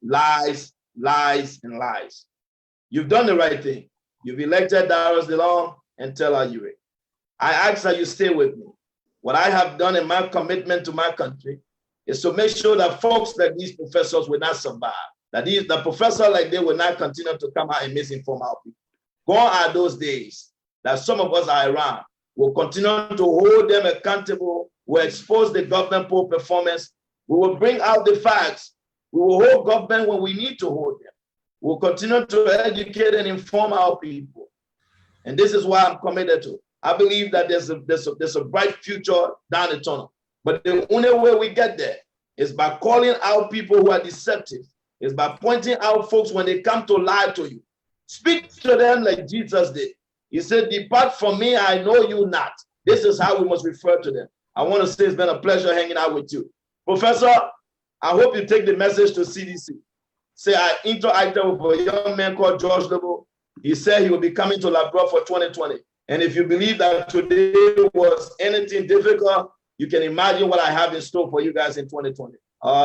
lies, lies, and lies. You've done the right thing. You've elected Darius DeLong and Tella Ure. I ask that you stay with me. What I have done in my commitment to my country is to make sure that folks like these professors will not survive, that the professors like they will not continue to come out and misinform our people. Gone are those days that some of us are around. We'll continue to hold them accountable. We'll expose the government poor performance. We will bring out the facts. We will hold government when we need to hold them. We'll continue to educate and inform our people. And this is why I'm committed to. I believe that there's a bright future down the tunnel. But the only way we get there It's by calling out people who are deceptive. It's by pointing out folks when they come to lie to you. Speak to them like Jesus did. He said, depart from me, I know you not. This is how we must refer to them. I want to say it's been a pleasure hanging out with you. Professor, I hope you take the message to CDC. Say, I interacted with a young man called George Lobbo. He said he will be coming to Liberia for 2020. And if you believe that today was anything difficult, you can imagine what I have in store for you guys in 2020.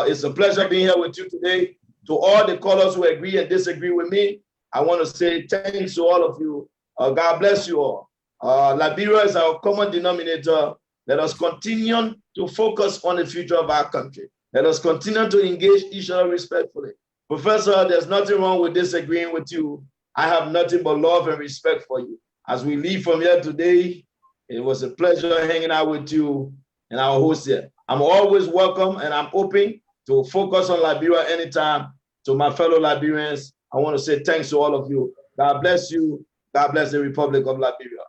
It's a pleasure being here with you today. To all the callers who agree and disagree with me, I want to say thanks to all of you. God bless you all. Liberia is our common denominator. Let us continue to focus on the future of our country. Let us continue to engage each other respectfully. Professor, there's nothing wrong with disagreeing with you. I have nothing but love and respect for you. As we leave from here today, it was a pleasure hanging out with you and our host here. I'm always welcome and I'm open to focus on Liberia anytime. To my fellow Liberians, I want to say thanks to all of you. God bless you. God bless the Republic of Liberia.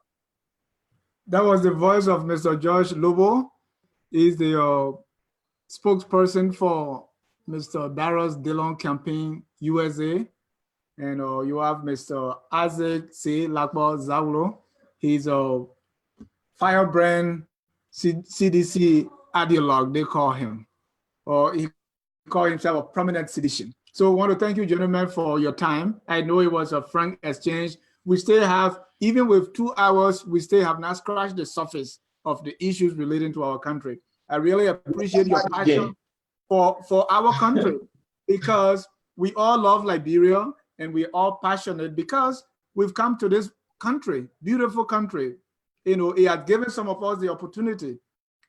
That was the voice of Mr. George Lobbo. He's the spokesperson for Mr. Darius Dillon Campaign USA. And you have Mr. Isaac C. Lakbo Zawolo. He's a firebrand CDC ideologue, they call him. Or he called himself a prominent citizen. So I want to thank you, gentlemen, for your time. I know it was a frank exchange. We still have, even with 2 hours, we still have not scratched the surface of the issues relating to our country. I really appreciate your passion for our country because we all love Liberia and we're all passionate because we've come to this country, beautiful country. You know, it has given some of us the opportunity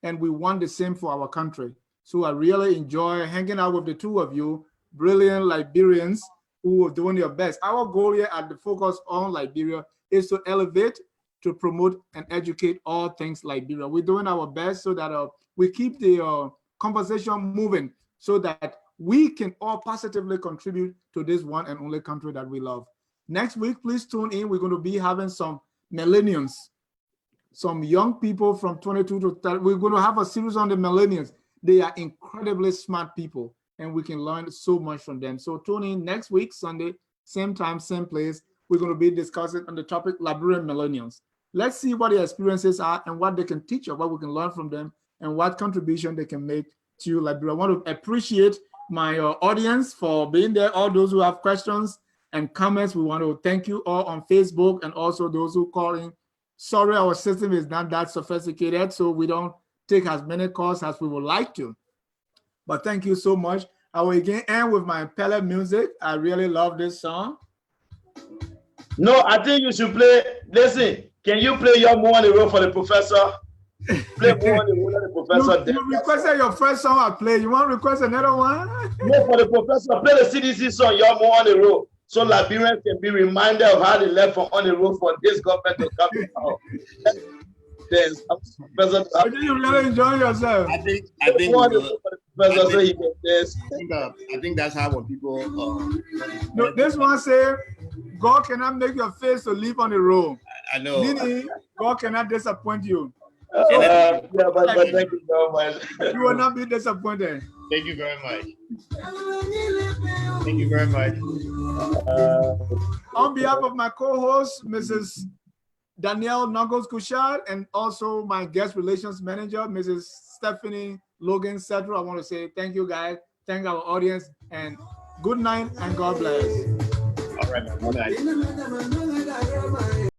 and we want the same for our country. So I really enjoy hanging out with the two of you, brilliant Liberians who are doing your best. Our goal here at the Focus on Liberia is to elevate, to promote and educate all things Liberia. We're doing our best so that we keep the conversation moving so that we can all positively contribute to this one and only country that we love. Next week, please tune in. We're going to be having some millennials, some young people from 22 to 30. We're going to have a series on the millennials. They are incredibly smart people, and we can learn so much from them. So tune in next week, Sunday, same time, same place. We're going to be discussing on the topic Liberian millennials. Let's see what their experiences are and what they can teach us, what we can learn from them, and what contribution they can make to Liberia. I want to appreciate my audience for being there, all those who have questions and comments. We want to thank you all on Facebook and also those who call in. Sorry, our system is not that sophisticated, so we don't take as many calls as we would like to. But thank you so much. I will again end with my Pele music. I really love this song. No, I think you should play. Listen, can you play your More on the Road for the Professor? Play More on the Road for the Professor. You requested your first song I play. You want to request another one? No, for the Professor. Play the CDC song, You're More on the Road. So Liberians can be reminded of how they left from on the road for this government to come out. I think you really enjoy yourself. I think that's how when people no, this one say God cannot make your face to live on the road. I know. Meaning, God cannot disappoint you. But thank you very much. You will not be disappointed. Thank you very much. Thank you very much. On behalf of my co-host, Mrs. Danielle Knuckles-guishard, and also my guest relations manager, Mrs. Stephanie Logan Cedro, I want to say thank you guys, thank our audience, and good night and God bless. All right, man. Good night.